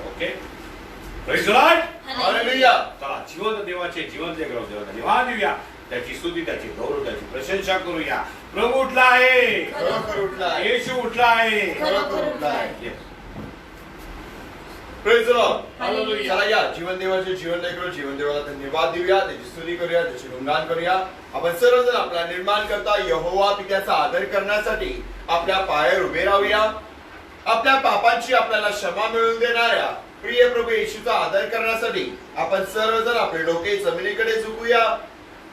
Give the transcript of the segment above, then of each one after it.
Okay, praise the Lord, hallelujah. चला जिवंत देवाचे जिवंत देवाला धन्यवाद देऊया, त्याची स्तुती, त्याची गौरव, त्याची प्रशंसा करूया. प्रभू उठला आहे, खरोखर उठला आहे. येशू उठला आहे, खरोखर उठला आहे. Yes. Praise the Lord. Hallelujah. चला या जीवन देवाचे जीवन लेकरो जीवन देवाला धन्यवाद देऊया, त्याची स्तुती करूया, त्याचे गुणगान करूया. आपण सर्वजण आपला निर्माण करता यहोवा पित्याचा आदर करण्यासाठी आपल्या पायावर उभे राहूया. आपल्या पापांची आपल्याला क्षमा मिळवून देणाऱ्या प्रिय प्रभू येशूचा आदर करण्यासाठी आपण सर्वजण आपले डोके जमिनीकडे झुकूया.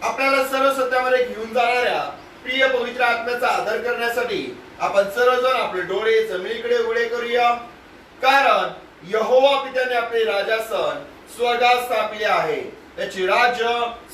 आपल्याला सर्व सत्यामध्ये घेऊन जाणाऱ्या प्रिय पवित्र आत्म्याचा आदर करण्यासाठी आपण सर्वजण आपले डोळे जमिनीकडे उघडे करूया. कारण यहोवा पित्याने आपले राजासन स्वर्गात स्थापिले आहे, त्याचे राज्य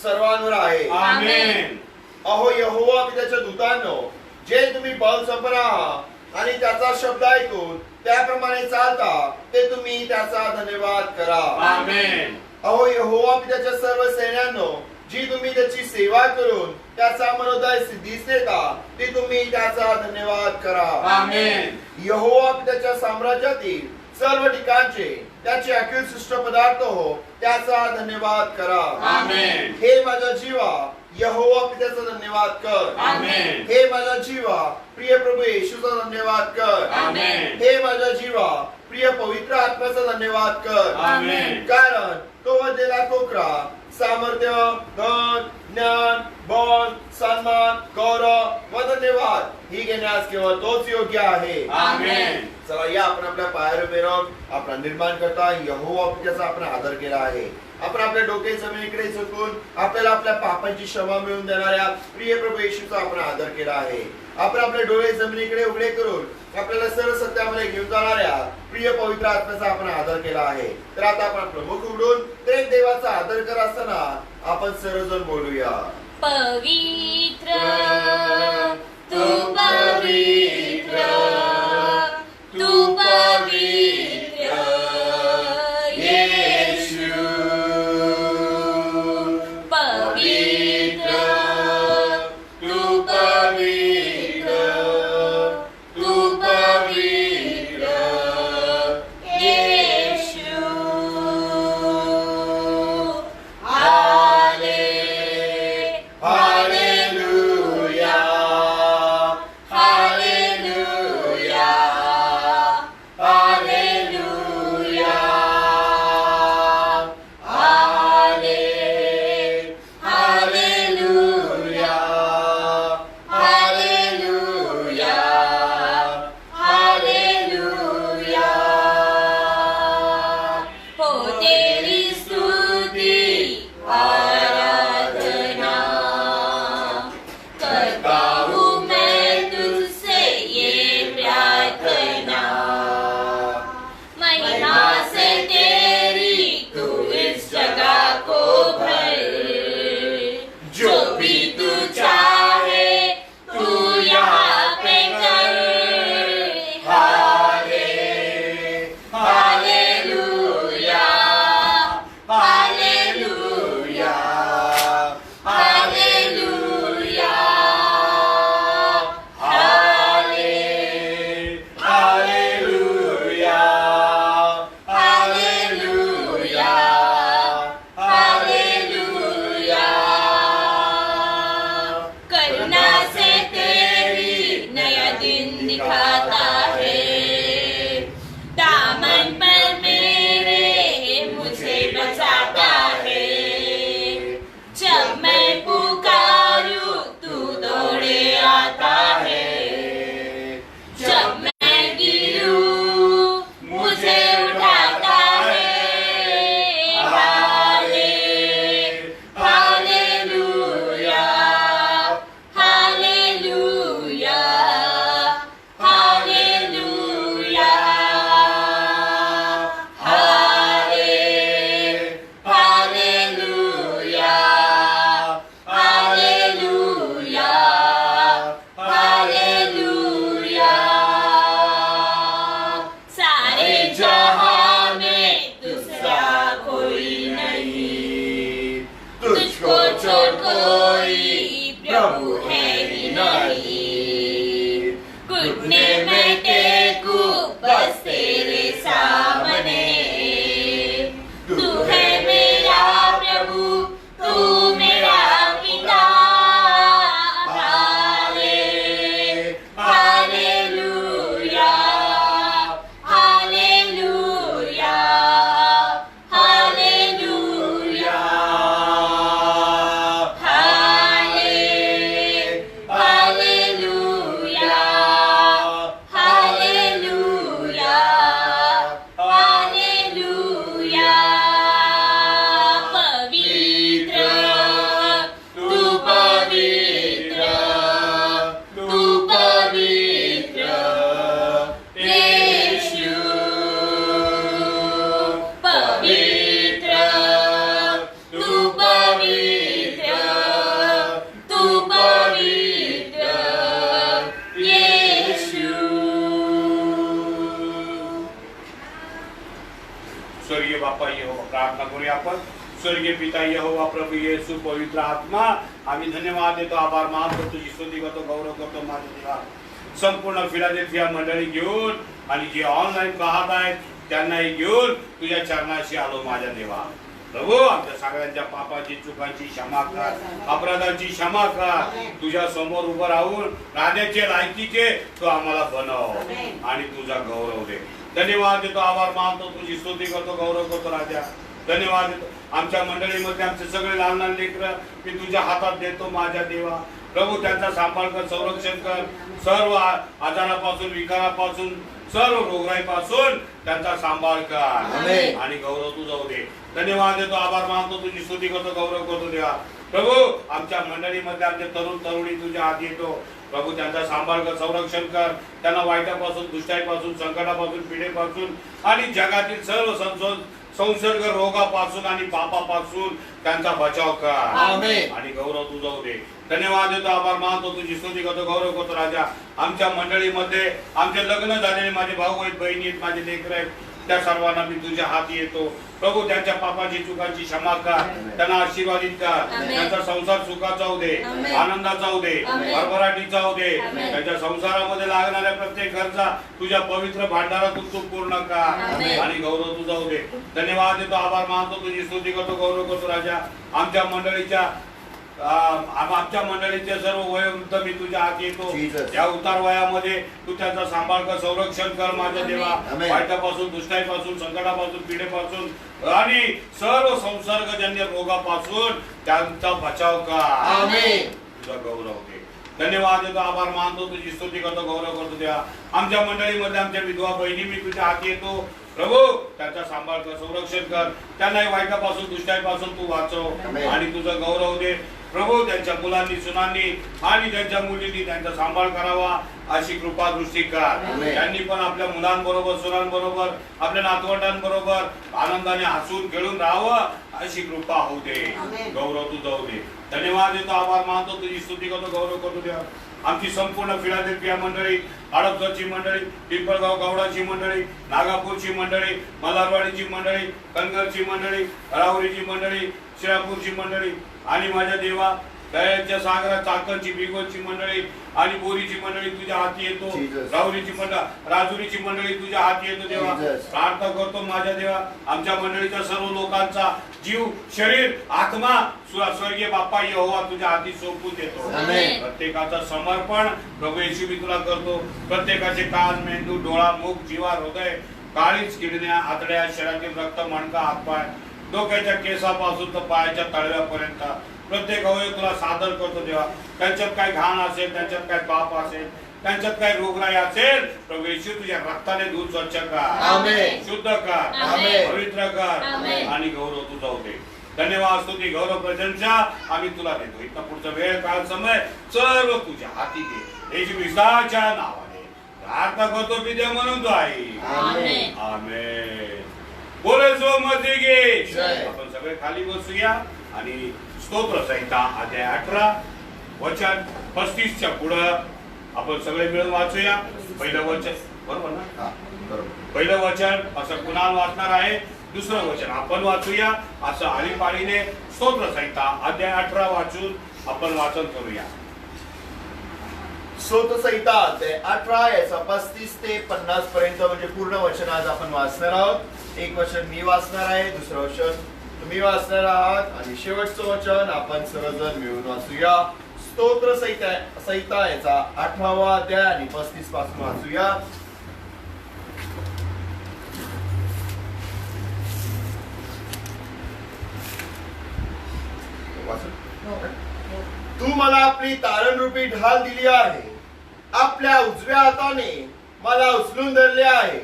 सर्वांवर आहे. आमेन. अहो यहोवा पित्याच्या दूतांनो, जे तुम्ही बलसंपन्न आहात आणि त्याचा शब्द ऐकून त्याप्रमाणे चालता, ते तुम्ही त्याचा धन्यवाद करा. आमेन. अहो यहोवा पित्याच्या सर्व सैन्यांनो, जी तुम्ही त्याची सेवा करून त्याचा मनोदय सिद्धीस नेता, ते तुम्ही त्याचा धन्यवाद करा. आमेन. यहोवा पित्याच्या साम्राज्यातील सर्व ठिकाणचे त्याचे अखिल सृष्ट पदार्थ हो, त्याचा धन्यवाद करा. आमेन. हे माझा जीवा यहोवा पित्याचा धन्यवाद कर. आमेन. हे माझा जीवा प्रिय प्रभू येशूचा धन्यवाद कर. आमेन. हे माझा जीवा प्रिय पवित्र आत्म्याचा धन्यवाद कर. आमेन. कारण तो वधलेला कोकरा सामर्थ्य, धन, ज्ञान, बल, सन्मान, गौरव व धन्यवाद ही घेण्यास केवळ तोच योग्य आहे. आमेन. चला या आपण आपल्या पायावर उभे राहून आपला निर्माण करता यहोवा पित्याचा आपण आदर केला आहे. आपण आपल्या डोके जमिनीकडे झुकून आपल्याला आपल्या पापांची क्षमा मिळवून देणाऱ्या प्रिय प्रभू येशूचा आपण आदर केला आहे. आपण आपले डोळे जमिनीकडे उघडे करून आपल्याला सर्व सत्यामध्ये घेऊन जाणाऱ्या प्रिय पवित्र आत्म्याचा आपण आदर केला आहे. तर आता आपण आपलं मुख उघडून ते देवाचा आदर करत असताना आपण सर्वजण बोलूया. पवित्र तू पवित्र तू पवित्र येशू पवित्र तू पवित्र तू पवित्र येशू हाले हालेलुया प्रार्थना करूया आपण. स्वर्गीय पिता यहोवा प्रभू येशू पवित्र आत्मा, आम्ही धन्यवाद देतो, आभार मानतो, तुझी स्तुती करतो, गौरव करतो माझ्या देवा. संपूर्ण फिलाडेल्फिया मंडळी घेऊन आणि जे ऑनलाईन पाहत आहेत त्यांनाही घेऊन तुझ्या चरणाशी आलो माझ्या देवा. प्रभू आमच्या सगळ्यांच्या पापाची चुकांची क्षमा कर, अपराधाची क्षमा कर. तुझ्या समोर उभं राहून राजाचे लायकीचे तू आम्हाला बनव आणि तुझा गौरव दे. धन्यवाद देतो, आभार मानतो, तुझी स्तुती करतो, गौरव करतो राजा. धन्यवाद देतो. आमच्या मंडळीमध्ये आमचे सगळे लहान लहान लेकरं मी तुझ्या हातात देतो माझ्या देवा. प्रभू त्यांचा सांभाळ कर, संरक्षण कर. सर्व आजारापासून, विकारापासून, सर्व रोगराईपासून त्यांचा सांभाळ कर आणि गौरव तू जाऊ दे. धन्यवाद देतो, आभार मानतो, तुझी स्तुती करतो, गौरव करतो देवा. प्रभू आमच्या मंडळीमध्ये आमचे तरुण तरुणी तुझ्या हात येतो. प्रभू त्यांचा सांभाळ कर, संरक्षण कर. त्यांना वाईटापासून, दुष्टाईपासून, संकटापासून, पिढेपासून आणि जगातील सर्व संसर्ग रोगापासून आणि पापापासून त्यांचा बचाव कर आणि गौरव तू जाऊ दे. धन्यवाद देतो, आभार मानतो, तुझी स्तुती करतो, गौरव करतो राजा. आमच्या मंडळीमध्ये आमचे लग्न झालेले माझे भाऊ आहेत, बहिणी आहेत, माझे लेकर आहेत, त्या सर्वांना मी तुझ्या हाती येतो. प्रभू त्यांच्या पापाची चुकांची क्षमा कर, त्यांना आशीर्वादित कर. त्यांचा संसार सुखाचा होऊ दे, आनंदाचा होऊ दे, भरभराटीचा होऊ दे. त्यांच्या संसारामध्ये लागणाऱ्या प्रत्येक गरजा तुझ्या पवित्र भांडारातून तू पूर्ण कर आणि गौरव तू जाऊ दे. धन्यवाद देतो, आभार मानतो, तुझी स्तुती करतो, गौरव करतो राजा. आमच्या मंडळीचे सर्व वयोवृद्ध मी तुझ्या हाती येतो. या उतार वयामध्ये तू त्यांचा सांभाळ कर, संरक्षण कर माझ्या देवा. वाईटापासून, दुष्टाईपासून, संकटापासून, पिढेपासून आणि सर्व संसर्गजन्य रोगापासून त्यांचा बचाव कर. तुझा गौरव दे. धन्यवाद देतो, आभार मानतो, तुझी स्तुती करतो, गौरव करतो देवा. आमच्या मंडळीमध्ये आमच्या विधवा बहिणी मी तुझ्या हाती येतो. प्रभू त्यांचा सांभाळ कर, संरक्षण कर. त्यांनाही वाईटापासून, दुष्टाईपासून तू वाचव आणि तुझं गौरव दे. प्रभू त्यांच्या मुलांनी, सुनांनी आणि त्यांच्या मुलींनी त्यांचा सांभाळ करावा अशी कृपा दृष्टी कर. त्यांनी पण आपल्या मुलांबरोबर, सुनांबरोबर, आपल्या नातवंडांबरोबर आनंदाने हसून खेळून राहावं अशी कृपा होऊ दे. गौरव तू जाऊ दे. धन्यवाद देतो, आभार मानतो, तुझी स्तुती करतो, गौरव करतो देवा. आमची संपूर्ण फिलाडेल्फिया मंडळी, हडपसरची मंडळी, पिंपळगाव गौडाची मंडळी, नागापूरची मंडळी, मलारवाडीची मंडळी, कनगरची मंडळी, राहुरीची मंडळी, श्रीरामपूरची मंडळी आणि माझ्या देवा दयाच्या सागरात चाकणची, बिगोलची मंडळी आणि बोरीची मंडळी तुझ्या हाती येतो. राहुरीची राजुरीची मंडळी तुझ्या हाती येतो देवा. प्रार्थना करतो माझ्या देवा, आमच्या मंडळीच्या सर्व लोकांचा जीव, शरीर, आत्मा स्वर्गीय बाप्पा यहोवा तुझ्या हाती सोपवून देतो. प्रत्येकाचं समर्पण प्रभू येशू मी तुला करतो. प्रत्येकाचे कान, मेंदू, डोळा, मुख, जिवा, हृदय, काळीच, किडण्या, आतड्या, शरीरातील रक्त, मणका, हातपाय, डोक्याच्या केसापासून तर पायाच्या तळव्यापर्यंत प्रत्येक अवयव तुला सादर करतो देवा. त्यांच्यात काय घाण असेल, त्यांच्यात काय पाप असेल, त्यांच्यात काय रोगराई असेल, प्रभू येशू तुझ्या रक्ताने धुवून स्वच्छ कर, शुद्ध कर, पवित्र कर आणि गौरव तू जाऊ दे. धन्यवाद, स्तुती, गौरव, प्रशंसा आम्ही तुला देतो. इथं पुढचा वेळ, काळ, समय सर्व तुझ्या हाती दे. येशू ख्रिस्ताच्या नावाने प्रार्थना करतो पिते म्हणून तो आहे. आमेन. बोले सो मसीह की. आपण सगळे खाली बसूया आणि स्तोत्र संहिता अध्याय 18 वचन 35 च्या पुढं आपण सगळे मिळून वाचूया. पहिलं वचन बरोबर ना? पहिलं वचन असं कुणाल वाचणार आहे, दुसरं वचन आपण वाचूया. असं आळीपाळीने स्तोत्र संहिता अध्याय 18 वाचून आपण वाचन करूया. स्तोत्र संहिता अध्याय 18 याचा 35 ते 50 पर्यंत म्हणजे पूर्ण वचन आज आपण वाचणार आहोत. एक वचन मी वाचणार आहे, दुसरं वचन तुम्ही वाचणार आहात आणि शेवटचं वचन आपण सर्वजण मिळून वाचूया. स्तोत्र संहिता याचा 18वा अध्याय आणि 35 पासून वाचूया. तू मला आपली तारणरूपी ढाल दिली आहे, आपल्या उजव्या हाताने मला उचलून धरले आहे.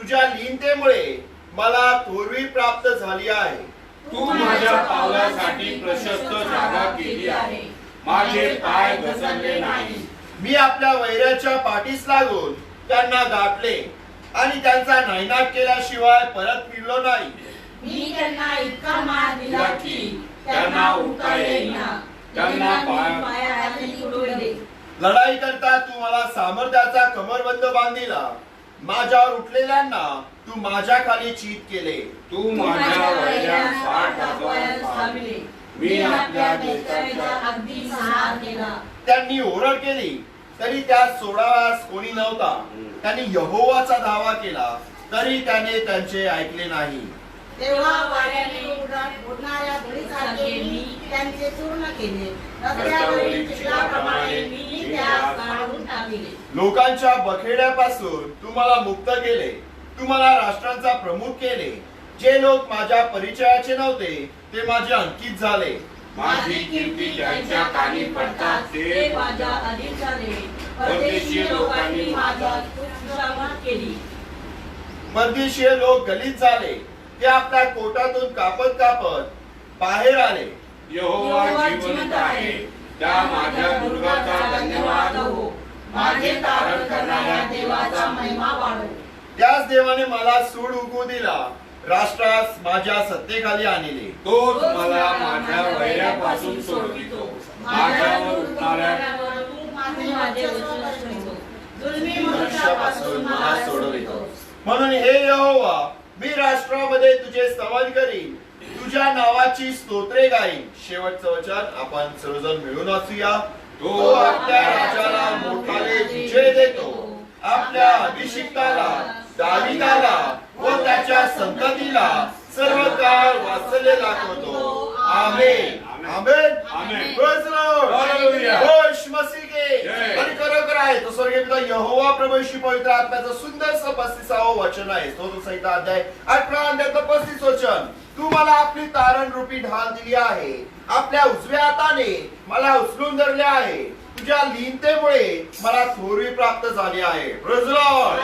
तुझ्या लीनतेमुळे मला थोरवी प्राप्त झाली आहे. तू माझ्या पावलासाठी प्रशस्त जागा केली आहे, माझे पाय घसरले नाही. मी आपल्या वैराच्या पाठीस लागून त्यांना गाठले आणि त्यांचा नायनाट केल्याशिवाय परत फिरलो नाही. मी त्यांना इतका मार दिला की त्यांना उठता येईना, त्यांना पायाखाली तुडवले. लढाई करता तू मला सामर्थ्याचा कमरबंद बांधिला. माझ्यावर उठलेल्यांना तू माझ्या खाली चित केले. तू माझ्या वैऱ्यात फाट टाकवायला थांबले. मी आपल्या देशाचा अगदी सहार केला. त्यांनी ओरड केली तरी त्यात सोडावास कोणी नव्हता. त्यांनी यहोवाचा धावा केला तरी त्याने त्यांचे ऐकले नाही. तेव्हा वाऱ्याने उडणाऱ्या धुळीसारखे मी त्यांचे चूर्ण केले. रस्त्यावरील चिखलाप्रमाणे मी त्यास काढून टाकले. लोकांच्या बखेड्यापासून तुम्हाला मुक्त केले. तुम्हाला राष्ट्रांचा प्रमुख केले. जे लोक माझ्या परिचयाचे नव्हते ते माझे अंकित झाले. माझी कीर्ती ज्यांच्या कानी पडतात ते माझ्या अधीन झाले. परदेशी लोकांनी माझ्या तुच्छावर केली. परदेशीय लोक गलित झाले. ते आपल्या कोटातून कापत कापत बाहेर आले. यहोवा जिवंत आहे. त्या माझ्या दुर्गाचा धन्यवाद हो. माझे तारण करणाऱ्या देवाचा महिमा वाढो. त्याच देवाने मला सूड उगवू दिला. राष्ट्रास माझ्या सत्तेखाली आणले. तोच मला माझ्या वैऱ्यापासून सोडवितो. माझ्यावर उठणाऱ्या माझे वचन ठेवतो. जुलमी मनुष्यापासून मला सोडवितो. म्हणून हे यहोवा, मी राष्ट्रामध्ये तुझे स्तवन करीन. तुझ्या नावाची स्तोत्रे गाईन. शेवटचं वचन आपण सर्वजण मिळून वाचूया. तो आपल्या राजाला मोठाले विजय देतो. आपल्या अभिषिक्ताला दाविदाला व त्याच्या संततीला सर्व काळ वात्सल्य दाखवतो. आमेन. Amen. Amen. Praise the Lord. Hallelujah. Ghosh मसीह के. जय. आणि खरोखर आहे तो स्वर्गीय पिता यहोवा प्रभू येशू पवित्र आत्म्याचं सुंदरसं 35वा वचन आहे. स्तोत्र संहिता अध्याय 18 अध्यायाचं 35 वचन. तू मला आपली तारण रूपी ढाल दिली आहे. आपल्या उजव्या हाताने मला उचलून धरले आहे. तुझ्या लीनतेमुळे मला थोरवी प्राप्त झाली आहे. Praise the Lord.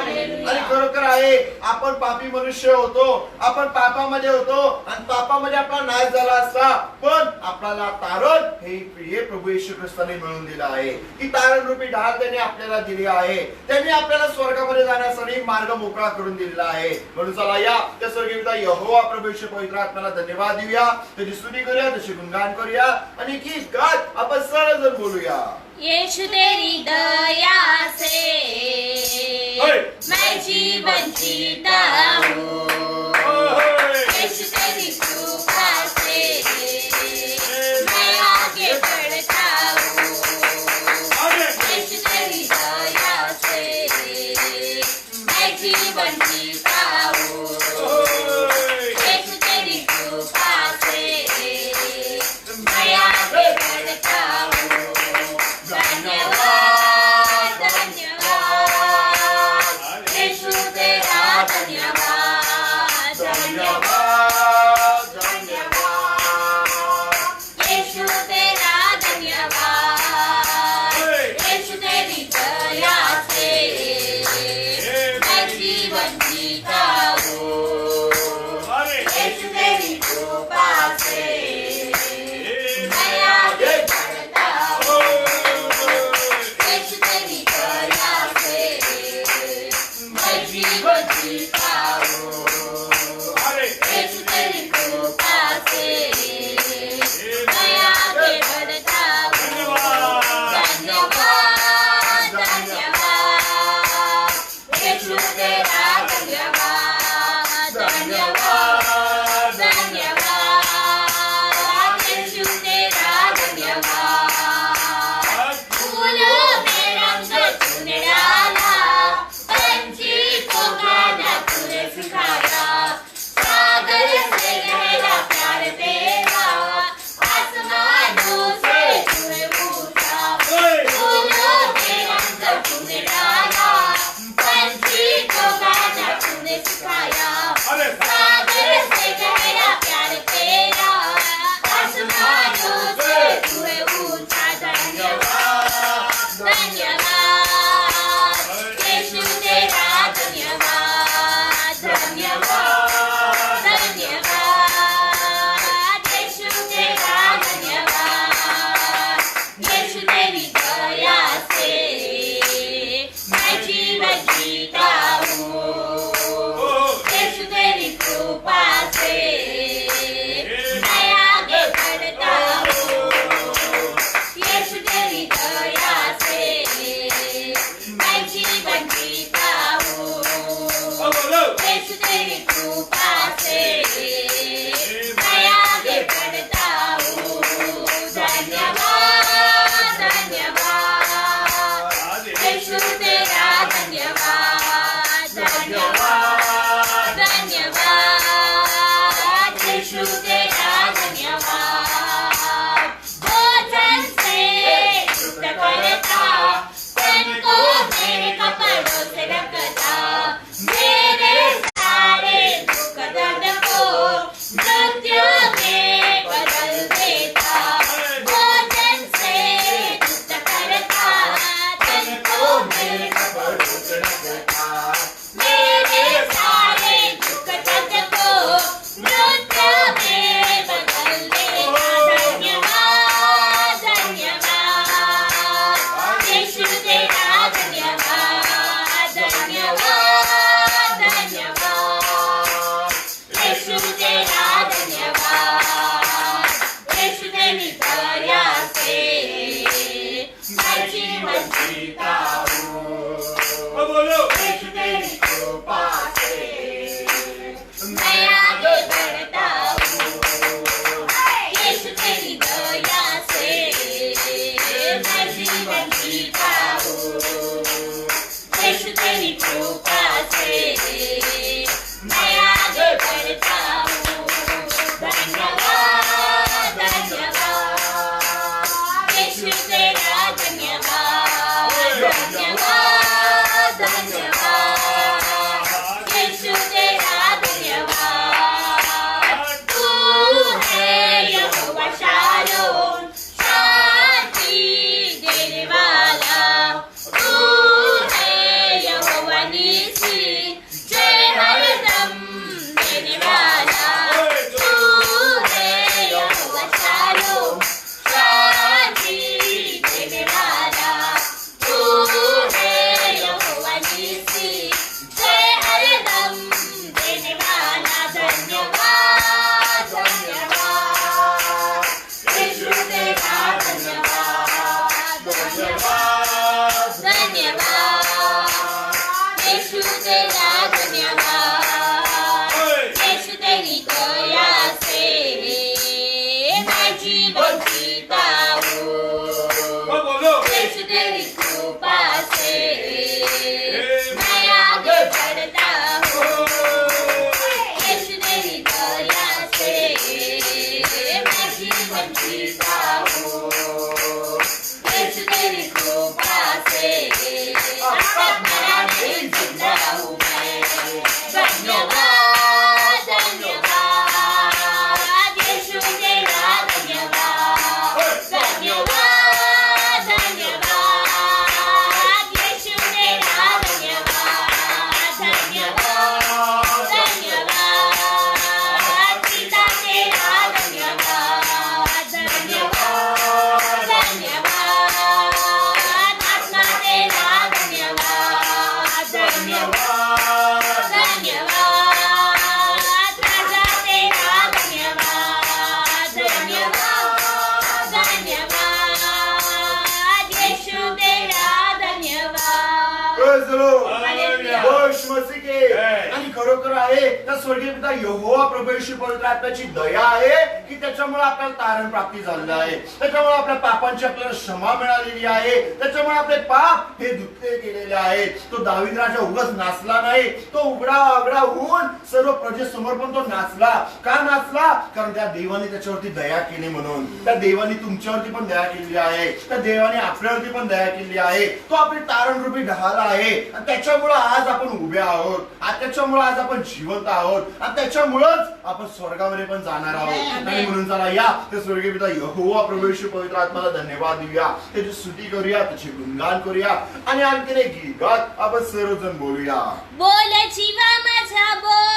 आणि खरोखर आहे आपण पापी मनुष्य होतो. आपण पापामध्ये होतो आणि पापामध्ये आपला नाश झाला असता. पण आपल्याला तारण हे प्रिय प्रभू येशू ख्रिस्ताने मिळून दिलं आहे. ही तारण रूपी ढाल त्याने आपल्याला दिली आहे. त्यांनी आपल्याला स्वर्गामध्ये जाण्यासाठी मार्ग मोकळा करून दिलेला आहे. म्हणून चला या त्या स्वर्गीय यहोवा प्रभू येशू पवित्र आत्म्याला धन्यवाद देऊया. त्याची स्तुती करूया, त्याचे गुणगान करूया आणि की गात आपण सर्वजण बोलूया. यीशु तेरी दया से मैं जीवन जीता हूँ. यीशु तेरी कृपा से मैं आगे बढ़ता हूँ. यीशु तेरी दया से मैं जीवन जीता हूँ. यीशु तेरी कृपा से मैं आगे बढ़ता हूँ. धन्यवाद धन्यवाद यीशु तेरा धन्यवाद. चलो हालेलुया. बस मसीह के. Yes. आणि खरोखर आहे त्या स्वर्गीय पिता यहोवा प्रभू येशू पवित्र आत्म्याची दया आहे की त्याच्यामुळे आपल्याला तारण प्राप्ती झालेलं आहे. त्याच्यामुळे आपल्या पापांची आपल्याला क्षमा मिळालेली आहे. त्याच्यामुळे आपले पाप हे धुतले गेलेले आहेत. तो दावीद राजा उगाच नाचला नाही. तो उघडा आगडा होऊन सर्व प्रजेसमोर पण तो नाचला. का नाचला? कारण त्या देवाने त्याच्यावरती दया केली म्हणून. त्या देवाने तुमच्यावरती पण दया केलेली आहे. त्या देवाने आपल्यावरती पण दया केलेली आहे. तो आपली तारण रूपी ढाल आहे आणि त्याच्यामुळे आज आपण उभे आहोत. त्याच्यामुळे आज आपण जिवंत आहोत आणि त्याच्यामुळेच आपण स्वर्गामध्ये पण जाणार आहोत. आणि म्हणून चला या ते स्वर्गीय पिता यहोवा प्रभू येशू पवित्र आत्म्याला धन्यवाद देऊया. त्याची स्तुती करूया, त्याचे गुणगान करूया आणि आणखीन एक गीत आपण सर्वजण बोलूया. बोल जीवा माझा बोल,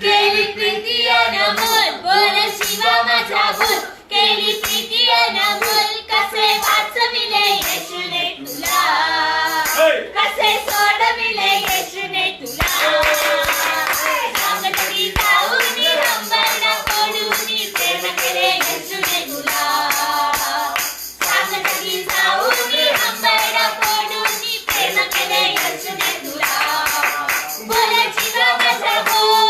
केली प्रीती अनमोल. बोल जीवा माझा बोल, केली प्रीती अनमोल. कसे वाचविले येशूने तुला, कसे सोडविले येशूने तुला. सांगतली जाऊनी हंबरडा फोडूनी प्रेम केले येशूने तुला. सांगतली जाऊनी हंबरडा फोडूनी प्रेम केले येशूने तुला. बोल जीवा माझा बोल,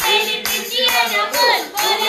केली प्रीती अनमोल. बोल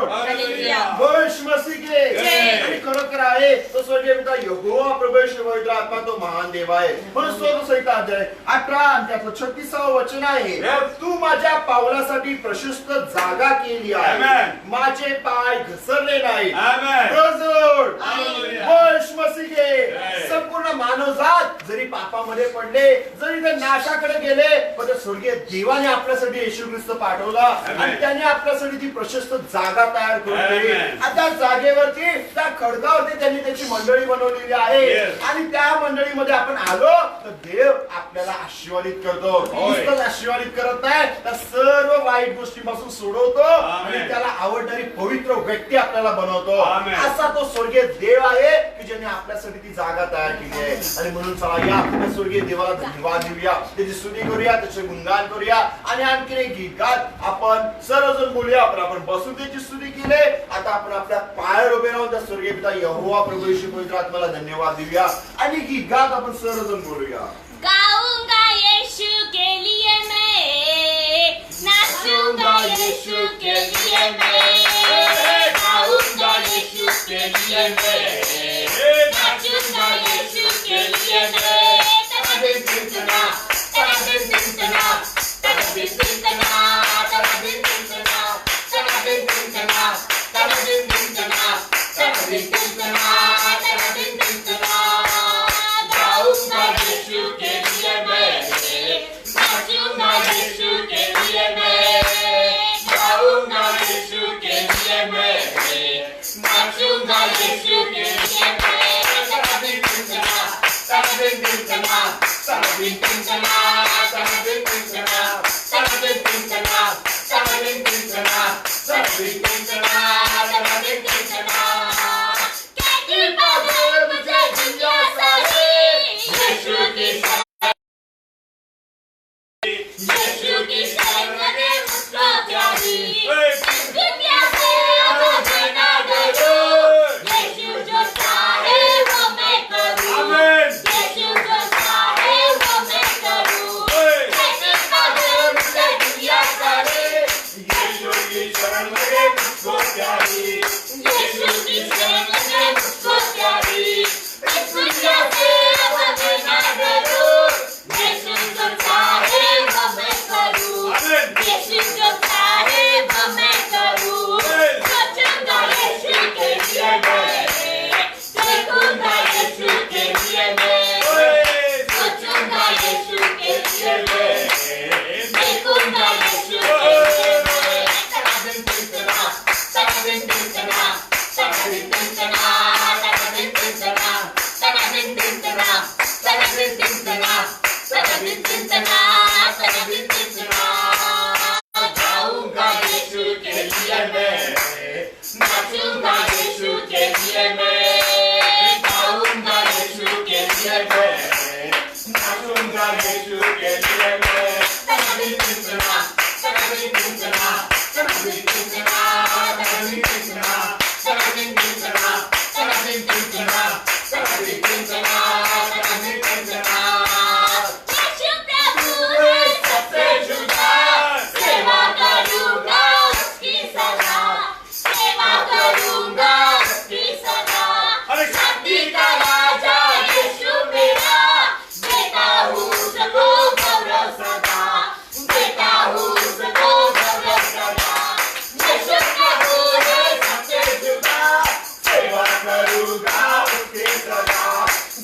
Lord. हालेलुया. बोल यीशु मसीह के जय. आणि खरोखर आहे तो स्वर्गीय पिता यहोवा प्रभू यीशु पवित्र आत्मा तो महान देव आहे. म्हणून स्तोत्र संहिता अध्याय 18 आणि त्यातलं 36व वचन आहे. Yes. तू माझ्या पावलासाठी प्रशस्त जागा केली आहे. Amen. माझे पाय घसरले नाही. Amen. Praise the Lord. Hallelujah. बोल यीशु मसीह के जय. संपूर्ण मानवजात जरी पापामध्ये पडले जरी ते नाशाकडे गेले पण त्या स्वर्गीय देवाने आपल्यासाठी येशू ख्रिस्त पाठवला आणि त्याने आपल्यासाठी ती प्रशस्त जागा तयार करून दिली. Amen. आता जागेवरती त्या खडकावरती त्यांनी त्याची मंडळी बनवलेली आहे Yes. आणि त्या मंडळीमध्ये आपण आलो तर देव आपल्याला आशीर्वादित करतो. होय. नुसतंच आशीर्वादित करत नाही तर सर्व वाईट गोष्टींपासून सोडवतो आणि Amen. त्याला आवडणारी पवित्र व्यक्ती आपल्याला बनवतो. Amen. असा तो स्वर्गीय देव आहे की ज्याने आपल्यासाठी ती जागा तयार केली आहे. आणि म्हणून चला या त्या स्वर्गीय देवाला धन्यवाद देऊया, त्याची स्तुती करूया, त्याचे गुणगान करूया आणि आणखी एक गीत गात आपण सर्वजण बोलूया. आपण बसून त्याची स्तुती केली. आता आपण आपल्या पायावर उभे राहून त्या स्वर्गीय पिता यहोवा प्रभू येशू पवित्र आत्म्याला धन्यवाद देऊया आणि गीत गात आपण सर्वजण बोलूया. गाऊंगा यीशु के लिए मैं, नाचूंगा यीशु के लिए मैं, गाऊंगा यीशु के लिए मैं, नाचूंगा यीशु के लिए मैं. तरादिन तिंतना, तरादिन तिंतना, तरादिन तिंतना, तरादिन तिंतना, तरादिन तिंतना, तरादिन तिंतना, तरादिन तिंतना, तरादिन तिंतना. गाऊंगा यीशु के लिए मैं, नाचूंगा यीशु के लिए मैं, गाऊंगा यीशु के लिए मैं, नाचूंगा यीशु के लिए मैं. तरादिन तिंतना, तरादिन तिंतना, तरादिन तिंतना, तरादिन तिंतना, तरादिन तिंतना, तरादिन तिंतना, तरादिन तिंतना, तरादिन तिंतना. कहती पागल मुझे दुनिया सारी, यीशु की यीशु की शरण में मुझको प्यारी. दुनिया से अब मैं ना डरूं, यीशु जो चाहे वो मैं करूं. Amen. यीशु जो चाहे वो मैं करूं. कहती पागल मुझे दुनिया सारी, यीशु की शरण लगे मुझको प्यारी. यीशु की शरण में मुझको प्यारी. इस दुनिया से अब मैं ना डरूं, यीशु जो चाहे वो मैं करूं. Amen. यीशु जो चाहे वो मैं करूं. सोचूंगा यीशु के लिए मैं, देखूंगा यीशु के लिए मैं, सोचूंगा यीशु के लिए मैं, देखूंगा यीशु के लिए मैं. तरादिन तिंतना, तरादिन तिंतना, तरादिन तिंतना, तरादिन तिंतना, तरादिन तिंतना, तरादिन तिंतना, तरादिन तिंतना, तरादिन तिंतना. गाऊंगा यीशु के लिए मैं, नाचूंगा यीशु के लिए मैं, गाऊंगा यीशु के लिए मैं, नाचूंगा यीशु के लिए मैं. तरादिन तिंतना, तरादिन तिंतना, तरादिन तिंतना, तरादिन तिंतना, तरादिन तिंतना, तरादिन तिंतना, तरादिन तिंतना, तरादिन तिंतना. यीशु प्रभु है सबसे जुदा, सेवा करूंगा उसकी सदा, सेवा करूंगा उसकी सदा. शांति का राजा यीशु मेरा, देता हूँ उसको गौरव सदा, देता हूँ उसको गौरव सदा. यीशु प्रभु है सबसे जुदा, सेवा करूंगा उसकी सदा,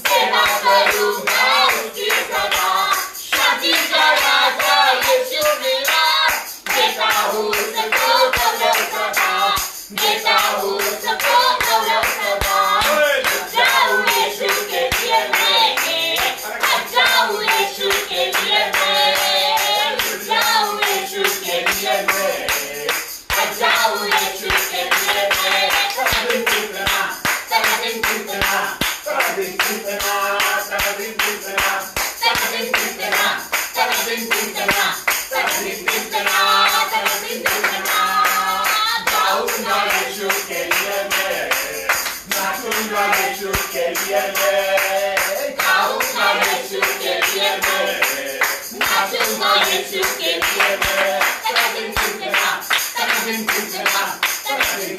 सेवा करूंगा उसकी सदा. शांति का राजा यीशु मेरा, देता हूँ उसको गौरव सदा, देता हूँ उसको गौरव सदा. जाऊँ यीशु के लिए मैं, जाऊँ यीशु के लिए मैं, जाऊँ यीशु के लिए मैं, जाऊँ यीशु के लिए मैं. तरादिन तिंतना, तरादिन तिंतना, तरादिन तिंतना, तरादिन तिंतना, तरादिन तिंतना, तरादिन तिंतना, तरादिन तिंतना, तरादिन तिंतना. गाऊंगा यीशु के लिए मैं, नाचूंगा यीशु के लिए मैं, गाऊंगा यीशु के लिए मैं, नाचूंगा यीशु के लिए मैं. तरादिन तिंतना, तरादिन तिंतना, तरादिन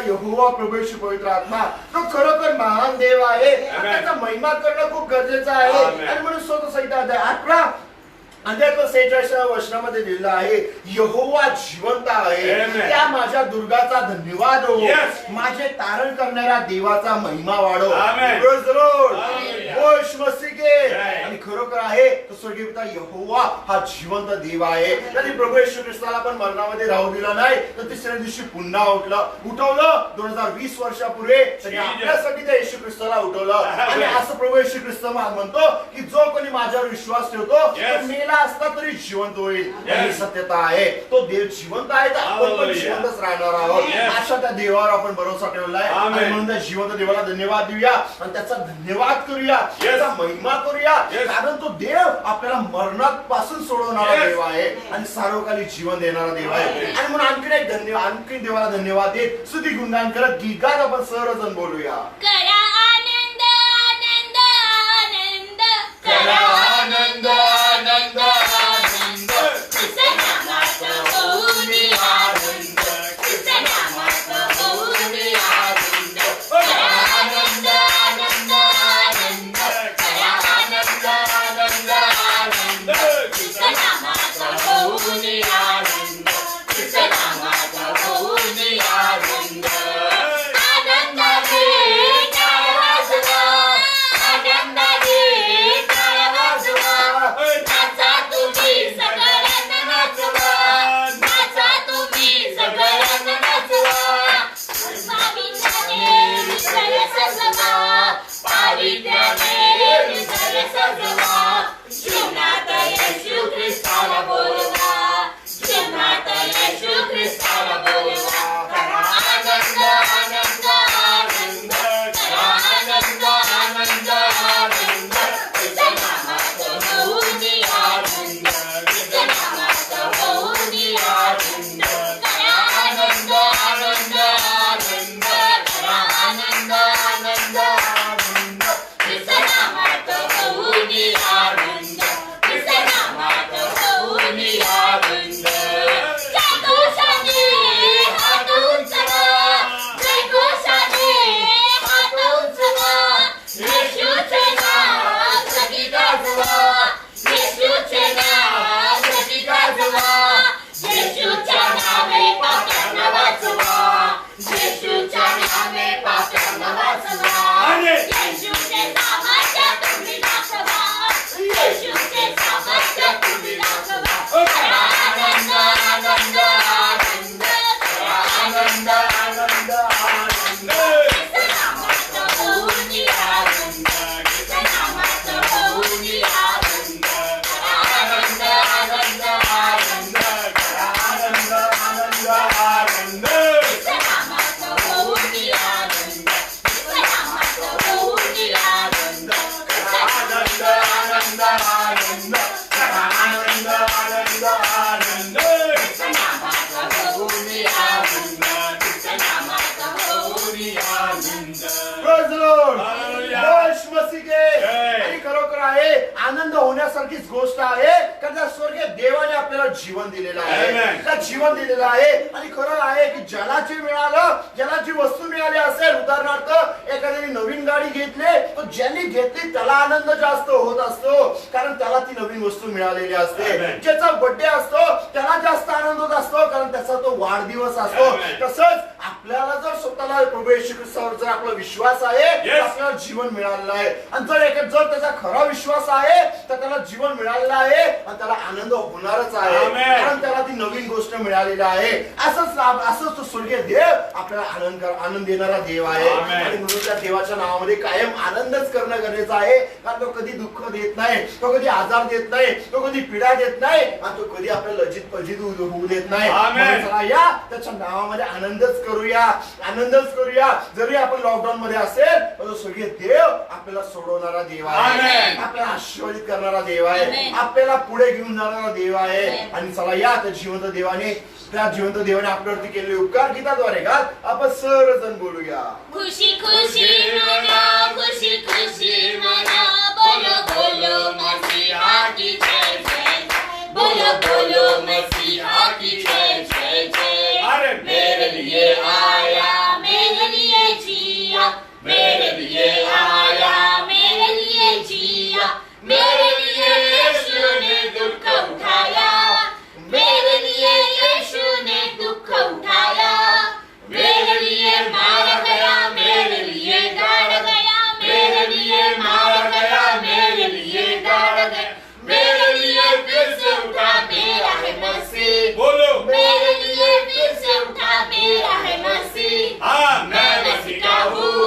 यहोवा प्रभू येशू पवित्र आत्मा तो खरोखर महान देव आहे. त्याचा महिमा करणं खूप गरजेचं आहे. आणि म्हणून स्वतः संहिता 11 अध्याय 46 वचनामध्ये लिहिलं आहे, यहोवा जिवंत आहे. त्या माझ्या दुर्गाचा धन्यवाद हो. माझे तारण करणाऱ्या देवाचा महिमा वाढो. आणि खरोखर आहे तो स्वर्गीय पिता यहोवा हा जिवंत देव आहे. त्यांनी प्रभू येशू ख्रिस्ताला पण मरणामध्ये राहू दिला नाही, तर तिसऱ्या दिवशी पुन्हा उठवलं 2020 वर्षापूर्वी. त्यांनी आपल्यासाठी त्या येशू ख्रिस्ताला उठवलं. आणि असं प्रभू येशू ख्रिस्त म्हणतो की जो कोणी माझ्यावर विश्वास ठेवतो तो मेला असता तरी जिवंत होईल. ही सत्यता आहे. तो देव जिवंत आहे, तर आपण पण जिवंतच राहणार आहोत. अशा त्या देवावर आपण भरोसा ठेवला आहे. आणि म्हणून त्या जिवंत देवाला धन्यवाद देऊया आणि त्याचा धन्यवाद करूया, त्याचा महिमा करूया. कारण तो देव आपल्याला मरणापासून सोडवणारा देव आहे आणि सार्वकालिक जीवन देणारा देव आहे. आणि म्हणून आणखी देवाला धन्यवाद देत स्तुती गुणगान करत गीतात आपण सर्वजण बोलूया. करा आनंद आनंद आनंद करा आनंद आनंद आनंद ख्रिस्त नामात होऊन आनंद ख्रिस्त नामात होऊन आनंद करा आनंद आनंद आनंद करा आनंद आनंद आनंद ख्रिस्त नामात होऊन आनंद ख्रिस्त नामात होऊन आनंद आनंदाने टाळ वाजवा आनंदाने टाळ वाजवा नाचा तुम्ही सगळ्यांना नाचवा नाचा तुम्ही सगळ्यांना नाचवा पावित्र्याने विठ्ठल सजवा पावित्र्याने विठ्ठल सजवा जीवनात येशू ख्रिस्ताला बोलवा जीवनात येशू ख्रिस्ताला बोलवा करा आनंद आनंद आनंद करा आनंद आनंद आनंद ख्रिस्त नामात होऊन आनंद ख्रिस्त नामात होऊन आनंद करा आनंद आनंद आनंद करा आनंद आनंद आनंद ख्रिस्त नामात होऊन आनंद ख्रिस्त नामात होऊन आनंद जयघोषाने हात उंचवा जयघोषाने हात उंचवा येशूचे नाव सगळी गाजवा येशूचे नाव सगळी गाजवा येशूच्या नावे पाप्यांना वाचवा येशूच्या नावे पाप्यांना वाचवा येशूचे सामर्थ्य तुम्ही दाखवा येशूचे सामर्थ्य तुम्ही दाखवा करा आनंद आनंद आनंद करा आनंद आनंद आनंद ख्रिस्त नामात होऊन आनंद ख्रिस्त नामात होऊन आनंद करा आनंद आनंद आनंद करा आनंद आनंद आनंद ख्रिस्त नामात होऊन आनंद ख्रिस्त नामात होऊन आनंद करा आनंद आनंद आनंद करा आनंद आनंद आनंद ख्रिस्त नामात होऊन आनंद ख्रिस्त नामात होऊन आनंद. Praise the Lord. Hallelujah. यीशु मसीह के. आणि खरोखर आहे आनंद होण्यासारखीच गोष्ट आहे, कारण त्या स्वर्गीय देवाने आपल्याला जीवन दिलेलं आहे. Amen. त्या जीवन दिलेलं आहे. आणि खरं आहे की ज्याला जे मिळालं, ज्याला जी वस्तू मिळाली असेल, उदाहरणार्थ एखाद्याने नवीन गाडी घेतली, तर ज्यांनी घेतली त्याला आनंद जास्त होत असतो, कारण त्याला ती नवीन वस्तू मिळालेली असते. Amen. ज्याचा बर्थडे असतो त्याला जास्त आनंद होत असतो, कारण त्याचा तो वाढदिवस असतो. Amen. तसंच आपल्याला जर स्वतःला प्रभू येशू ख्रिस्तावर जर आपला विश्वास आहे, Yes. आपल्याला जीवन मिळालेलं आहे. आणि जर त्याचा खरा विश्वास आहे तर त्याला जीवन मिळालेलं आहे आणि त्याला आनंद होणारच आहे, Amen. कारण त्याला ती नवीन गोष्ट मिळालेली आहे. असंच तो स्वर्गीय देव आपल्याला आनंद देणारा देव आहे. Amen. आणि म्हणून त्या देवाच्या नावामध्ये कायम आनंदच करणं गरजेचं आहे, कारण तो कधी दुःख देत नाही, तो कधी आजार देत नाही, तो कधी पीडा देत नाही आणि तो कधी आपल्याला लज्जित पजित होऊ देत नाही. म्हणून चला या त्याच्या नावामध्ये आनंदच करूया. जरी आपण लॉकडाऊन मध्ये असेल तर तो स्वर्गीय देव आपल्याला सोडवणारा देव आहे, Amen. आपल्याला आशीर्वादित करणारा देव आहे, Amen. आपल्याला पुढे घेऊन जाणारा देव आहे. Amen. आणि चला या त्या जिवंत देवाने आपल्यावरती केलेले उपकार गीताद्वारे का आपण सर्वजण बोलूया. खुशी खुशी मना, खुशी खुशी मना, बोलो बोलो मसीहा की जय जय, बोलो बोलो मसीहा की जय जय जय. अरे मेरे लिए आया, मेरे लिए जिया, मेरे लिए आया, मेरे लिए जिया, मेरे लिए यीशु ने दुख उठाया, मेरे लिए यीशु ने दुख उठाया, मेरे लिए मारा गया, मेरे लिए गाड़ा गया, मेरे लिए मारा गया, मेरे लिए गाड़ा गया, मेरे लिए फिर से उठा मेरा है मसीह, बोलो मेरे लिए फिर से उठा मेरा है मसीह. हाँ मैं मसीह का हूँ,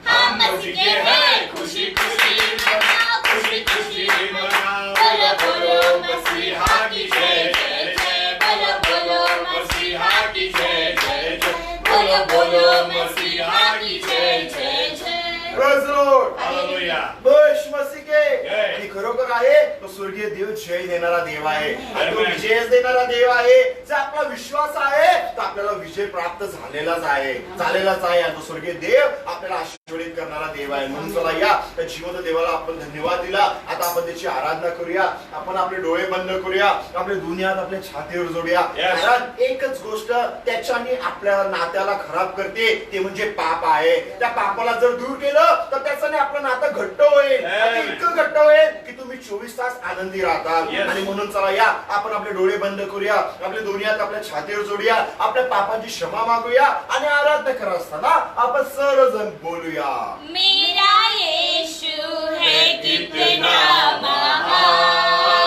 हम मसीह के हैं. खुशी खुशी मनाओ, खुशी खुशी मनाओ, बोलो बोलो मसीहा की जय जय जय, बोलो बोलो मसीहा की जय जय जय, बोलो बोलो मसीहा की जय जय जय. Praise the Lord. हालेलुया. बस मसीह के जय. आणि खरोखर आहे तो स्वर्गीय देव जय देणारा देव आहे, आणि तो Amen. विजय देणारा देव आहे. जर आपला विश्वास आहे तर आपल्याला विजय प्राप्त झालेलाच आहे, झालेलाच आहे. आणि तो स्वर्गीय देव आपल्याला आशीर्वादित करणारा देव आहे. म्हणून चला या त्या जिवंत देवाला आपण धन्यवाद दिला. आता आपण त्याची आराधना करूया. आपण आपले डोळे बंद करूया, आपले दोन्ही हात आपल्या छातीवर जोडूया. Yes. कारण एकच गोष्ट त्याच्याने आपल्या नात्याला खराब करते, ते म्हणजे पाप आहे. त्या पापाला जर दूर केलं तर त्याच्याने आपलं नातं घट्ट होईल, आणि इतकं घट्ट होईल की तुम्ही 24 तास आनंदी राहताल. Yes. आणि म्हणून चला या आपण आपले डोळे बंद करूया, आपले दोन्ही हात आपल्या छातीवर जोडूया, आपल्या पापांची क्षमा मागूया आणि आराधना करत असताना आपण सर्वजण बोलूया. मेरा यीशु है कितना महान,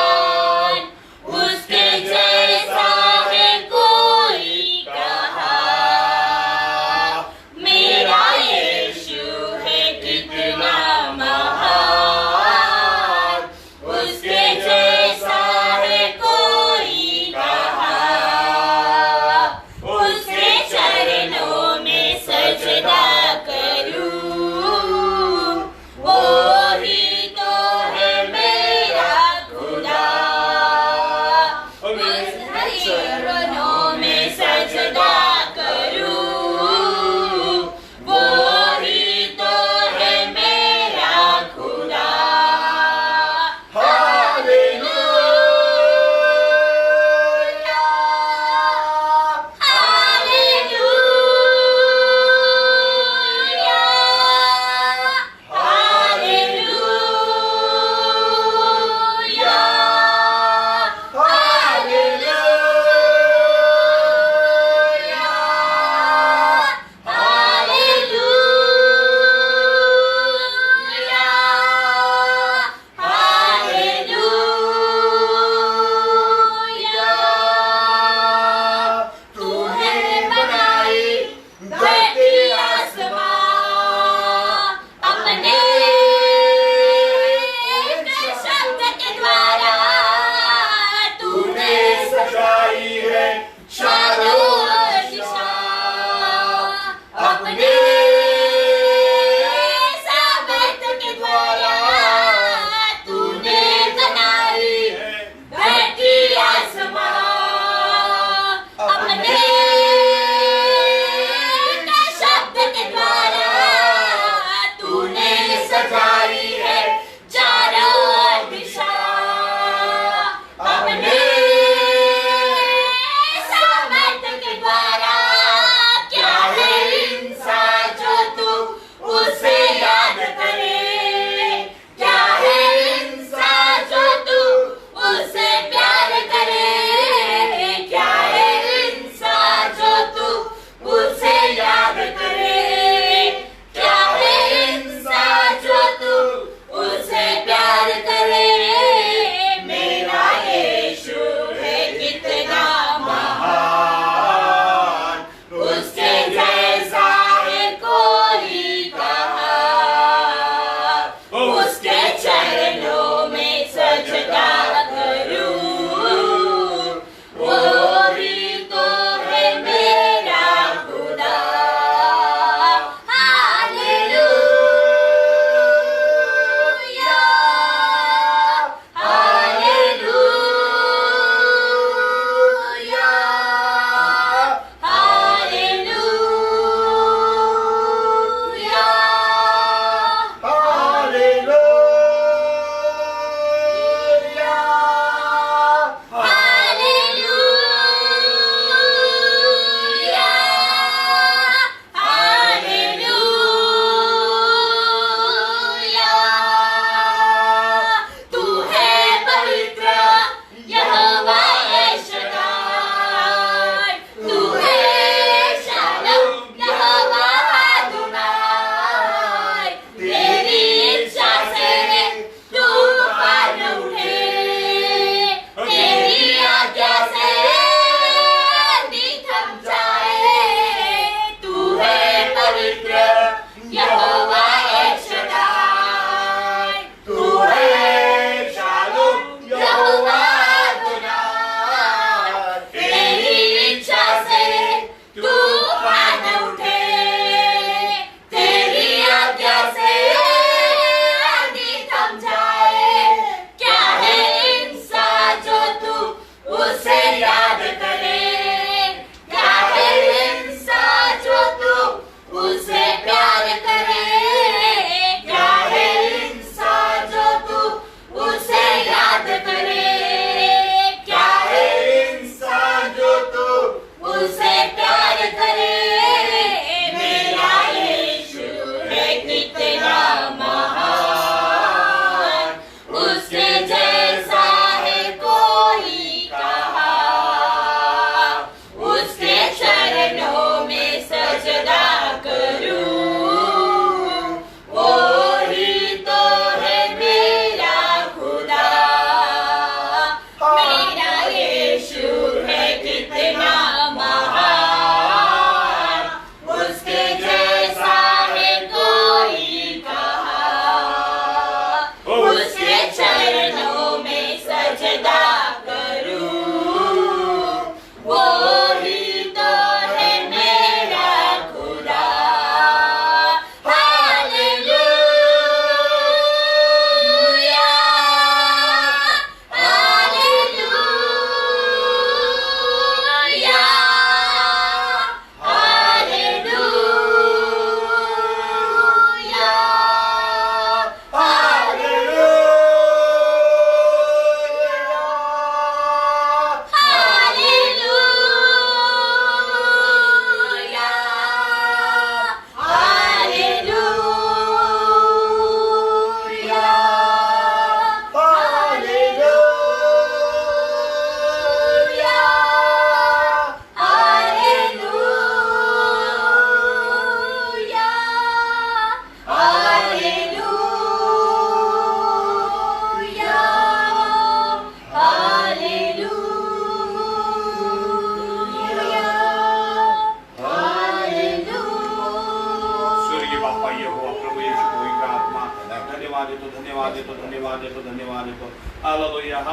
उसके जैसा है कोई कहाँ. मेरा यीशु है कितना महान, उसके जैसा है कोई कहाँ. उसके चरणों में सजदा करूं, वो ही तो है मेरा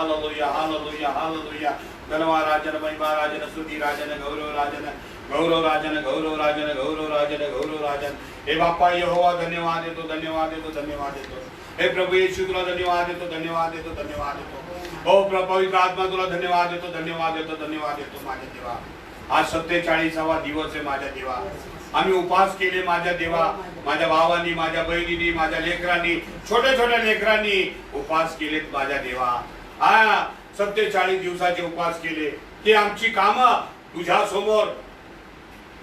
हालेलुया हालेलुया हालेलुया. धन्यवाद राजन महिमा राजन स्तुती राजन गौरव राजन गौरव राजन गौरव राजन गौरव राजन गौरव राजन. हे बाप्पा यहोवा धन्यवाद देतो धन्यवाद देतो धन्यवाद देतो. हे प्रभू येशू तुला धन्यवाद देतो धन्यवाद देतो धन्यवाद देतो. हो पवित्र आत्मा तुला धन्यवाद देतो धन्यवाद देतो धन्यवाद देतो माझ्या देवा. आज 47वा दिवस आहे माझ्या देवा. आम्ही उपवास केले माझ्या देवा. माझ्या भावांनी माझ्या बहिणींनी माझ्या लेकरांनी छोट्या छोट्या लेकरांनी उपवास केलेत माझ्या देवा. हा 47 दिवसाचे उपवास केले. ते आमची कामं तुझ्या समोर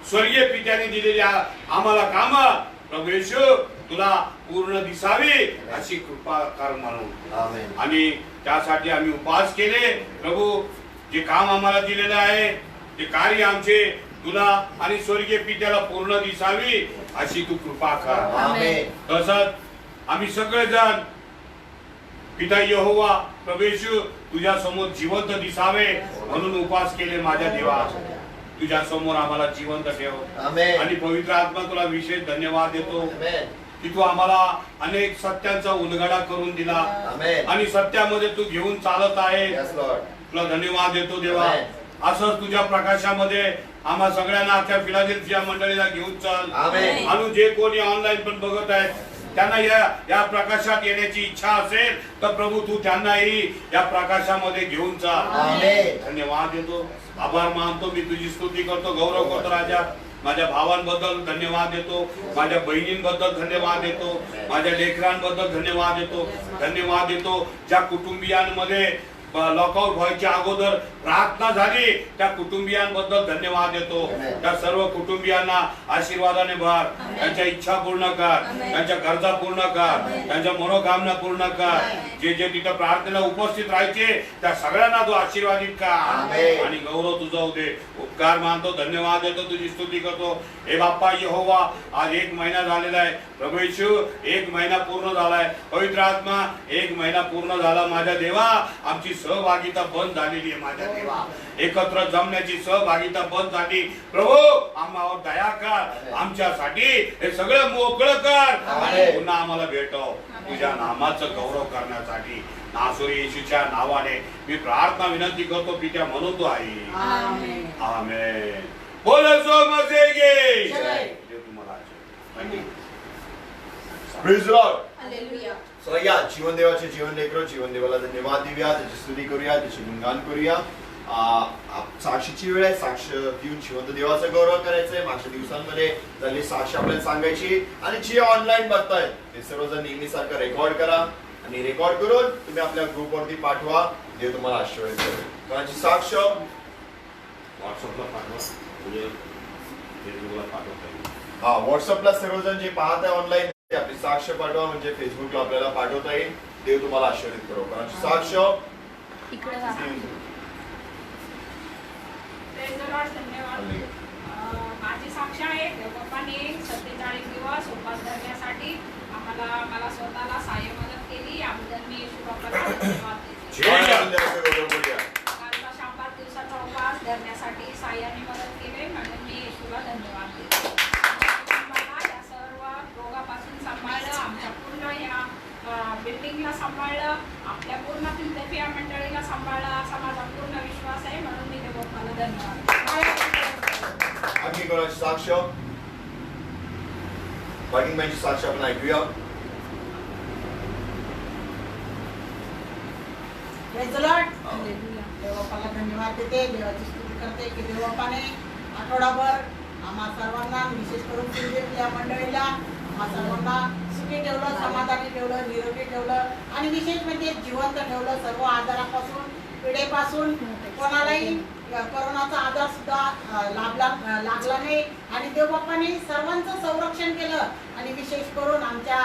स्वर्गीय पित्याने दिलेली आम्हाला कामं प्रभू येशू तुला पूर्ण दिसावी अशी कृपा कर म्हणून. आणि त्यासाठी आम्ही उपवास केले प्रभू. जे काम आम्हाला दिलेलं आहे ते कार्य आमचे तुला आणि स्वर्गीय पित्याला पूर्ण दिसावी अशी तू कृपा कर. तसंच आम्ही सगळेजण पिता यहोवा प्रभू येशू तुझ्या समोर जिवंत दिसावे म्हणून उपवास केले माझ्या देवा. तुझ्या समोर आम्हाला जिवंत ठेव. आणि पवित्र आत्मा तुला विशेष धन्यवाद देतो की तू आम्हाला अनेक सत्यांचा उलगडा करून दिला आणि सत्यामध्ये तू घेऊन चालत आहे. तुला धन्यवाद देतो देवा. असंच तुझ्या प्रकाशामध्ये आम्हा सगळ्यांना अख्ख्या फिलाडेल्फिया मंडळीला घेऊन चल. आणि जे कोणी ऑनलाईन पण बघत आहेत त्यांना या प्रकाशात येण्याची इच्छा असेल तर प्रभू तू त्यांनाही या प्रकाशामध्ये घेऊन चल. धन्यवाद देतो आभार मानतो. मी तुझी स्तुती करतो गौरव करतो राजा. माझ्या भावांबद्दल धन्यवाद देतो. माझ्या बहिणींबद्दल धन्यवाद देतो. माझ्या लेकरांबद्दल धन्यवाद देतो. धन्यवाद देतो ज्या कुटुंबियांमध्ये लॉकआउट व्हायच्या अगोदर प्रार्थना झाली त्या कुटुंबियांबद्दल धन्यवाद देतो. त्या सर्व कुटुंबियांना आशीर्वादाने भर. त्यांच्या इच्छा पूर्ण कर. त्यांच्या गरजा पूर्ण कर. त्यांच्या मनोकामना पूर्ण कर. जे जे तिथं प्रार्थनेला उपस्थित राहायचे त्या सगळ्यांना तू आशीर्वादित कर आणि गौरव तुझा होते. उपकार मानतो धन्यवाद देतो तुझी स्तुती करतो. हे बाप्पा यहोवा आज 1 महिना झालेला आहे प्रभू येशू. 1 महिना पूर्ण झालाय. पवित्र आत्मा 1 महिना पूर्ण झाला माझ्या देवा. आमची सहभागिता बंद झालेली आहे माझ्या देवा. एकत्र जमण्याची सहभागिता बंद झाली. प्रभू आम्हावर दया कर. आमच्यासाठी हे सगळं मोकळं कर. पुन्हा आम्हाला भेटव तुझ्या नामाचं गौरव करण्यासाठी. नासोरी येशूच्या नावाने मी प्रार्थना विनंती करतो पित्या म्हणून तू आहे. आमेन. बोलो सो मसेगे तुम्हाला. Praise the Lord. हालेलुया. चला या जीवन देवाचे जीवन लेकरो जीवन देवाला धन्यवाद देऊया. त्याची स्तुती करूया. त्याचे गुणगान करूया. साक्षीची वेळ आहे. साक्ष देऊन जिवंत देवाचा गौरव करायचंय. मागच्या दिवसांमध्ये झाली साक्ष आपल्याला सांगायची. आणि जे ऑनलाईन बघताय ते सर्वजण नेहमीसारखं रेकॉर्ड करा आणि रेकॉर्ड करून तुम्ही आपल्या ग्रुपवरती पाठवा. देव तुम्हाला आशीर्वाद करेल. कोणाची साक्ष व्हॉट्सअपला पाठवा. फेसबुकला पाठवता. व्हॉट्सअपला सर्वजण जे पाहत आहे ऑनलाईन आपली साक्ष पाठवा. म्हणजे फेसबुकला आपल्याला पाठवता येईल. देव तुम्हाला आशीर्वाद करो. कोणाची साक्ष माझी साक्ष आहे. देवबापाने 47 दिवस उपवास धरण्यासाठी मला स्वतःला सहाय्य मदत केली. याबद्दल मी येशू बाप्पाला धन्यवाद देते. कालचा 100 दिवसाचा उपवास धरण्यासाठी सहाय्याने मदत केली म्हणून मी येशूला धन्यवाद देते. मला या सर्व रोगापासून सांभाळलं. आमच्या पूर्ण ह्या बिल्डिंगला सांभाळलं. आपल्या पूर्ण फिलाडेल्फिया मंडळीला सांभाळलं असा माझा पूर्ण विश्वास आहे. म्हणून मी देवबापाला धन्यवाद. आणखी कोणाची साक्ष बाकींची साक्ष आपण ऐकूया. Praise the Lord. देवबापाला धन्यवाद देते. देवाची स्तुती करते की देवबापाने आठवडाभर आम्हा सर्वांना विशेष करून फिलाडेल्फिया मंडळीला आम्हा सर्वांना सुखी ठेवलं, समाधानी ठेवलं, निरोगी ठेवलं आणि विशेष म्हणजे जिवंत ठेवलं. सर्व आजारापासून पिढेपासून कोणालाही कोरोनाचा आजार सुद्धा लागला नाही आणि देवबापाने सर्वांचं संरक्षण केलं. आणि विशेष करून आमच्या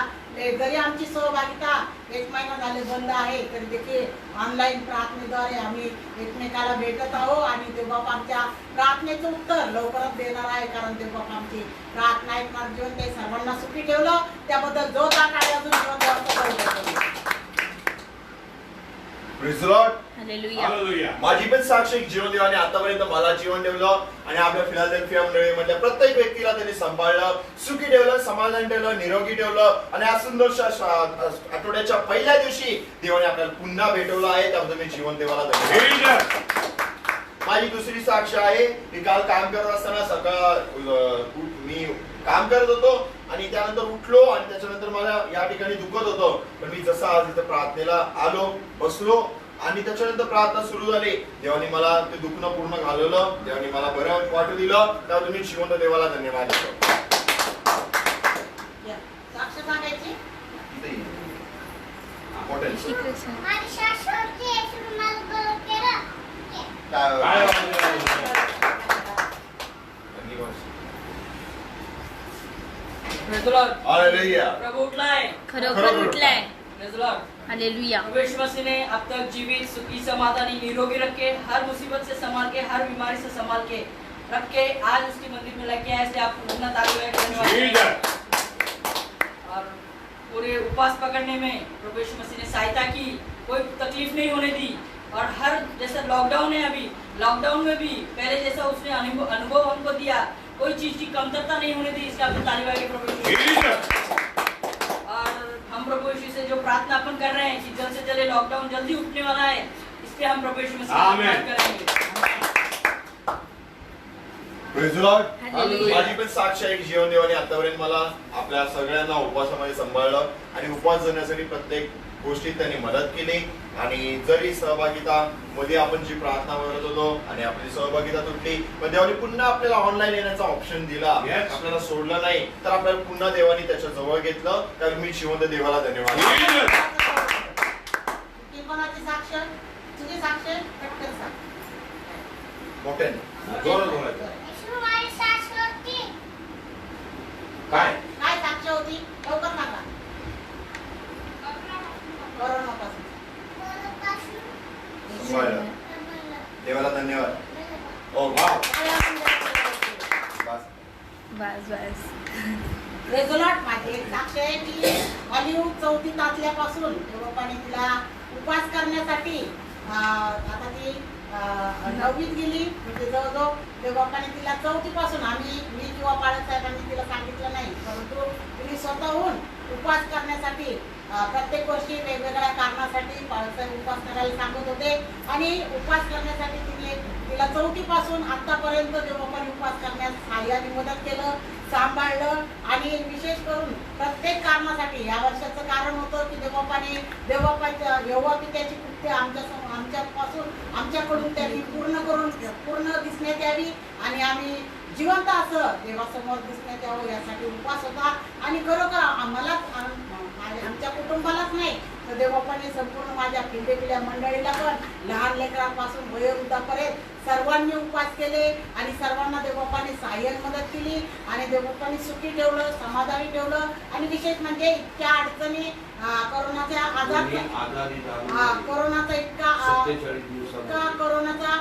जरी आमची सहभागिता 1 महिना झाले बंद आहे तरी देखील ऑनलाईन प्रार्थनेद्वारे आम्ही एकमेकाला भेटत आहोत. आणि देवबाप आमच्या प्रार्थनेचं उत्तर लवकरच देणार आहे. कारण देवबाप आमची प्रार्थना ऐकणार. जीवन ते सर्वांना सुखी ठेवलं त्याबद्दल जोरदार टाळ्या वाजवून Praise the Lord. Hallelujah hallelujah. माझी पण साक्ष एक जीवन देवाने आतापर्यंत मला जीवन ठेवलं आणि आपल्या फिलाडेल्फिया मंडळीमधल्या प्रत्येक व्यक्तीला त्यांनी सांभाळलं, सुखी ठेवलं, समाधान ठेवलं, निरोगी ठेवलं आणि या सुंदरशा आठवड्याच्या पहिल्या दिवशी देवाने आपल्याला पुन्हा भेटवलं आहे. त्याबद्दल मी जीवन देवाला धन्यवाद. माझी दुसरी साक्ष आहे की काल काम करत असताना मी काम करत होतो आणि त्यानंतर उठलो आणि त्याच्यानंतर मला या ठिकाणी दुखत होतं, पण मी जसं आज इथं प्रार्थनेला आलो, बसलो आणि त्याच्यानंतर प्रार्थना सुरू झाली, देवाने मला ते दुखणं पूर्ण घालवलं, देवाने मला बरं वाटू दिलं. त्यावर तुम्ही जिवंत देवाला धन्यवाद देतो. या, साक्ष सांगायची. मोठे आणि शाश्वत येशूने मला बरं केलं. काय Praise the Lord. हालेलुया. प्रभु उठलाय. खरोखर उठलाय. Praise the Lord. हालेलुया प्रभु यीशु मसीह ने अब तक जीवित, सुखी, समाधानी, निरोगी रख के, हर मुसीबत से संभाल के, हर बीमारी से संभाल के रख के आज उसके मंदिर में लेके आए, इसलिए आपको उतना ताली धन्यवाद. और पूरे उपवास पकड़ने में प्रभु यीशु मसीह ने सहायता की, कोई तकलीफ नहीं होने दी. और हर जैसे लॉकडाउन है अभी, लॉकडाउन में भी पहले जैसा उसने अनुभव हमको दिया, कोई चीज की कमतरता नहीं होने दी. इसका आपको ताली बजाइए प्रभु यीशु. और हम प्रभु यीशु से जो प्रार्थना अपन कर रहे हैं कि जल्द से जल्द लॉकडाउन जल्दी उठने वाला है, इसलिए हम प्रभु यीशु मसीह आमीन. से प्रार्थना करेंगे. Praise the Lord. हालेलुया. माझी पण साक्ष आहे की जीवन देवाने आतापर्यंत मला आपल्या सगळ्यांना उपवासामध्ये सांभाळलं आणि उपवास करण्यासाठी प्रत्येक गोष्टीत त्यांनी मदत केली. आणि जरी सहभागिता मध्ये आपण जी प्रार्थना करत होतो आणि आपली सहभागिता तुटली, पण देवाने पुन्हा आपल्याला ऑनलाईन येण्याचा ऑप्शन दिला, Yes. आपल्याला सोडलं नाही, तर आपल्याला पुन्हा देवाने त्याच्या जवळ घेतलं. तर मी जिवंत देवाला धन्यवाद. ती कोणाची साक्ष? तुझी साक्ष पटकन सांग. मोठ्याने जोरात बोलायचं. येशू माझी शाश्वत की काय काय साक्ष होती? लवकर सांगा. कोरोनापासून. सांभाळलं. देवाला धन्यवाद. ओ वाव. बस. बस बस रेझोलॉट माझी एक साक्ष आहे की हॉलिवूड 4थीत असल्यापासून देवबापाने तिला उपवास करण्यासाठी आता ती 9वीत गेली, म्हणजे जवळजवळ देवबापाने तिला 4थीपासून मी किंवा बाळक साहेबांनी तिला सांगितलं नाही, परंतु तिने स्वतःहून उपवास करण्यासाठी प्रत्येक वर्षी वेगवेगळ्या कारणासाठी बाळासाहेब उपवास करायला सांगत होते आणि उपवास करण्यासाठी तिला 4थीपासून आतापर्यंत देवबापाने उपवास करण्यास सहाय्याने मदत केलं, सांभाळलं. आणि विशेष करून प्रत्येक कारणासाठी या वर्षाचं कारण होतं की देवबापाच्या यहोवा पित्याची कृत्य आमच्यापासून आमच्याकडून त्यांनी पूर्ण दिसण्यात यावी आणि आम्ही जिवंत असं देवासमोर दिसण्यात यावं यासाठी उपवास होता. आणि खरोखर आम्हालाच आमच्या कुटुंबालाच नाही तर देवबापाने संपूर्ण माझ्या पिंडेपिल्या मंडळीला पण लहान लेकरांपासून वयोवृद्धापर्यंत सर्वांनी उपवास केले आणि सर्वांना देवबापाने सहाय्यन मदत केली आणि देवबापाने सुखी ठेवलं, समाधानी ठेवलं. आणि विशेष म्हणजे इतक्या अडचणी कोरोनाचा आजार कोरोनाचा इतका कोरोनाचा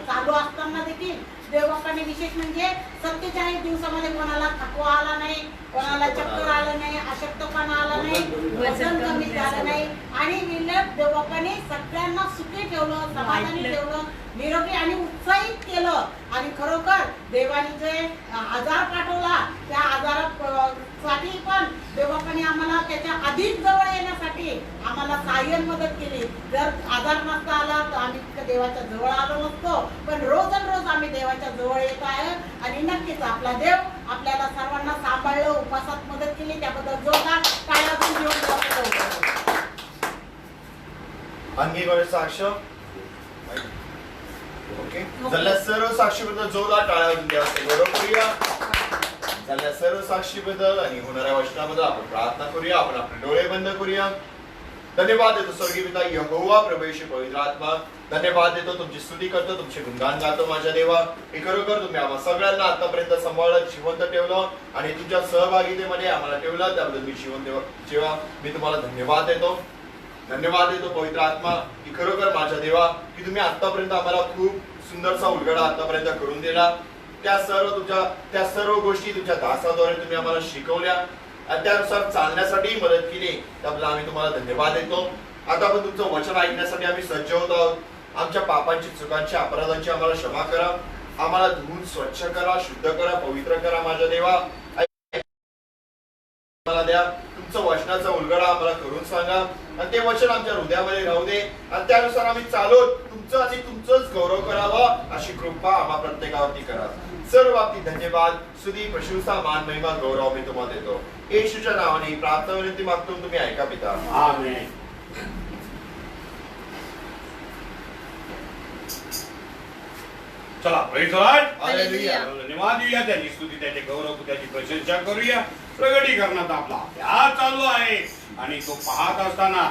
चालू असताना देखील देवबापाने विशेष म्हणजे 47 दिवसामध्ये कोणाला थकवा आला नाही, कोणाला चक्कर आलं नाही, अशक्तपणा आला नाही, वजन कमी झालं नाही आणि विलट देवबापाने सगळ्यांना सुखी ठेवलं, समाधानी ठेवलं, निरोगी आणि उत्साहित केलं. आणि खरोखर देवाने जे आजार पाठवला त्या आजारासाठी पण देवबापाने आम्हाला त्याच्या अधिक जवळ येण्यासाठी आम्हाला सहाय्यन मदत केली. जर आजार नसता आला तर आम्ही देवाच्या जवळ आलो नसतो, पण रोज आम्ही देवाच्या जवळ येत आहे. आणि नक्कीच आपला देव आपल्याला सर्वांना सांभाळलं, उपवासात मदत केली, त्याबद्दल जोरदार टाळ्या वाजवून घेऊन आणखी कोणी साक्ष? ओके, झाल्या सर्व साक्षीबद्दल जोरदार टाळ्या वाजवून द्या. गौरव करूया. झाल्या सर्व साक्षीबद्दल आणि होणाऱ्या वचनाबद्दल आपण प्रार्थना करूया. आपण आपले डोळे बंद करूया. धन्यवाद देतो स्वर्गीय पिता यहोवा, प्रभू येशू, पवित्र आत्मा, धन्यवाद देतो, तुमची स्तुती करतो, तुमचे गुणगान गातो माझ्या देवा. हे खरोखर तुम्ही आम्हा सगळ्यांना आतापर्यंत सांभाळलं, जिवंत ठेवलं आणि तुमच्या सहभागितेमध्ये आम्हाला ठेवलं, त्याबद्दल मी जेव्हा मी तुम्हाला धन्यवाद देतो. धन्यवाद देतो पवित्र आत्मा की खरोखर माझ्या देवा की तुम्ही आतापर्यंत आम्हाला खूप सुंदरसा उलगडा आतापर्यंत करून दिला. त्या सर्व गोष्टी तुमच्या दासाद्वारे तुम्ही आम्हाला शिकवल्या आणि त्यानुसार चालण्यासाठी मदत केली, त्याबद्दल आम्ही तुम्हाला धन्यवाद देतो. आता आपण तुमचं वचन ऐकण्यासाठी आम्ही सज्ज होत आहोत. आमच्या पापांची, चुकांची, अपराधांची आम्हाला क्षमा करा. आम्हाला धुवून स्वच्छ करा, शुद्ध करा, पवित्र करा माझ्या देवा. आम्हाला द्या तुमचं वचनाचा उलगडा आम्हाला करून सांगा आणि ते वचन आमच्या हृदयामध्ये राहू दे आणि त्यानुसार आम्ही चालवत तुमचं आणि तुमचंच गौरव करावं अशी कृपा आम्हा प्रत्येकावरती करा. सर्व बाबतीत धन्यवाद, स्तुती, प्रशंसा, मान, महिमा, गौरव मी तुम्हाला देतो. येशूच्या नावाने प्रार्थना विनंती मागतो, तुम्ही ऐका पिता. आमेन. चला प्रेज द लॉर्ड. हालेलुया. धन्यवाद देऊया, त्याची स्तुती, त्याचे गौरव, त्याची प्रशंसा करूया. प्रगटीकरणात आपला अभ्यास चालू आहे आणि तो पाहत असताना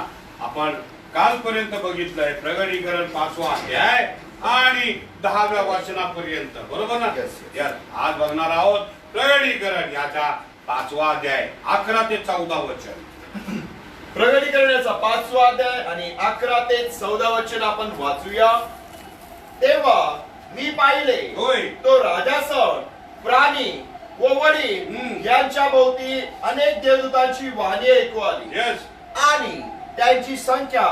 आपण कालपर्यंत बघितलंय प्रगटीकरण 5वा अध्याय आणि 10व्या वचनापर्यंत, बरोबर ना? Yes, yes. Yes. आज बघणार आहोत प्रगटीकरण याचा 5वा अध्याय 11 ते 14 वचन. प्रगटीकरणाचा 5वा अध्याय आणि 11 ते 14 वचन आपण वाचूया. तेव्हा मी पाहिले, होय. तो राजासन, प्राणी व वडील यांच्या भोवती अनेक देवदूतांची वाणी ऐकू आली येस. आणि त्यांची संख्या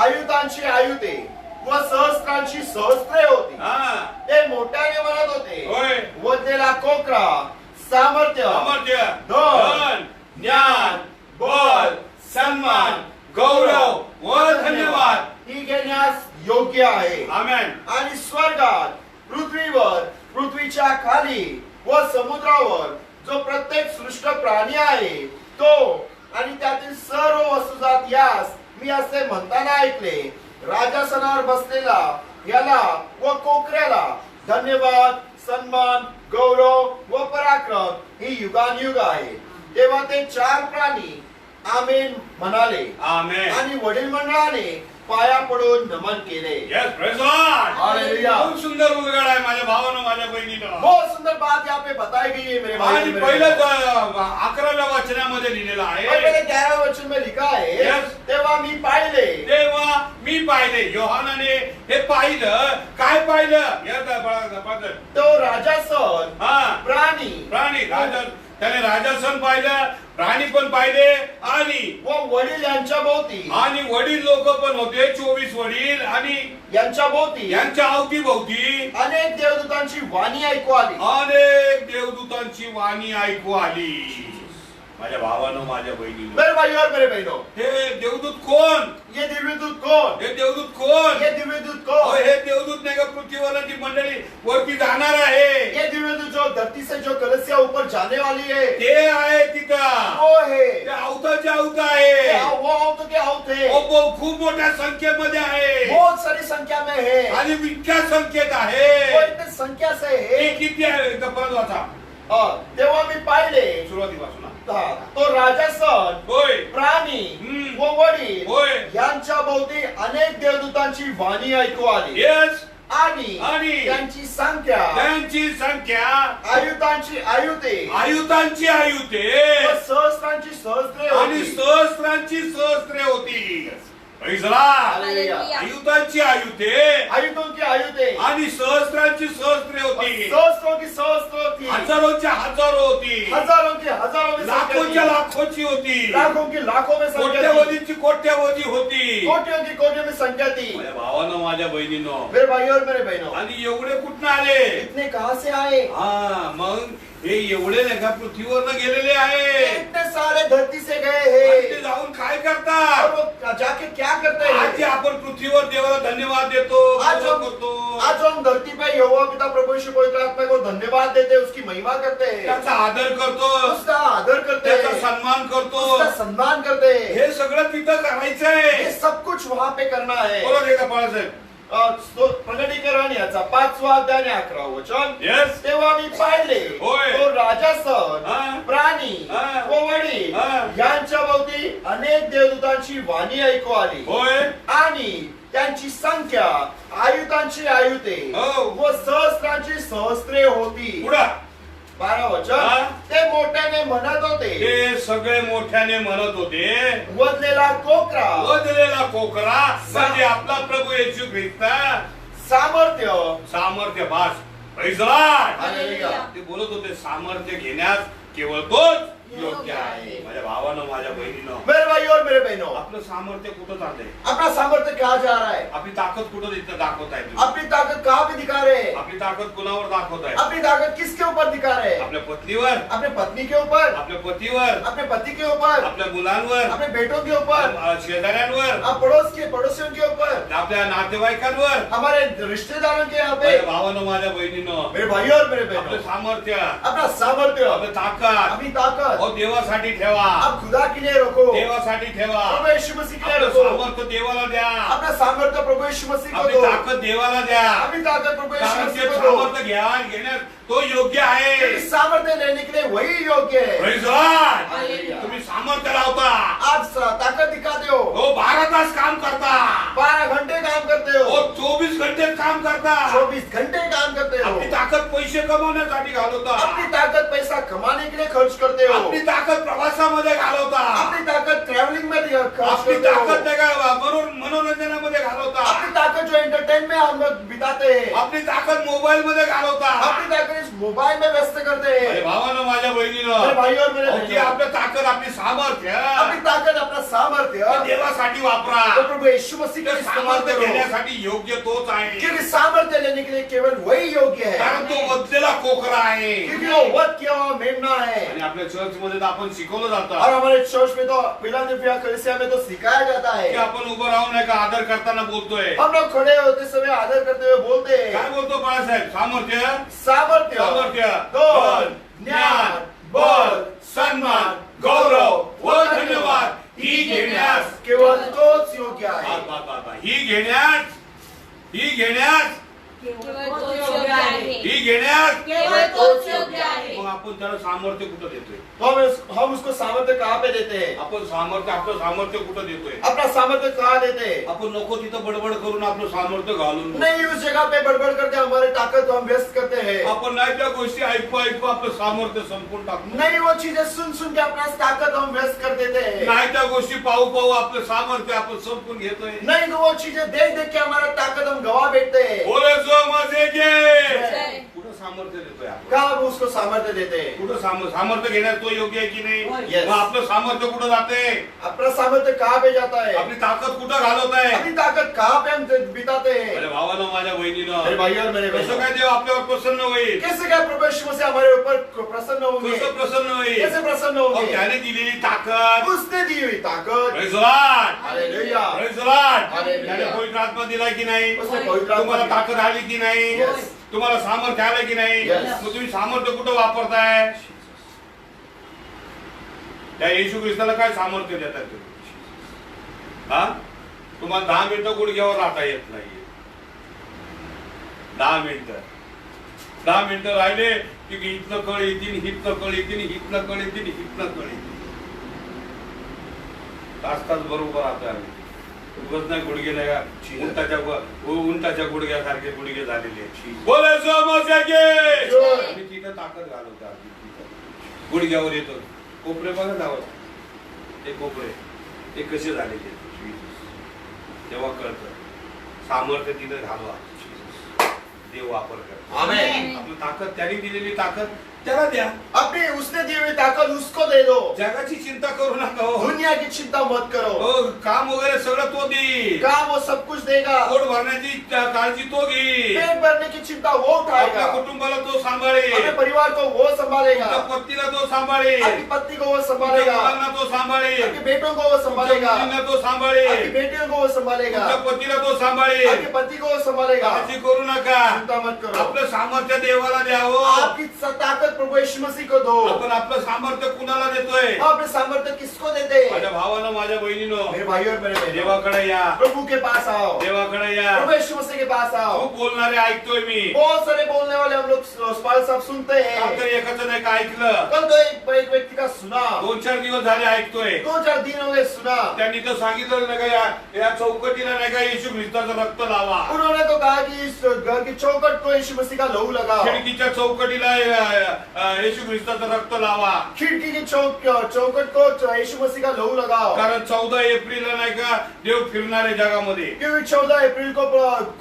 आयुधांची आयुधे व सहस्त्रांची सहस्त्रे होती. हा. ते मोठ्याने म्हणत होते, होय. वधलेला कोकरा, सामर्थ्य, सामर्थ्य, धन, धन, ज्ञान, बल, सन्मान, गौरव व धन्यवाद ही घेण्यास योग्य आहे. आमेन. आणि स्वर्गात, पृथ्वीवर, पृथ्वीच्या खाली व समुद्रावर जो प्रत्येक सृष्ट प्राणी आहे तो आणि त्यातील सर्व वस्तुजात यास मी असे म्हणताना ऐकले, राजासनावर बसलेला याला व कोकऱ्याला धन्यवाद, सन्मान, गौरव व पराक्रम ही युगानुयुग आहे. तेव्हा ते 4 प्राणी आमेन म्हणाले आमेन. आणि वडील मंडळाने पाया पडून नमन केले. Yes, praise the Lord. Hallelujah. खूप सुंदर उलगडा आहे माझ्या भावानं, माझ्या बहिणीनं. बहुत सुंदर बात यहाँ पे बताई गई है मेरे भाई. आणि पहिलं 11व्या वचनामध्ये लिहिलेलं आहे, पहले 11वें वचन में लिखा है, Yes. तेव्हा मी पाहिले. तेव्हा मी पाहिले. योहानाने हे पाहिलं. काय पाहिलं? या तो राजासन, हा, प्राणी राजा, त्याने राजासन पाहिलं, प्राणी पण पाहिले आणि व वडील यांच्या भोवती वडील लोक पण होते. 24 वडील आणि यांच्या भोवती यांच्या अवतीभोवती अनेक देवदूतांची वाणी ऐकू आली. अनेक देवदूतांची वाणी ऐकू आली. माझ्या भावानं, माझ्या बहिणीनं, मेरे भाई और मेरे बहनों, हे देवदूत कोण? ये दिव्यदूत कौन? हे देवदूत कोण? ये दिव्यदूत अहो, कौन? हे देवदूत नाही का पृथ्वीवरची मंडळी वरती जाणार आहे? ये दिव्यदूत जो धरती से जो कलसिया ऊपर जाने वाली है, ते आहे तिथं. वो है. ते अवताचे अवत आहे. वो औत के औत है. वो खूप मोठ्या संख्येमध्ये आहे बहुत सारी संख्या में है. आणि इतक्या संख्येत आहे. वो इतनी संख्या से हे है. किती आहे? एकदा परत वाचा, तेव्हा मी पाहिले, सुरुवातीपासून. तो राजासन, होय. प्राणी व वडील होय. यांच्या भोवती अनेक देवदूतांची वाणी ऐकू आली येस. आणि आणि त्यांची संख्या त्यांची संख्या आयुधांची आयुधे आयुधांची आयुधे व सहस्रांची सहस्रे आणि होती. सहस्रांची सहस्रे होती. Praise the Lord. हालेलुया. आयुधांची आयुधे आयुधों की आयुधे आणि सहस्रांची सहस्रे होती. सहस्रों की सहस्र होती. हजारोच्या हजारो होती. हजारों की हजारों में संख्या लाखोच्या थी. लाखोची होती. लाखों की लाखों में संख्या थी. कोट्यवधीची कोट्यवधी होती. कोटियों की कोटियों में संख्या थी. माझ्या भावानं, माझ्या बहिणीनं, मेरे भाई और मेरे बहनों, आणि एवढे कुठनं आले? इतने कहां से आए? हा, मग हे एवढे नाही का पृथ्वीवरनं गेलेले आहे. इतने सारे धरती से गए आणि ते हैं जाऊन काय और करतात? वो जाके क्या करते आज जे हैं? आपण पृथ्वीवर देवाला धन्यवाद देतो, आज गौरव करतो, आज हम धरती पे यहोवा पिता प्रभु यीशु पवित्र आत्मा को धन्यवाद देते हैं, उसकी महिमा करते हैं, त्याचा आदर करतो, उसका आदर करते त्याचा हैं, सन्मान करतो. उसका सम्मान करते हैं. हे सगळं तिथं करायचंय. ये सब कुछ वहां पे करना है. बरोबर आहे का बाळासाहेब? प्रगटीकरण याचा 5वा अध्याय 11 वचन. येस. तेव्हा मी पाहिले, होय. तो राजासन, हा. प्राणी हा. व वडील हा. यांच्या भोवती अनेक देवदूतांची वाणी ऐकू आली होय. आणि त्यांची संख्या आयुधांची आयुधे हो. व सहस्रांची सहस्रे होती. पुढं 12 वचन. हा. ते मोठ्याने म्हणत होते, ते सगळे मोठ्याने म्हणत होते, वधलेला कोकरा, वधलेला कोकरा म्हणजे आपला प्रभू येशू ख्रिस्त, सामर्थ्य, सामर्थ्य बास. Praise the Lord. हालेलुया. ते बोलत होते सामर्थ्य घेण्यास केवळ तोच योग्य आहे. माझ्या भावानं माझ्या बहिणीनं मेरे भाई और मेरे बहनों, आपलं सामर्थ्य कुठं चाललंय? अपना सामर्थ्य कहाँ जा रहा है? आपली ताकद कुठं इथं दाखवताय तुम्ही? अपनी ताकद कहाँ पे दिखा रहे हैं? आपली ताकद कुणावर दाखवताय? अपनी ताकत किसके ऊपर दिखा रहे हैं? आपल्या पत्नीवर, अपने पत्नी के ऊपर, आपल्या पतीवर, अपने पति के ऊपर, आपल्या मुलांवर, अपने बेटों के ऊपर, शेजाऱ्यांवर, आप पड़ोसियों के ऊपर, आपल्या नातेवाईकांवर, हमारे रिश्तेदारों के यहाँ पे। माझ्या भावानं माझ्या बहिणीनं मेरे भाई और मेरे आपलं बहनों, सामर्थ्य, अपना सामर्थ्य, आपलं ताकद अपनी ताकत हो देवासाठी ठेवा, आप खुदा के लिए रखो, देवासाठी ठेवा. प्रभु यीशु मसीह के लिए आपलं रखो, सामर्थ्य देवाला द्या, अपना सामर्थ्य प्रभु यीशु मसीह को आपली दो, ताकद देवाला द्या. अपनी ताकत प्रभु यीशु कारण मसीह ते को दो। सामर्थ्य घेण्यास तो योग्य आहे. इस सामर्थ्य लेने के लिए वही योग्य है। Praise the Lord. हालेलुया। तुम्ही सामर्थ्य लावता, आप ताकत दिखाते हो, हो 12 तास काम करता, 12 घंटे काम करते हो हो, 24 घंटे काम करता. 24 घंटे काम करते हो, आपली ताकद पैसे कमवण्यासाठी घालवता, अपनी ताकत पैसा कमाने के लिए खर्च करते हो, आपली ताकद प्रवासामध्ये घालवता, अपनी ताकत ट्रैवलिंग में खर्च आपली करते हो, ताकद नाही का मनोरंजनामध्ये घालवता, अपनी ताकत जो एंटरटेनमेंट हम लोग बिताते हैं, आपली ताकद मोबाईल मध्ये घालवता. अपनी ताकत इस मोबाइल में व्यस्त करते अरे हैं। भावानं माझ्या मेरे बहिणीनं भाई और मेरे अहो, ती बहनों, आपलं ताकद आपली सामर्थ्य अपनी ताकद अपना ते सामर्थ्य देवासाठी वापरा. तो प्रभु यीशु मसीह का ते इस्तेमाल सामर्थ्य करो, घेण्यासाठी योग्य तोच आहे, क्योंकि सामर्थ्य लेने के लिए केवल वही योग्य है, कारण तो वधलेला कोकरा आहे. क्योंकि वो वध किया हुआ मेमना है। आणि आपल्या चर्च मध्ये तर आपण शिकवलं और जातं हमारे चर्च में तो फिलाडेल्फिया कलीसिया में तो सिखाया जाता की है, आपण उभं राहून नाही का आदर करताना बोलतोय, हम लोग खड़े होते समय आदर करते हुए बोलते काय हैं, बोलतो बाळासाहेब? सामर्थ्य, सामर्थ्य, सामर्थ्य, धन, ज्ञान, बल, सन्मान, गौरव व धन्यवाद ही घेण्यास केवळ तोच योग्य आहे। ही घेण्यास केवळ तोच योग्य आहे. ही घेण्यास केवळ तोच योग्य आहे. मग आपण त्याला सामर्थ्य कुठं देतोय? तो हम उसको सामर्थ्य कहाँ पे देते हैं? आपण सामर्थ्य आपलं सामर्थ्य कुठं देतोय? अपना सामर्थ्य कहाँ देते हैं? आपण नको तिथं बडबड करून आपलं सामर्थ्य घालून नहीं, उस जगह पे बड़बड़ करके हमारे ताकत को हम व्यस्त करते हैं। आपण नाही त्या गोष्टी ऐकू आपलं सामर्थ्य संपून टाकतो. नहीं, वो चीजें सुन सुन के अपना ताकद हम व्यस्त कर देते हैं। नाही त्या गोष्टी पाहू आपलं सामर्थ्य आपण संपून घेतोय. नहीं, तो वो चीजें देख देख के हमारा ताकद हम गवा बैठते हैं। बोले जो मजे घे. जय. कुठं सामर्थ्य देतोय आपण? कहाँ हम उसको सामर्थ्य देते हैं? कुठं सामर्थ्य घेण्यास तो योग्य आहे की नाही? Yes. मग आपलं सामर्थ्य कुठं जाते? अपना सामर्थ्य कहाँ पे जाता है? आपली ताकद कुठं घालवत आहे? अपनी ताकद कहाँ पे हम बिताते हैं? माझ्या भावानं माझ्या मेरे बहिणीनं भाई और मेरे कसं बहनों, काय देव आपल्यावर प्रसन्न होईल? कैसे क्या प्रभु यीशु मसीह हमारे ऊपर प्रसन्न होंगे? कसं प्रसन्न होईल? कैसे प्रसन्न अहो, होंगे? त्याने दिलेली ताकद उसने दी हुई ताकद, Praise the Lord. Hallelujah, Praise the Lord. Hallelujah. त्याने पवित्र आत्मा दिला की नाही? उसने पवित्र आत्मा तुम्हाला दिला। ताकद आली की नाही? Yes. तुम्हाला सामर्थ्य आलं की नाही? Yes. मग तुम्ही सामर्थ्य कुठं वापरताय? त्या येशू ख्रिस्ताला काय सामर्थ्य देतात तुम्ही? हा? तुम्हाला 10 मिनिटं गुडघ्यावर राहता येत नाहीये. 10 मिनिटं राहिले की इथनं कळ येतील, हितनं कळ येतील, हितनं कळ येतील, हितनं कळ येतील. तास बरोबर राहतोय आम्ही. उगाच नाही गुडघे नाही का उंटाच्या गुडघ्यासारखे गुडघे झालेले बोले आणि तिथं ताकद घालवतो आम्ही. गुडघ्यावर येतो कोपरे बघा जावं ते कोपरे ते कसे झालेले तेव्हा कळतं सामर्थ्य तिथं घालवा. देव वापर कर. आमेन. आपली ताकद त्याने दिलेली ताकद त्याला द्या. अपनी उसने दी हुई ताकद उसको दे दो। जगाची चिंता करू नका हो. दुनिया की चिंता मत करो। हो काम वगैरे सगळं तो देईल. काम वो सब कुछ देगा। पोट भरण्याची काळजी तो घेईल. पेट भरने की चिंता वो आपल्या उठाएगा। कुटुंबाला तो सांभाळेल. अपने परिवार को वो संभालेगा। आपल्या पत्नीला तो सांभाळेल. आपकी पत्नी को वो आपल्या संभालेगा। मुलांना तो सांभाळेल. आपके बेटों को वो संभालेगा। मुलींना तो आपकी सांभाळेल. बेटियों को वो संभालेगा। आपल्या पतीला तो सांभाळेल. आपके पति को वो संभालेगा। काळजी करू नका. चिंता मत करो। आपलं सामर्थ्य देवाला द्यावं. आपकी ताकत प्रभु यीशु मसीह को दो। आपण आपलं सामर्थ्य कुणाला देतोय? आप अपने सामर्थ्य किसको देते हैं? माझ्या भावानं माझ्या बहिणीनं मेरे भाई और मेरे बहनों, देवाकडे या. प्रभु के पास आओ। देवाकडे या. प्रभु यीशु मसीह के पास आओ। खूप बोलणारे ऐकतोय मी. बहुत सारे बोलने वाले हम लोग पाल साहब सुनते काल हैं। तर एकाचं नाही का ऐकलं. कल तो एक व्यक्ति का सुना। 2-4 दिवस झाले ऐकतोय. 2-4 दिन हो गए सुना। त्यांनी तर सांगितलं नाही का या चौकटीला नाही का येशू ख्रिस्ताचं रक्त लावा. उन्होंने तो कहा कि इस घर की चौखट को यीशु मसीह का लहू लगाओ। खिडकीच्या चौकटीला येशू ख्रिस्ताचं रक्त लावा. खिड़की की चौखट को यीशु मसीह का लहू लगाओ। कारण 14 एप्रिलला नाही का देव फिरणारे जगामध्ये. क्योंकि 14 अप्रैल को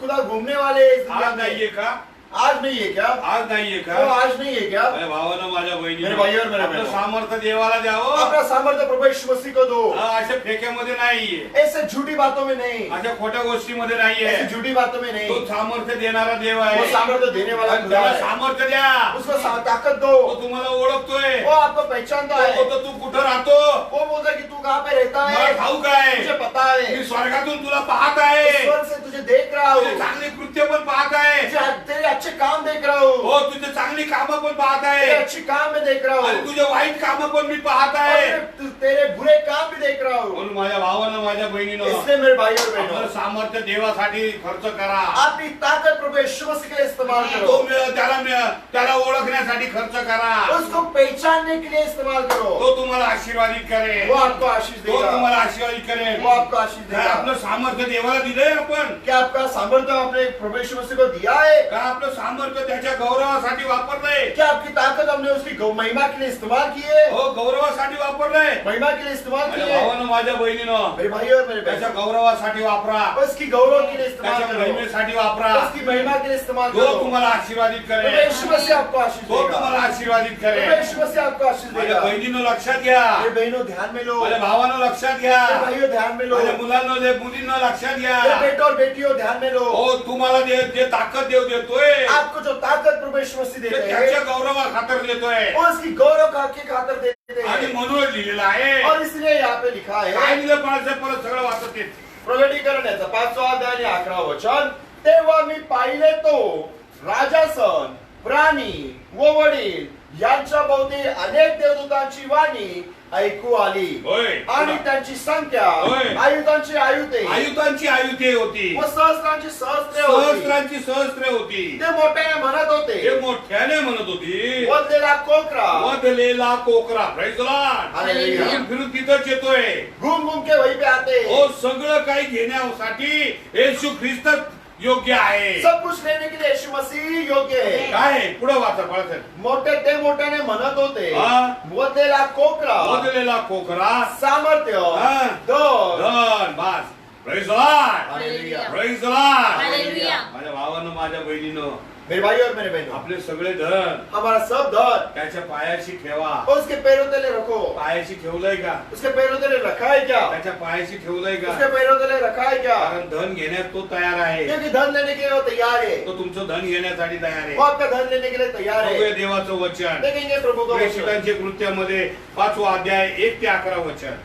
खुदा घूमने वाले इस दुनिया आज नाहीये में। का? आज नहीं है क्या? आज नाहीये का? वो आज नहीं है क्या? माझ्या भावानं माझ्या बहिणीनं मेरे भाई और मेरे आपलं बहनों, सामर्थ्य देवाला द्यावं. अपना सामर्थ्य प्रभु यीशु मसीह को दो. अशा फेक्यामध्ये नाहीये, ऐसे झूठी बातों में नहीं, अशा खोट्या गोष्टीमध्ये नाहीये. ऐसी झूठी बातों में तो नहीं. सामर्थ्य देणारा देव वो आहे. सामर्थ्य देने वाला खुदा त्याला है. सामर्थ्य द्या. उसको ताकत दो. तो तुम्हाला ओळखतोय. वो आपको पहचानता तो है. बोलतो तू कुठं राहतो. वो बोलता है कि तू कहाँ पे रहता मला है. ठाऊक आहे. मुझे पता है. मी स्वर्गातून तुला पाहत आहे. ईश्वर से तुझे देख रहा हूँ. तुझे चांगले कृत्य पण पाहत आहे. तेरे अच्छे काम देख रहा हूँ. हो तुझे चांगली कामं पण पाहत तेरे आहे. अच्छे काम में देख रहा आणि हूँ. तुझे वाईट कामं पण मी पाहत और आहे. तेरे बुरे काम भी देख रहा हूँ. म्हणून माझ्या भावानं माझ्या बहिणीनं इसलिए मेरे भाई और आपलं बहनों, सामर्थ्य देवासाठी खर्च करा. आपकी ताकत प्रभु यीशु मसीह के लिए इस्तेमाल तो करो. त्याला ओळखण्यासाठी खर्च करा. उसको पहचानने के लिए इस्तेमाल करो. तो तुम्हाला आशीर्वादित करेल. वो आपको आशीष तो देगा. तुम्हाला आशीर्वादित करेल. वो आपको आशीष काय देगा. आपलं सामर्थ्य देवाला दिलंय आपण. क्या आपका सामर्थ्य आपने प्रभु यीशु मसीह को दिया है? का आपलं सामर्थ्य त्याच्या गौरवासाठी वापरलंय. क्या आपकी ताकत हमने उसकी महिमा के लिए इस्तेमाल की है? हो गौरवासाठी वापरलंय. महिमा के लिए इस्तेमाल की माझ्या है? भावानं माझ्या बहिणीनं मेरे भाई और मेरे त्याच्या बहनों, गौरवासाठी वापरा. उसकी गौरव के लिए इस्तेमाल त्याच्या करो. महिमेसाठी वापरा. उसकी महिमा के लिए इस्तेमाल तो करो. तुम्हाला आशीर्वादित प्रभु करेल. यीशु मसीह आपको आशीष तो देगा. तुम्हाला आशीर्वादित प्रभु करेल. यीशु मसीह आपको आशीष माझ्या देगा. बहिणीनं लक्षात घ्या. मेरे बहनों ध्यान में लो. माझ्या भावानं लक्षात घ्या. मेरे भाइयों ध्यान में लो. माझ्या मुलांना मुलींना लक्षात घ्या. मेरे बेटों और बेटियों ध्यान में लो. हो तुम्हाला जे ताकद देव देतोय आपको जो ताकत प्रभु यीशु मसीह ते देते त्याच्या हैं, गौरवा खातर देतोय. वो उसकी गौरव के खातर देते आणि हैं. म्हणून लिहिलेलं आहे. और इसलिए यहाँ पे लिखा काय है, लिहिलं परत परत सगळं वाचत येत. प्रगटीकरण याचा 5वा अध्याय आणि 11वा वचन. तेव्हा मी पाहिले तो राजासन, प्राणी व वडील यांच्या भोवती अनेक देवदूतांची वाणी ऐकू आली. होय. आणि त्यांची संख्या होय. आयुधांची आयुधे आयुधांची आयुधे होती. व सहस्रांची सहस्रे होती. सहस्रांची सहस्रे होती. ते मोठ्याने म्हणत ते होते, मोठ्याने म्हणत होती. वधलेला कोकरा वधलेला कोकरा. Praise the Lord. हालेलुया. फिरून तिथंच येतोय. घूम घूम के वहीं पे आते. हो सगळं काही घेण्यासाठी येशू ख्रिस्त योग्य आहे. सब कुछ लेने के लिए यीशु मसीह योग्य है. काय पुढे वाचा पळत. मोठे ते मोठ्याने म्हणत होते, हा. वधलेला कोकरा, वधलेला कोकरा. सामर्थ्य, हा. धन. धन बास. Praise the Lord. Hallelujah. Praise the Lord. Hallelujah. माझ्या भावानं माझ्या बहिणीनं मेरे भाई और मेरे बहनों, आपले सगळे धन हमारा सब धन त्याच्या पायाशी ठेवा. उसके पैरों तले रखो. पायाशी ठेवलंय का? उसके पैरों तले रखा है क्या? त्याच्या पायाशी ठेवलंय का? उसके पैरों तले रखा है क्या? कारण धन घेण्यात तो तयार आहे. क्योंकि धन लेने के लिए वो तैयार है. तो तुमचं धन घेण्यासाठी तयार आहे. वो आपका धन लेने के लिए तैयार बघूया है. देवाचं वचन. देखेंगे प्रभु का वचन. प्रेषितांच्या कृत्यामध्ये 5वा अध्याय 1 ते 11 वचन.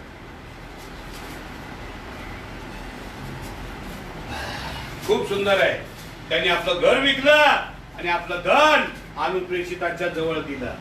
खूप सुंदर आहे. त्यांनी आपलं घर विकलं आणि आपलं धन आणून प्रेषितांच्या जवळ दिलं.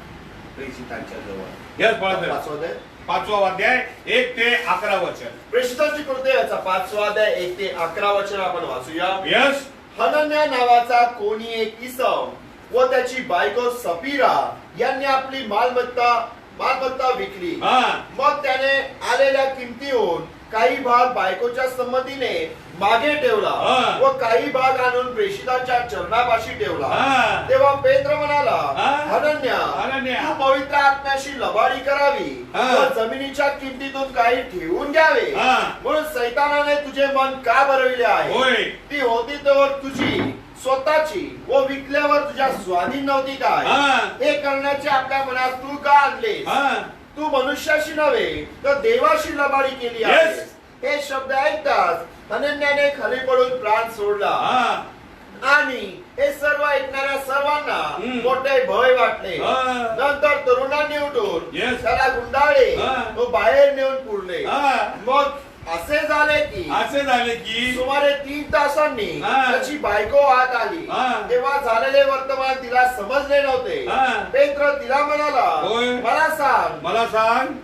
प्रेषितांच्या जवळ. हेच पळत 5वा अध्याय. 5वा अध्याय 1 ते 11 वचन. प्रेषितांची कृत्य याचा 5वा अध्याय 1 ते 11 वचन आपण वाचूया. यस. हनन्या नावाचा कोणी एक इसम व त्याची बायको सफीरा यांनी आपली मालमत्ता विकली. हा. मग त्याने आलेल्या किमतीहून काही भाग बायकोच्या संमतीने मागे ठेवला हा. व काही भाग आणून प्रेषितांच्या चरणापाशी ठेवला. हा. तेव्हा पेत्र म्हणाला, हा. हनन्या, हनन्या, तू पवित्र आत्म्याशी लबाडी करावी हा. व जमिनीच्या किमतीतून काही ठेवून घ्यावे. हा. म्हणून सैतानाने तुझे मन का भरविले आहे? होय. ती होती तर तुझी स्वतःची व विकल्यावर तुझ्या स्वाधीन नव्हती काय? हा. हे करण्याचे आपल्या मनात तू का आणलेस? हा. तू मनुष्याशी नव्हे तर देवाशी लबाडी केली आहे. Yes. हे शब्द ऐकताच अनन्याने खाली पडून प्राण सोडला. हा. आणि हे सर्व ऐकणाऱ्या सर्वांना हम्म. मोठे भय वाटले. हा. नंतर तरुणांनी उठून Yes. त्याला गुंडाळले हा. व बाहेर नेऊन पुरले. हा. मग असे झाले की असे झाले की सुमारे 3 तासांनी हा. त्याची बायको आत आली. हा. तेव्हा झालेले वर्तमान तिला समजले नव्हते. हा. पेत्र तिला म्हणाला, होय. मला सांग, मला सांग.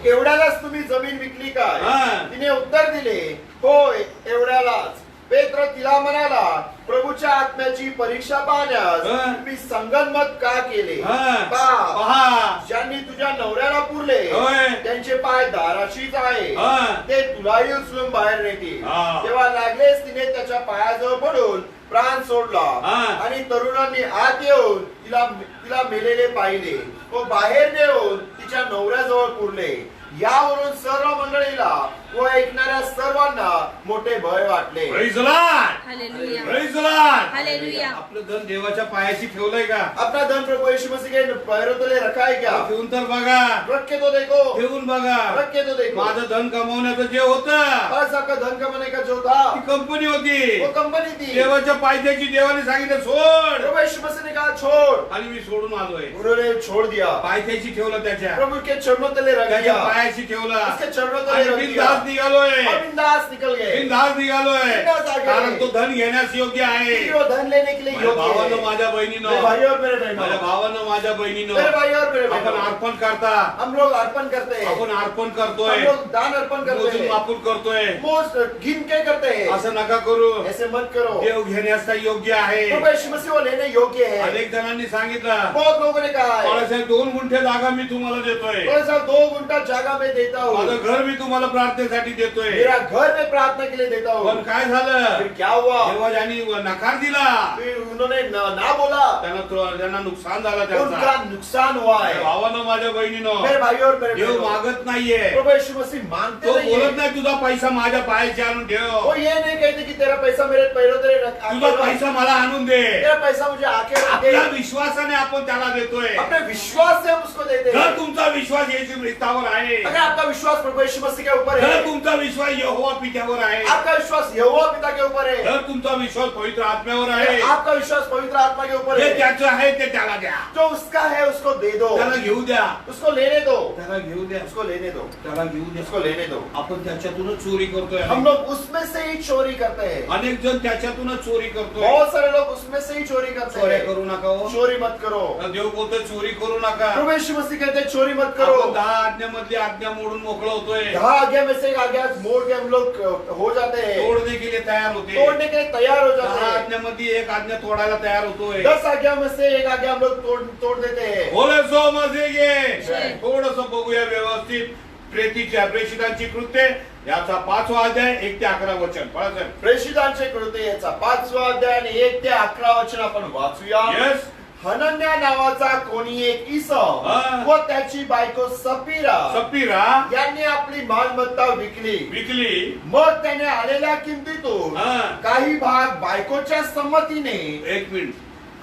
एवढ्यालाच तुम्ही जमीन विकली काय? हा. तिने उत्तर दिले, होय, एवढ्यालाच. पेत्र तिला म्हणाला, प्रभूच्या आत्म्याची परीक्षा पाहण्यास हा. तुम्ही संगनमत का केले? हा. पहा, पहा. ज्यांनी तुझ्या नवऱ्याला पुरले होय. त्यांचे पाय दाराशीच आहे. हा. ते तुलाही उचलून बाहेर नेतील. हा. तेव्हा लागलेच तिने त्याच्या पायाजवळ पडून प्राण सोडला. हा. आणि तरुणांनी आत येऊन तिला मेलेले पाहिले व बाहेर नेऊन तिच्या नवऱ्याजवळ पुरले. यावरून सर्व मंडळीला व ऐकणाऱ्या सर्वांना मोठे भय वाटले. Praise the Lord. Hallelujah Praise the Lord. Hallelujah आपलं धन देवाच्या पायाशी ठेवलंय का? अपना धन प्रभु यीशु मसीह के पैरों तले रखा है क्या? ठेवून तर बघा, रख के तो देखो, ठेवून बघा. रख के तो देखो. माझं धन कमवण्याचं जे होतं बस आपका धन कमाने का जो था ती कंपनी होती. वो कंपनी थी. देवाच्या पायथ्याची देवाने सांगितलं सोड, प्रभु यीशु मसीह ने कहा छोड़, आणि मी सोडून आलोय. उन्होंने छोड़ दिया. पायथ्याशी ठेवलं त्याच्या, प्रभु के चरणों तले रख त्याच्या दिया, पायाशी ठेवलं, उसके चरणों तले आणि रख दिया. बिनधास्त निघालोय. और बिंदास निकल गए. बिनधास्त निघालोय, बिनधास्त आगे. कारण तो धन घेण्यास योग्य आहे. क्योंकि वो धन लेने के लिए माझ्या योग्य भावानं, है. माझ्या बहिणीनं, मेरे भाई और मेरे बहनों, माझ्या भावानं, माझ्या बहिणीनं, मेरे भाई और मेरे आपण बहनों, अर्पण करता, हम लोग अर्पण करते हैं, आपण अर्पण हम करतोय, लोग दान अर्पण करते मोजून हैं, मापून करतोय. मोज गिन के करते हैं. असं नका करू. ऐसे मत करो. देव घेण्यास योग्य आहे. प्रभु यीशु मसीह वो लेने योग्य है. अनेक जणांनी सांगितलं, बहुत लोगों ने कहा है, बाळासाहेब 2 गुंठे जागा मी तुम्हाला देतोय, तो ऐसा 2 गुंठा जगह में देता हूँ, माझं घर मी तुम्हाला प्रार्थनेसाठी देतोय. मेरा घर में प्रार्थना के लिए देता पण हूँ. काय झालं, फिर क्या हुआ? जेव्हा ज्यांनी नकार दिला फिर उन्होंने ना बोला, त्यांना नुकसान झालं त्यांचा. उनका नुकसान हुआ है. माझ्या भावानं, माझ्या बहिणीनं, मेरे भाई और मेरे देव बहनों, मागत नाहीये. प्रभु यीशु मसीह मांगते तो नहीं बोलत है. नाही तुझा पैसा माझ्या पायाशी आणून वो ठेव, ये नहीं कहते कि तेरा पैसा मेरे पैरों तले रख, तुझा आके रख. पैसा मला आणून दे. तेरा पैसा मुझे आके रख दे. आपल्या विश्वासाने आपण त्याला देतोय. अपने विश्वास से हम उसको देते जर हैं. तुमचा विश्वास येशू ख्रिस्तावर आहे, अगर आपका विश्वास प्रभु यीशु मसीह के ऊपर जर है, तुमचा विश्वास यहोवा पित्यावर आहे, आपका विश्वास यहोवा पिता के ऊपर है, जर तुमचा विश्वास पवित्र आत्म्यावर आहे, आपका विश्वास पवित्र आत्मा के ऊपर जे है, त्याचं आहे ते त्याला द्या. जो उसका है उसको दे दो, त्याला घेऊ द्या, उसको लेने दो, त्याला घेऊ द्या, उसको लेने दो, त्याला घेऊ द्या. उसको लेने दो. आपण त्याच्यातूनच चोरी करतोय. हम लोग उसमें से ही चोरी करते हैं. अनेक जण त्याच्यातूनच चोरी करतोय. बहुत सारे लोग उसमें से ही चोरी करते चोऱ्या हैं. करू नका हो. चोरी मत करो. देव बोलतोय चोरी करू नका. प्रभु यीशु मसीह कहते हैं चोरी मत आपण करो. 10 आज्ञामधली आज्ञा मोडून मोकळं होतोय, 10 आज्ञा में से एक आज्ञा मोड़ के हम लोग हो जाते हैं, तोडणे के लिए तयार होते. तोड़ने के लिए तैयार हो 10 जाते हैं. आज्ञामध्ये एक आज्ञा तोडायला तयार होतोय. 10 आज्ञा में से एक आज्ञा हम लोग तोड़ देते हैं. बोले सो मजे घे. जय. थोडस बघूया व्यवस्थित प्रेषितांची कृत्ये याचा 5वा अध्याय 1 ते 11 वचन. पळा प्रेषितांचे कृत्य याचा 5वा अध्याय आणि 1 ते 11 वचन आपण वाचूया. येस. हनन्या नावाचा कोणी एक इसम हा. व त्याची बायको सपीरा सपीरा यांनी आपली मालमत्ता विकली. विकली. मग त्याने आलेल्या किमतीतून हा. काही भाग बायकोच्या संमतीने, 1 मिनिट.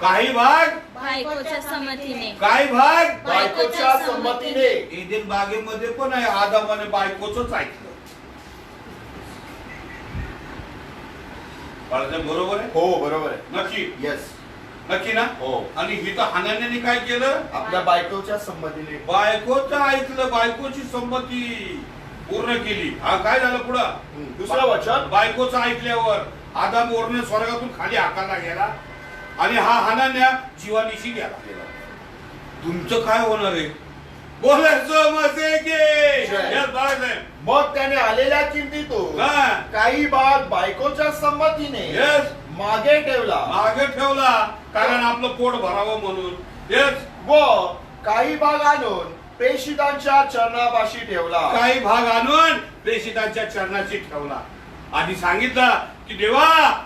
काही भाग, बायकोच्या संमतीने काही भाग बायकोच्या संमतीने. एदेन बागेमध्ये पण आहे, आदामाने बायकोच ऐकलं. बाळासाहेब बरोबर आहे? हो बरोबर आहे. नक्की येस नक्की ना? हो. आणि हिथं हानान्याने काय केलं? आपल्या बायकोच्या संमतीने बायकोचं ऐकलं, बायकोची संमती पूर्ण केली. हा काय झालं पुढं? दुसरं वचन. बायकोचं ऐकल्यावर आदाम वरनं स्वर्गातून खाली हाकाला गेला आणि हा हानान्या जीवानिशी गेला. तुमचं काय होणार आहे? बोलायचं मजे घे. जय. या बाळासाहेब. मग त्याने आलेल्या किमतीतून हा. काही भाग बायकोच्या संमतीने Yes. मागे ठेवला मागे ठेवला, कारण आपलं पोट भरावं म्हणून. येस. व काही भाग आणून प्रेषितांच्या चरणापाशी ठेवला. काही भाग आणून प्रेषितांच्या चरणाशी ठेवला आणि सांगितलं की देवा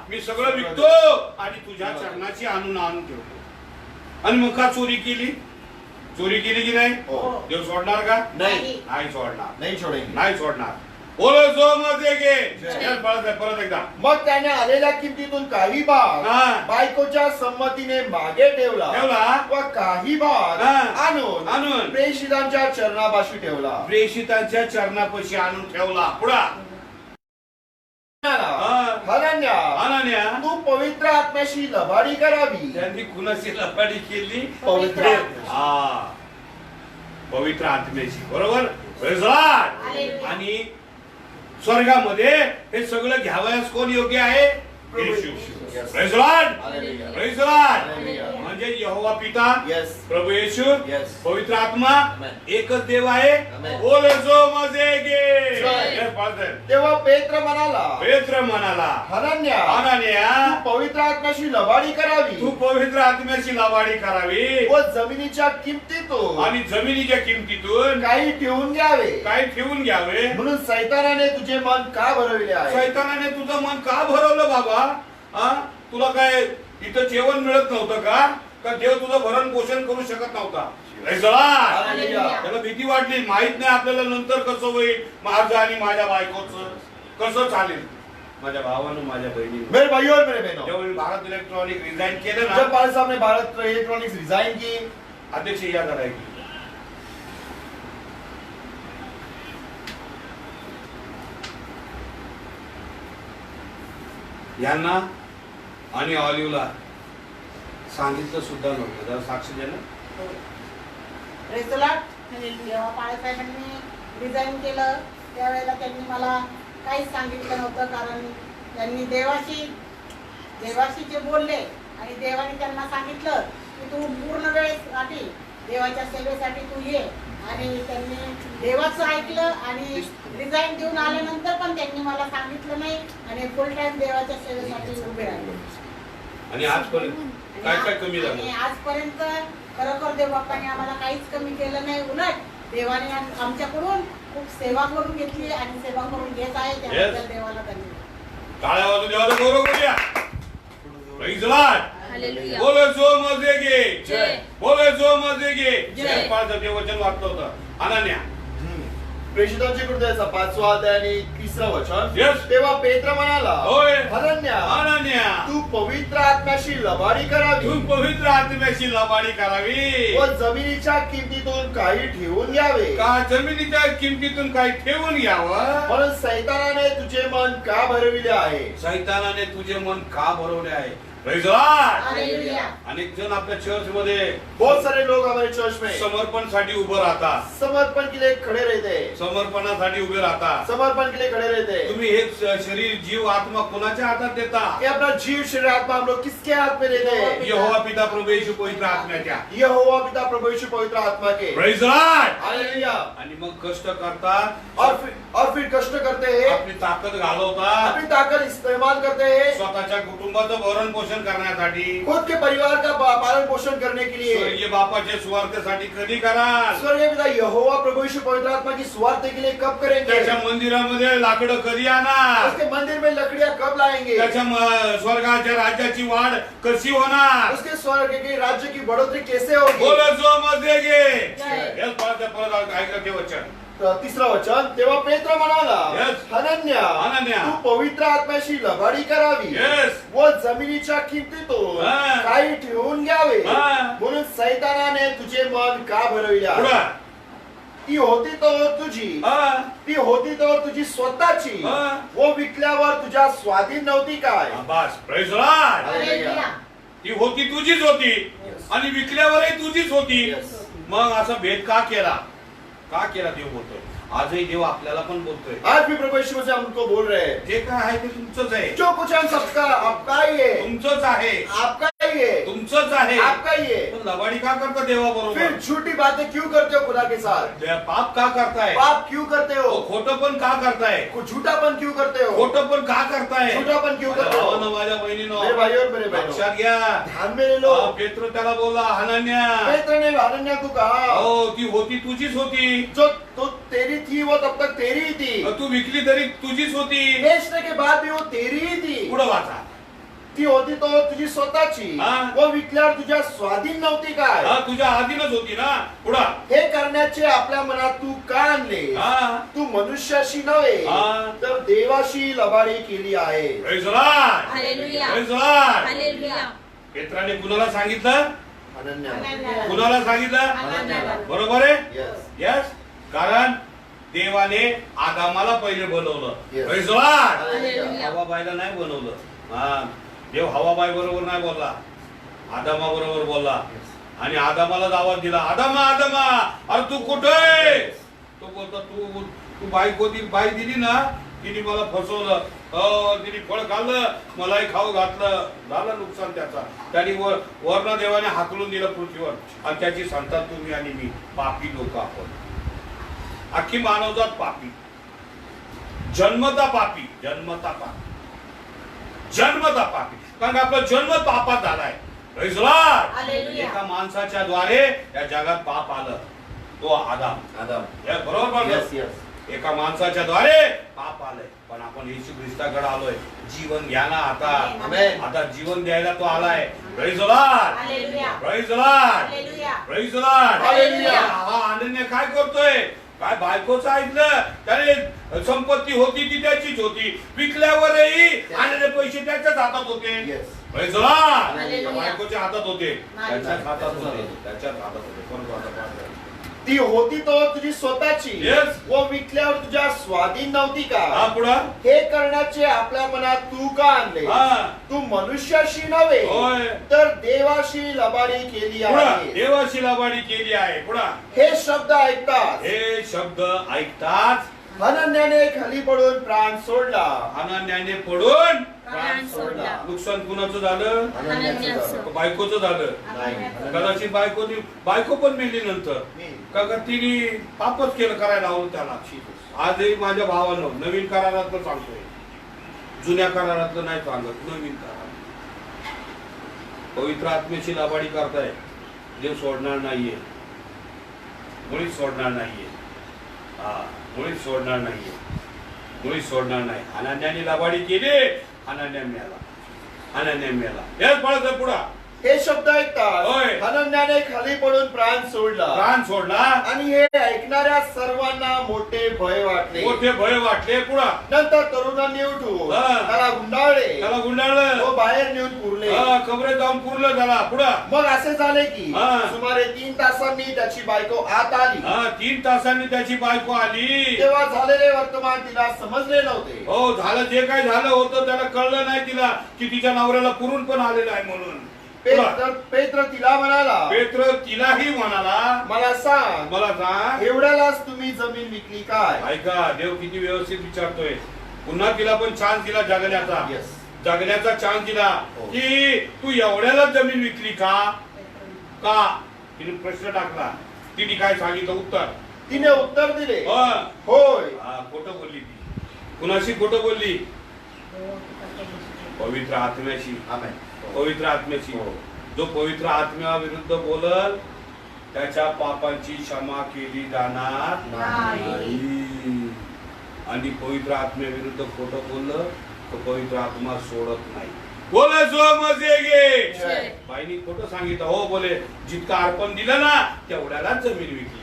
मी सगळं विकतो आणि तुझ्या चरणाची आणून ठेवतो. आणि मग का चोरी केली? चोरी केली की नाही? हो. देव सोडणार का? नाही नाही सोडणार. नाही छोडेंगे. नाही सोडणार. बोलो जो मजे घे. जय. येस बाळासाहेब, परत एकदा. मग त्याने आलेल्या किमतीतून काही भाग हा. बायकोच्या संमतीने मागे ठेवला ठेवला. व काही भाग हा. आणून प्रेषितांच्या चरणापाशी ठेवला. प्रेषितांच्या चरणापाशी आणून ठेवला. पुढा हनन्या, हानान्या तू पवित्र आत्म्याशी लबाडी करावी. त्यांनी कुणाशी लबाडी केली? पवित्र हा, पवित्र आत्म्याची. बरोबर. Praise the Lord. हालेलुया. आणि स्वर्गामध्ये हे सगळं घ्यावयास कोण योग्य आहे? येशू. Yes. Praise the Lord. Hallelujah. Praise the Lord. Hallelujah. म्हणजे यहोवा पिता, Yes. प्रभू येशू, Yes. पवित्र आत्मा Amen. एकच देव आहे. Amen. बोले जो मजे घे. जय. Yes, बाळासाहेब. तेव्हा पेत्र म्हणाला, पेत्र म्हणाला, हनन्या, हानान्या तू पवित्र आत्म्याशी लबाडी करावी तू पवित्र आत्म्याची लबाडी करावी व जमिनीच्या किमतीतून आणि जमिनीच्या किमतीतून काही ठेवून घ्यावे. काय ठेवून घ्यावे. म्हणून सैतानाने तुझे मन का भरविले आहे? शैतानाने तुझं मन का भरवलं बाबा? हा, तुला काय इथं जेवण मिळत नव्हतं का? का देव तुझं भरण पोषण करू शकत नव्हता. Praise the Lord. हालेलुया. त्याला भीती वाटली, माहित नाही आपल्याला नंतर कसं होईल, माझं आणि माझ्या बायकोचं कसं चालेल. माझ्या भावानं, माझ्या बहिणीनं मेरे भाइयों और मेरे बहनों, जेव्हा मी भारत इलेक्ट्रॉनिक रिझाईन केलं जब ना, पाल साहब ने भारत इलेक्ट्रॉनिक्स रिजाइन की, अध्यक्ष या करायची यांना आणि ऑलिव्हला सांगितलं सुद्धा नव्हतं. जरा साक्ष द्या ना. रेसोलाट जेव्हा बाळासाहेबांनी डिझाईन केलं त्यावेळेला त्यांनी मला काहीच सांगितलं नव्हतं, कारण त्यांनी देवाशी जे बोलले आणि देवाने त्यांना सांगितलं की तू पूर्ण वेळेसाठी देवाच्या सेवेसाठी तू ये, आणि त्यांनी देवाचं ऐकलं आणि डिझाईन देऊन आल्यानंतर पण त्यांनी मला सांगितलं नाही आणि फुल टाइम देवाच्या सेवेसाठी उभे राहिले. आणि आजपर्यंत काय काय कमी आणि झालं. आजपर्यंत खरोखर देव बाप्पाने आम्हाला काहीच कमी केलं नाही, उलट देवाने आमच्याकडून खूप सेवा करून घेतली आणि सेवा करून घेत आहे. त्याबद्दल देवाला धन्यवाद. टाळ्या वाजून देवाला गौरव करूया. Praise the Lord. हालेलुया. बोले जो मजे घे, जय. बोले जो मजे घे. जय. पाळचं देवचन वाचलं होतं. अनन्या प्रेषितांची कृत्याचा 5वा अध्याय आणि 3रं वचन. Yes. तेव्हा पेत्र म्हणाला, होय. अनन्या, अनन्या तू पवित्र आत्म्याशी लबाडी करावी तू पवित्र आत्म्याशी लबाडी करावी व जमिनीच्या किमतीतून काही ठेवून घ्यावे, का जमिनीच्या किमतीतून काही ठेवून घ्यावं. म्हणून सैतानाने तुझे मन का भरविले आहे. सैतानाने तुझे मन का भरवले आहे. Praise the Lord. हालेलुया. अनेक जण आपल्या चर्च मध्ये बहुत सारे लोग हमारे चर्च में समर्पणसाठी उभं राहतात. समर्पण के लिए खड़े रहते हैं, समर्पणासाठी उभे राहतात. समर्पण के लिए खड़े रहते हैं. तुम्ही हे शरीर जीव आत्मा कोणाच्या हातात देता. कि अपना जीव शरीर आत्मा हम लोग किसके हाथ में देते हैं. यहोवा पिता प्रभू येशू पवित्र आत्म्याच्या. यहोवा पिता प्रभु यीशु पवित्र आत्मा के. Praise the Lord. हालेलुया. आणि मग कष्ट करतात, और फिर कष्ट करते हैं, आपली ताकद घालवतात अपनी ताकत इस्तेमाल करते हैं स्वतःच्या कुटुंबाचं भरण पोषण करण्यासाठी. खुद के परिवार का पालन पोषण करने के लिए. स्वर्गीय बापाच्या सुवार्थेसाठी कधी कराल. स्वर्गीय पिता यहोवा प्रभु यीशु पवित्र आत्मा की स्वार्थ के लिए कब करेंगे. त्याच्या मंदिरामध्ये लाकडं कधी आणणार. उसके मंदिर में लकड़ियां कब लाएंगे. त्याच्या स्वर्गाच्या राज्याची वाढ कशी होणार. उसके स्वर्ग के राज्य की बढ़ोतरी कैसे होगी. बोले जो मध्ये घे. जय. हेच परत ऐकलं ते वचन. 3रं वचन. तेव्हा पेत्र म्हणाला, Yes. अनन्या, अनन्या, तू पवित्र आत्म्याशी लबाडी करावी Yes. व जमिनीच्या किमतीतून हा. काही ठेवून घ्यावे, हा. म्हणून सैतानाने तुझे मन का भरविले आहे. पुढं. ती होती तर तुझी, हा. ती होती तर तुझी स्वतःची, हा. व विकल्यावर तुझ्या स्वाधीन नव्हती काय. बस Praise the Lord. हालेलुया. ती होती तुझीच होती आणि विकल्यावरही तुझीच होती. Yes. मग असा भेद का केला. का केला देव बोलतोय. आजही देव आपल्याला पण बोलतोय. आज भी प्रभु यीशु मसीह हमको बोल रहे हैं, जे काय आहे ते तुमचंच आहे. जो कुछ हम सबका आपका ही है, तुमचंच आहे. आपका ही है, तुमचंच आहे. आपका ही है. पण लबाडी का करता देवा फिर बरोबर. झूठी बातें क्यों करते हो खुदा के साथ. पाप का करताय. पाप क्यों करते हो. खोटं पण का करताय. झूठापन क्यों करते हो. खोटं पण का करताय. झूठापन क्यों करते हो. भावानं, माझ्या मेरे बहिणीनं भाई और मेरे बहनों, लक्षात घ्या. ध्यान में ले लो. पेत्र त्याला बोलला, हनन्या, पेत्र ने अनन्या को कहा, हो ती होती तुझीच होती. जो तो तेरी थी वो तब तक तेरी ही थी, तू विकली तरी तुझीच होती. बेचने के बाद भी वो तेरी ही थी. पुढं वाचा. ती होती तो तुझी स्वतःची, हा. वो विकल्यावर तुझ्या स्वाधीन नव्हती काय. हा, तुझ्या आधीनच होती ना. पुढं. हे करण्याचे आपल्या मनात तू का आणले. हा. तू मनुष्याशी नव्हे हा. तर देवाशी लबाडी केली आहे. Praise the Lord. Hallelujah. Praise the Lord. Hallelujah. पेत्राने कुणाला सांगितलं. अनन्या. अनन्याला. कुणाला सांगितलं. अनन्याला. बरोबर आहे. Yes. यस. कारण देवाने आदामाला पहिले बनवलं. Yes. Praise the Lord. Hallelujah. हवाबाईला नाही बनवलं. हा, देव हवाबाई बरोबर नाही बोलला, आदामा बरोबर बोलला. आणि आदामाला आवाज दिला, आदामा आदामा, अरे तू कुठे. तो बोलतो तू बायको बाई दिली ना, तिने मला फसवलं. तिने फळ खाल्लं, मलाही खाऊ घातलं. झालं नुकसान त्याचा. त्यांनी वर्ण देवाने हाकलून दिलं पृथ्वीवर. आणि त्याची संतान तुम्ही आणि मी, पापी लोक आपण. अख्खी मानवजात पापी, जन्मता पापी, जन्मता पापी, जन्मता पापी. कारण आपला जन्म पापात झालाय. Praise the Lord. हालेलुया. एका माणसाच्या द्वारे या जगात पाप आलं, तो आदाम. आदम. हे बरोबर बोललो. Yes, yes. एका माणसाच्या द्वारे पाप आलंय, पण आपण येशू ख्रिस्ताकडे आलोय. जीवन घ्या ना आता. आमेन. आता जीवन द्यायला तो आलाय. Praise the Lord. Hallelujah. Praise the Lord. Hallelujah. Praise the Lord. Hallelujah. हा अनन्य काय करतोय? काय बायकोचं ऐकलं त्याने, संपत्ती होती ती त्याचीच होती, विकल्यावरही आलेले पैसे त्याच्याच हातात होते. Yes. Praise the Lord. Hallelujah. बायकोच्या हातात होते, नाही. त्याच्याच हातात होते, त्याच्याच हातात होते. कोण हातात होते? ती होती तो तुझी स्वतःची Yes. व विकल्यावर तुझ्या स्वाधीन नव्हती हा का? पुढं. हे करण्याचे आपल्या मनात तू का आणले? हा. तू मनुष्याशी नव्हे होय. तर देवाशी लबाडी केली पुढं आहे. देवाशी लबाडी केली आहे. पुढं हे शब्द ऐकतात हे शब्द ऐकताच अनन्याने खाली पडून प्राण सोडला. अनन्याने पडून प्राण सोडला. नुकसान कुणाचं झालं? अनन्याचं. बायकोचं झालं. नाही. कदाचित बायको पण मेली नंतर. का तिने पापच केलं, करायला लावलं त्याला. आजही माझ्या भावानं नवीन करारातलं सांगतोय, जुन्या करारातलं नाही सांगत, नवीन करार. पवित्र आत्म्याची लबाडी करताय, देव सोडणार नाहीये, मुळीच सोडणार नाहीये. हा, मुळीच सोडणार नाहीये, मुळीच सोडणार नाही. अनन्याने लबाडी केली, अनन्या मेला. हेच पळत पुढा. हे शब्द ऐकतात होय. अनन्याने खाली पडून प्राण सोडला. प्राण सोडला, आणि हे ऐकणाऱ्या सर्वांना मोठे भय वाटले. मोठे भय वाटले. पुढा नंतर तरुणांनी उठून हा. त्याला गुंडाळले त्याला गुंडाळलं, व बाहेर नेऊन पुरले. कबरे जाऊन पुरलं त्याला. पुढा मग असे झाले की हा. सुमारे 3 तासांनी त्याची बायको आत आली. 3 तासांनी त्याची बायको आली. तेव्हा झालेले वर्तमान तिला समजले नव्हते. हो, झालं जे काय झालं होतं त्याला कळलं नाही तिला की तिच्या नवऱ्याला पुरून पण आलेलं आहे म्हणून. पुढं. पेत्र तिला म्हणाला, पेत्र तिलाही म्हणाला, मला सांग, मला सांग, एवढ्यालाच तुम्ही जमीन विकली काय? ऐका देव किती व्यवस्थित विचारतोय. पुन्हा तिला पण चान्स दिला जगण्याचा. Yes. जगण्याचा चान्स दिला हो. की तू एवढ्याला जमीन विकली का? का तिने प्रश्न टाकला. तिने काय सांगितलं उत्तर? तिने उत्तर दिले, हा. होय. खोटं बोलली ती. कुणाशी खोटं बोलली? पवित्र आत्म्याशी. आमेन. पवित्र आत्म्याशी. हो. जो पवित्र आत्म्याविरुद्ध बोलल त्याच्या पापाची क्षमा केली जाणार नाही. आणि पवित्र आत्म्याविरुद्ध खोटं बोललं तर पवित्र आत्मा सोडत नाही. बोले जो मजे जय. बाईनी खोटं सांगितलं. हो बोले, जितकं अर्पण दिलं ना तेवढ्यालाच जमीन विकली.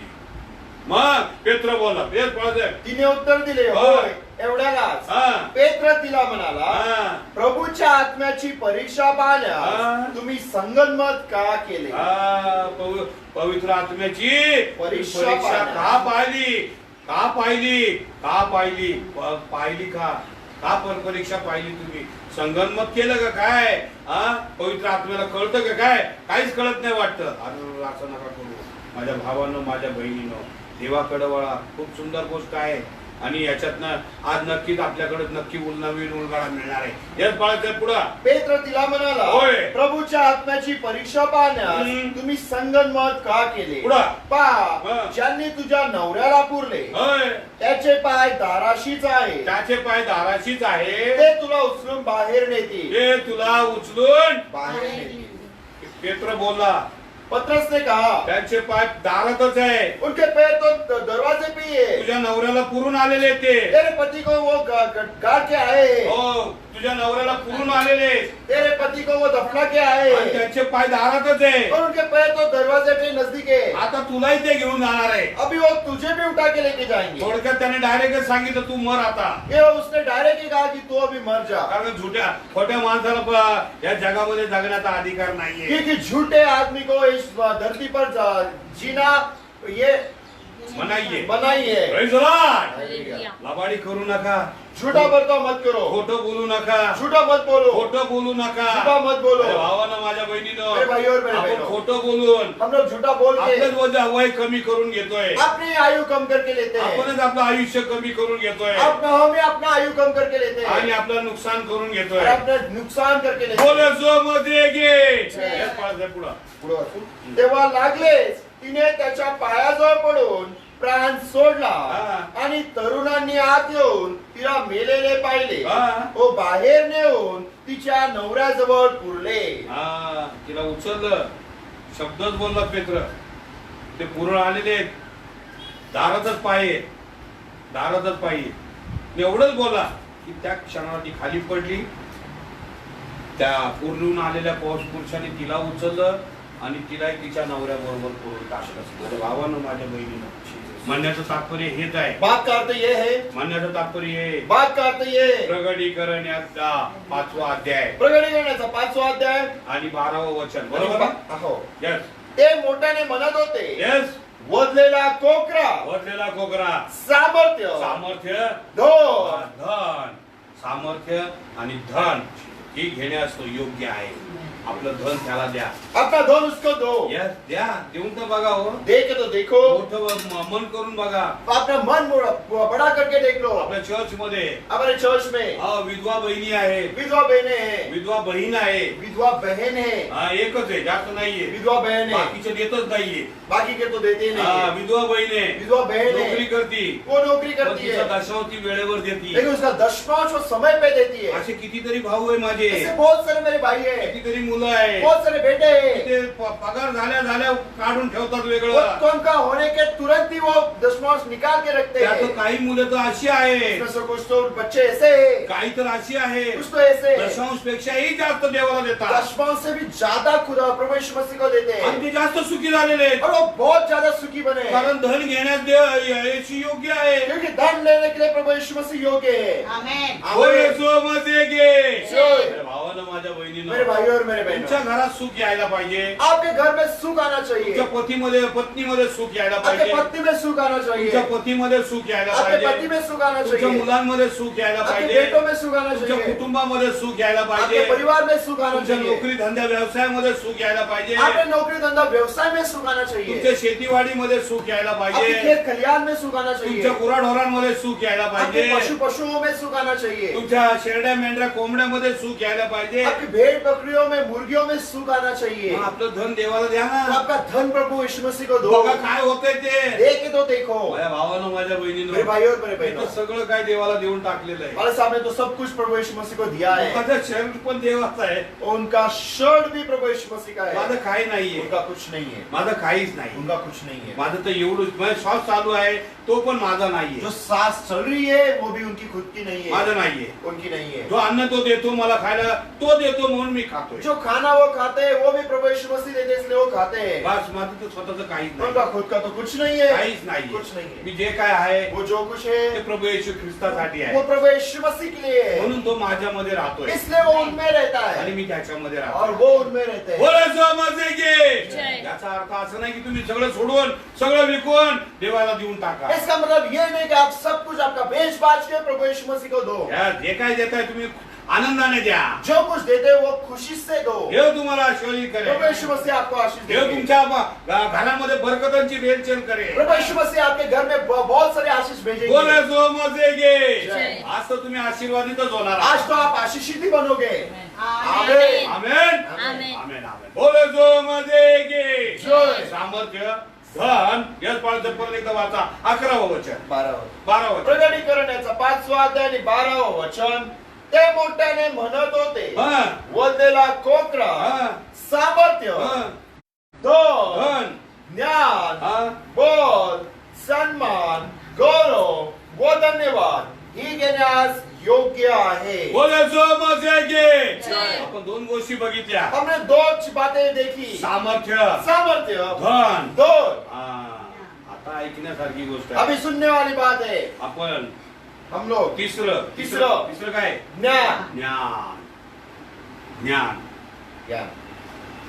मग पेत्र बोलला, तिने उत्तर दिले, होय, एवढ्यालाच. हा. पेत्र तिला म्हणाला, हा. प्रभूच्या आत्म्याची परीक्षा पाहण्यास हा. तुम्ही संगनमत का केले? पवित्र आत्म्याची परीक्षा परीक्षा पाहिली. का पाहिली? का पाहिली? का पाहिली? पाहिली का? का परीक्षा पाहिली तुम्ही? संगनमत केलं का काय? पवित्र आत्म्याला कळतं का काय? काहीच कळत नाही वाटतं. अरे असं नका करू माझ्या भावांनो, माझ्या बहिणीनो. देवाकडे वळा. खूप सुंदर गोष्ट आहे आणि याच्यातनं आज नक्कीच आपल्याकडे नक्की नवीन उलगडा मिळणार आहे. हेच बाळाचं पुढं. पेत्र तिला म्हणाला, होय. प्रभूच्या आत्म्याची परीक्षा पाहण्यास तुम्ही संगनमत का केले? पुढं. पहा, ज्यांनी तुझ्या नवऱ्याला पुरले होय, त्याचे पाय दाराशीच आहे. त्याचे पाय दाराशीच आहे, ते तुला उचलून बाहेर नेतील. ते तुला उचलून. बाहेर नेतील. पेत्र बोलला, पत्रस ने कहा, त्यांचे पाय दारातच आहे. उनके पैर तो दरवाजे पे ही है. तुझ्या नवऱ्याला पुरून आलेले ते. तेरे पति को वो गाड़ के आए. हो, तुझ्या नवऱ्याला पुरून आलेले तेरे पति को वो दफना के आए. आणि त्यांचे पाय दारातच आहे. और उनके पैर तो दरवाजे पे नजदीक है. आता तुलाही ते घेऊन जाणार आहे. अभी वो तुझे भी उठा के लेके जाएंगे. थोडक्यात त्याने डायरेक्ट सांगितलं तू मर आता. ये उसने डायरेक्ट ही कहा कि तू अभी मर जा. कारण खोट्या माणसाला या जगामध्ये जगण्याचा अधिकार नाहीये. क्योंकि झूठे आदमी को इस धरती पर जीना ये मनाई बनाई है. Praise the Lord. हालेलुया. लबाडी करू नका, झूठा बर्ताव मत करो. खोटं बोलू नका, झूठा मत बोलो. खोटं बोलू नका. झूठा मत बोलो. अरे भावानं, माझ्या बहिणीनं, मेरे भाइयों और मेरे आपण बहनों, खोटं बोलून हम लोग झूठा बोल के आपलंच वय कमी करून घेतोय. अपनी आयु कम करके लेते हैं. आपणच आपलं आयुष्य कमी करून घेतोय हमें अपना आयु कम करके लेते हैं. आणि आपलं नुकसान करून घेतोय. और अपना नुकसान करके लेते हैं. बोले जो मध्ये गे जय. पुढं. पुढं वाचू. तेव्हा लागलेच तिने त्याच्या पायाजवळ पडून प्राण सोडला. हा. आणि तरुणांनी आत येऊन तिला मेलेले पाहिले. हा. व बाहेर नेऊन तिच्या नवऱ्याजवळ पुरले. तिला उचललं. शब्दच बोलला पेत्र. ते पूर्ण आलेले दारातच पाय आहेत. दारातच पाहिजे. मी एवढंच बोला की त्या क्षणाला ती खाली पडली. त्या पूर्णून आलेल्या पौष पुरुषाने तिला उचललं आणि तिला तिच्या नवऱ्याबरोबर पुढे टाकलं. माझ्या भावानं, माझ्या बहिणीनं. म्हणण्याचं तात्पर्य हेच आहे. बात का अर्थ ये है, म्हणण्याचं तात्पर्य हे बात का अर्थ ये है, प्रगटीकरण याचा 5वा अध्याय प्रगटीकरणाचा 5वा अध्याय आणि 12वं वचन. बरोबर आहे? हो. यस ते मोठ्याने म्हणत होते, यस. वधलेला कोकरा, वरलेला कोकरा, सामर्थ्य, सामर्थ्य, धन, धन. सामर्थ्य आणि धन हे घेण्यास तो योग्य आहे. आपलं धन त्याला द्या. अपना धन उसको दो. यस, द्या. देऊन तर बघा हो. देख तो देखो, मोठं मन करून बघा. अपना मन बड़ा करके देख लो. आपल्या चर्च मध्ये हमारे चर्च में विधवा बहिणी आहे, विधवा बहने हैं, विधवा बहीण आहे. विधवा बहन है, एकच आहे, जास्त नाहीये. विधवा बहन है, बाकीचे देतच नाहीये. बाकी के तो देते नहीं है. विधवा बहीण आहे, विधवा बहन नोकरी है, करती, वो नौकरी पण करती तिचा है, दशावती वेळेवर देती. लेकिन उसका दशमांश वो समय पे देती है. असे कितीतरी भाऊ आहे माझे, ऐसे बहुत सारे मेरे भाई है, कितीतरी मुलं आहे. बहुत सारे बेटे हैं. ते पगार झाल्या झाल्या काढून ठेवतात वो वेगळं. उनका होने के तुरंत ही वो दशमांश निकाल के रखते त्यात हैं. काही मुलं तर अशी आहे, इसमें से कुछ तो बच्चे ऐसे हैं, काही तर अशी आहे, कुछ तो ऐसे हैं, दशांश पेक्षाही जास्त देवाला देतात दशमांश से भी ज्यादा खुदा प्रभु यीशु मसीह को देते आणि हैं ते जास्त सुखी झालेले आहेत. और वो बहुत ज्यादा सुखी बने हैं. कारण धन घेण्यास येशू योग्य आहे. क्योंकि धन लेने के लिए प्रभु यीशु मसीह योग्य है. आमेन. हो येशू मसीह घे. जय. मेरे भावानं, माझ्या मेरे बहिणीनं, भाई और मेरे तुमच्या बहनों, घरात सुख यायला पाहिजे. आपके घर में सुख आना चाहिए, तुमच्या पत्नीमध्ये सुख यायला आपके पाहिजे. पत्नी में सुख आना चाहिए, तुमच्या पतीमध्ये सुख यायला आपके पति पाहिजे. में सुख आना तुमच्या चाहिए, मुलांमध्ये सुख यायला आपके पाहिजे. बेटों में सुख आना तुमच्या चाहिए, कुटुंबामध्ये सुख यायला आपके पाहिजे. परिवार में सुख आना तुमच्या चाहिए, नोकरी धंदा व्यवसायामध्ये सुख यायला पाहिजे. आपके नौकरी धंधा व्यवसाय में सुख आना चाहिए, तुमच्या शेतीवाडीमध्ये सुख यायला आपके पाहिजे. खेत खलियान में सुख आना चाहिए, तुमच्या गुराढोरांमध्ये सुख यायला आपके पाहिजे. पशुओं में सुख आना चाहिए, तुमच्या शेरड्या मेंढऱ्या कोंबड्यामध्ये सुख यायला पाहिजे. आपकी भेड़ बकरियों में मुर्गियों में सुख आना चाहिए. मग आपलं धन देवाला द्या तो ना. आपका धन प्रभु यीशु मसीह को दो. बघा काय होतंय ते. देख के तो देखो माझ्या भावानं, माझ्या मेरे बहिणीनं, भाई और मेरे इथं बहनों, सगळं काय देवाला देऊन टाकलेलं आहे. हमारे सामने तो सब कुछ प्रभु यीशु मसीह को दिया है. माझं शरीर पण देवाचं आहे. उनका शर्ट भी प्रभु यीशु मसीह का माझं है. काही नाहीये. उनका कुछ नहीं है, माझं काहीच नाही. उनका कुछ नहीं है. माझं तर एवढंच, माझा श्वास चालू आहे तो पण माझा नाहीये. जो सांस चल रही है वो भी उनकी खुद की नहीं है, माझं नाहीये. उनकी नहीं है. जो अन्न तो देतो मला खायला, तो देतो म्हणून मी खातोय. जो खाना वो खाते हैं वो भी प्रभु यीशु मसीह देते हैं, इसलिए वो खाते हैं. बस माझं तर स्वतःच काहीच नाही. उनका खुद का तो कुछ नहीं है, काहीच नाही. कुछ नहीं है. मी जे काय आहे वो जो कुछ ते है प्रभू येशू ख्रिस्तासाठी वो आहे. प्रभु यीशु मसीह के लिए है, म्हणून तो माझ्यामध्ये राहतोय इसलिए वो उनमें रहता आणि है मी त्याच्यामध्ये और राहतो. वो उनमें रहते हैं. बोलायचं माझे घे. जय. याचा अर्थ असं नाही की तुम्ही सगळं सोडून, सगळं विकून देवाला देऊन टाका. इसका मतलब ये नहीं कि आप सब कुछ आपका बेच बाच के प्रभु यीशु मसीह को दो. या जे काय देताय तुम्ही आनंदाने द्या. जो कुछ देते हैं वो खुशी से दो. देव तुम्हाला आशीर्वादित प्रभु करेल. यीशु मसीह आपको आशीष देव देंगे. तुमच्या घरामध्ये बरकतांची रेलचेल करेल. प्रभु यीशु मसीह आपके घर में बहुत सारे आशीष भेजेंगे. बोलायचं माझे घे. जय. आज तर तुम्ही आशीर्वादितच होणार आज आहात. तो आप आशीषित ही बनोगे. आमेन. आमेन. आमेन. आमेन. आमेन. आमेन. बोलायचं माझे घे. जय. सामर्थ्य, धन, याच पाळचं परत एकदा वाचा. 11वं वचन, 12वं वचन. प्रगटीकरणाचा 5वा अध्याय आणि 12व वचन. ते मोठ्याने म्हणत होते, हा. वधलेला कोकरा, हा. सामर्थ्य, हा. धन, धन. ज्ञान, हा. बल, सन्मान, गौरव व धन्यवाद ही घेण्यास योग्य आहे. बोलायचं माझे घे. जय. आपण दोन गोष्टी बघितल्या. हमने दो बातें देखी. सामर्थ्य, सामर्थ्य, धन. धन. आता ऐकण्यासारखी गोष्ट अभी आहे. सुनने वाली बात है. आपण हम लोग तिसरं काय? ज्ञान, ज्ञान. ज्ञान, ज्ञान,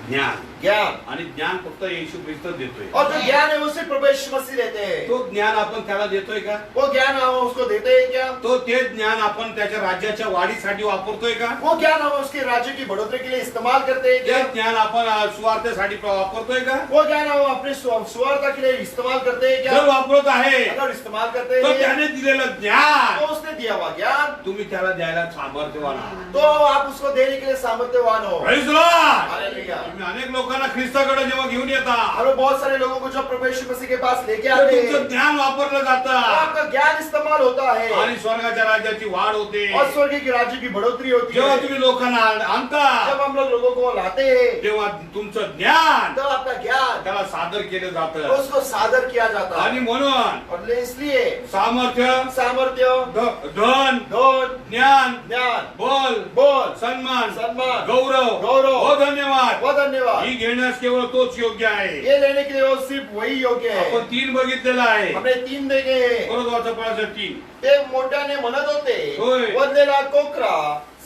ज्ञान. ज्ञान. आणि ज्ञान फक्त येशू ख्रिस्तच देतोय. और जो ज्ञान है उसे प्रभु यीशु मसीह देते हैं. तो ज्ञान आपण त्याला देतोय का? वो ज्ञान हम उसको देते हैं क्या? तो ते ज्ञान आपण त्याच्या राज्याच्या वाढीसाठी वापरतोय का? वो ज्ञान हम उसके राज्य की बढ़ोतरी के लिए इस्तेमाल करते हैं ते क्या? ज्ञान आपण सुवार्थेसाठी वापरतोय का? वो ज्ञान हम अपने सुवार्ता के लिए इस्तेमाल करते हैं क्या? जर वापरत आहे अगर इस्तेमाल करते तर हैं त्याने दिलेलं ज्ञान तो उसने दिया हुआ ज्ञान तुम्ही त्याला द्यायला सामर्थ्यवान आहात. तो आप उसको देने के लिए सामर्थ्यवान हो. Praise the Lord. हालेलुया. तुम्ही अनेक लोक लोकांना ख्रिस्ताकडे जेव्हा घेऊन येतात हम लोग बहुत सारे लोगों को जब प्रभु यीशु मसीह के पास लेके तर आते तुमचं हैं, ज्ञान वापरलं जातं आपका ज्ञान इस्तेमाल होता है आणि स्वर्गाच्या राज्याची वाढ होते और स्वर्ग के राज्य की बढ़ोतरी होती जेव्हा है। तुम्ही लोकांना आणता जब हम लोग लोगों को लाते हैं, तेव्हा तुमचं ज्ञान तब आपका ज्ञान त्याला सादर केलं जातं उसको सादर किया जाता आणि है। म्हणून और इसलिए सामर्थ्य सामर्थ्य, धन धन, ज्ञान ज्ञान, बल बोल, सन्मान सम्मान, गौरव गौरव, हो धन्यवाद वो धन्यवाद, ही घेण्यास केवळ तोच योग्य आहे ये लेने के लिए वो सिर्फ वही योग्य है। आपण 3 बघितलेला आहे हमने 3 देखे हैं। परत वाचा 3 ते मोठ्याने म्हणत होते, होय. वरलेला कोकरा,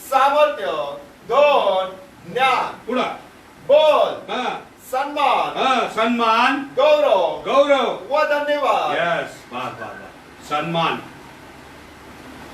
सामर्थ्य, धन, ज्ञान, पुढा बोल, हा सन्मान, हा सन्मान गौरव, गौरव व धन्यवाद। यस सन्मान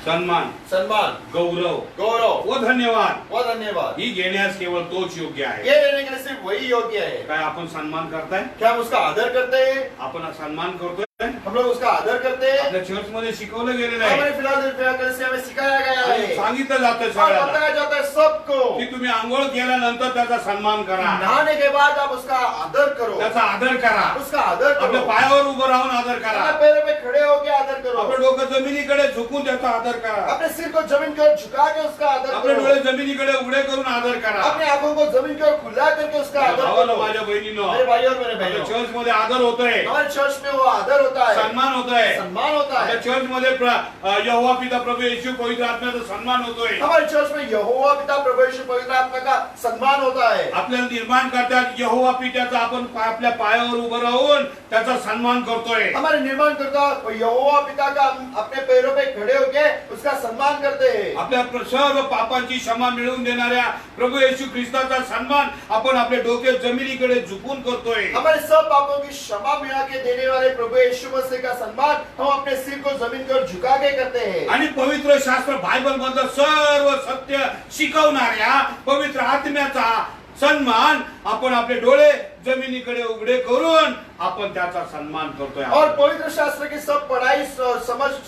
सन्मान सम्मान, गौरव गौरव, व धन्यवाद व धन्यवाद, ही घेण्यास केवळ तोच योग्य आहे ये लेने के लिए सिर्फ वही योग्य है। काय आपण सन्मान करताय क्या हम उसका आदर करते हैं? आपण सन्मान करतोय हम लोग उसका आदर करते हैं। आपल्या चर्च मध्ये शिकवलं गेलेलं आहे हमारे फिलाडेल्फिया कलीसिया में सिखाया गया आणि है सांगितलं जातं और सगळ्यांना बताया जाता है सबको, की तुम्ही आंघोळ केल्यानंतर त्याचा सन्मान करा नहाने के बाद आप उसका आदर करो, त्याचा आदर करा उसका आदर आपल्या करो, पायावर उभं राहून आदर करा अपने पैरों पे खड़े होकर आदर करो, आपलं डोकं जमिनीकडे झुकून त्याचा आदर करा अपने सिर को जमीन की ओर झुका के उसका आदर आपले करो, डोळे जमिनीकडे उघडे करून आदर करा अपने आंखों को जमीन की ओर खुला करके उसका आदर भावानं करो। माझ्या बहिणीनं मेरे भाई और मेरे आपल्या बहनों, चर्च मध्ये आदर होतोय हमारे चर्च में वो आदर होता है, सन्मान होतोय सम्मान होता आपल्या है। चर्च मध्ये यहोवा पिता प्रभू येशू पवित्र आत्म्याचा सन्मान होतोय हमारे चर्च में यहोवा पिता प्रभु यीशु पवित्र आत्मा का सम्मान होता है। आपल्याला निर्माण करतात यहोवा पित्याचा आपण आपल्या पायावर उभं राहून त्याचा सन्मान करतोय हमारे निर्माण करता यहोवा पिता का हम अपने पैरों पे खड़े होके उसका सम्मान करते हैं। आपल्या सर्व पापांची क्षमा मिळवून देणाऱ्या प्रभू येशू ख्रिस्ताचा सन्मान आपण आपले डोके जमिनीकडे झुकून करतोय हमारे सब पापों की क्षमा मिला के देने वाले प्रभु यीशु मसीह का सम्मान हम अपने सिर को जमीन की ओर झुका के करते हैं। आणि पवित्र शास्त्र बायबल मधलं सर्व सत्य शिकवणाऱ्या पवित्र आत्म्याचा सन्मान आपण आपले डोळे जमिनीकडे उघडे करून आपण त्याचा सन्मान करतोय और पवित्र शास्त्र की सब पढ़ाई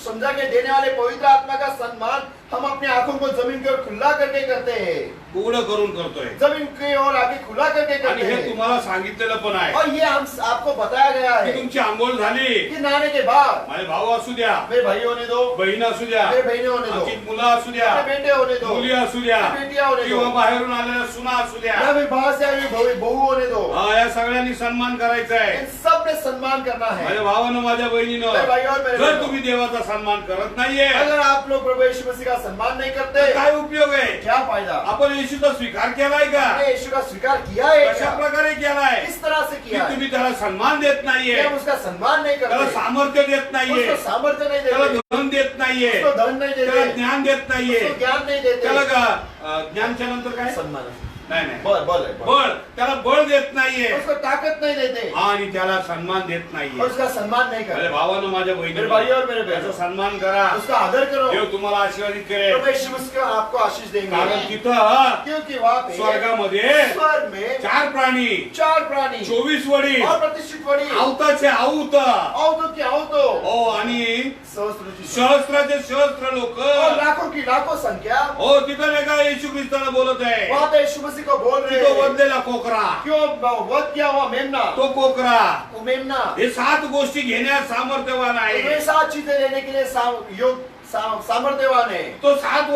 समझा के देने वाले पवित्र आत्मा का सम्मान हम अपनी आंखों को जमीन की ओर खुला करके करते हैं, उघड करून करतोय जमीन की ओर आगे खुला करके आणि करते हे हैं। तुम्हाला सांगितलेलं पण आहे और ये हम आपको बताया गया की है तुमची आंघोळ झाली कि नहाने के बाद माझे भाऊ असू द्या मेरे भाई होने दो, बहीण असू द्या मेरे बहनें होने दो, आमची मुलं असू द्या मेरे बेटे होने दो, मुली असू द्या मेरी बेटियां होने दो, किंवा बाहेरून आलेल्या सुना असू द्या या फिर बाहर से आई हुई बहू होने दो, हा या सगळ्यांनी सन्मान करायचा आहे इन सब ने सम्मान करना है। माझ्या भावानं माझ्या बहिणीनं मेरे भाई और मेरे जर बहनों, तुम्ही देवाचा सन्मान करत नाहीये अगर आप लोग प्रभु यीशु मसीह का सम्मान नहीं करते तर काय उपयोग आहे क्या फायदा? आपण येशूचा स्वीकार केलाय का आपने यीशु का स्वीकार किया है कशा क्या? प्रकारे केलाय किस तरह से की किया है? तुम्ही त्याला सन्मान देत नाहीये कि हम उसका सम्मान नहीं त्याला करते, सामर्थ्य देत नाहीये उसको सामर्थ्य नहीं त्याला देते, धन देत नाहीये उसको धन नहीं त्याला देते, ज्ञान देत नाहीये उसको ज्ञान नहीं देते, त्याला ज्ञानच्या नंतर काय सम्मान नाही नाही बल बळ त्याला बळ देत नाहीये उसको ताकत नहीं देते आणि त्याला सन्मान देत नाहीये और उसका सम्मान नहीं माझ्या करते। भावानं माझ्या मेरे भाई बहिणीनं और मेरे त्याचा बहनों, सन्मान करा उसका आदर करो, देव तुम्हाला आशीर्वादित करेल प्रभु यीशु मसीह आपको आशीष देंगे, कारण तिथं क्योंकि वहाँ पे स्वर्गामध्ये स्वर्ग में 4 प्राणी 4 प्राणी 24 वडी और प्रतिष्ठित वडी आवताचे आवत औदो की औदो हो आणि सहस्त्राची सहस्त्राचे सहस्त्र लोक और लाखों की लाखों संख्या हो तिथं नाही का येशू ख्रिस्ताला बोलत आहे वहाँ पे यीशु मसीह को बोल रहे तो हैं, वधलेला कोकरा क्यों वध किया हुआ मेमना, तो कोकरा वो मेमना हे 7 गोष्टी घेण्यास सामर्थ्यवान आहे ये 7 चीजें लेने के लिए सामर्थ्यवान है, तो 7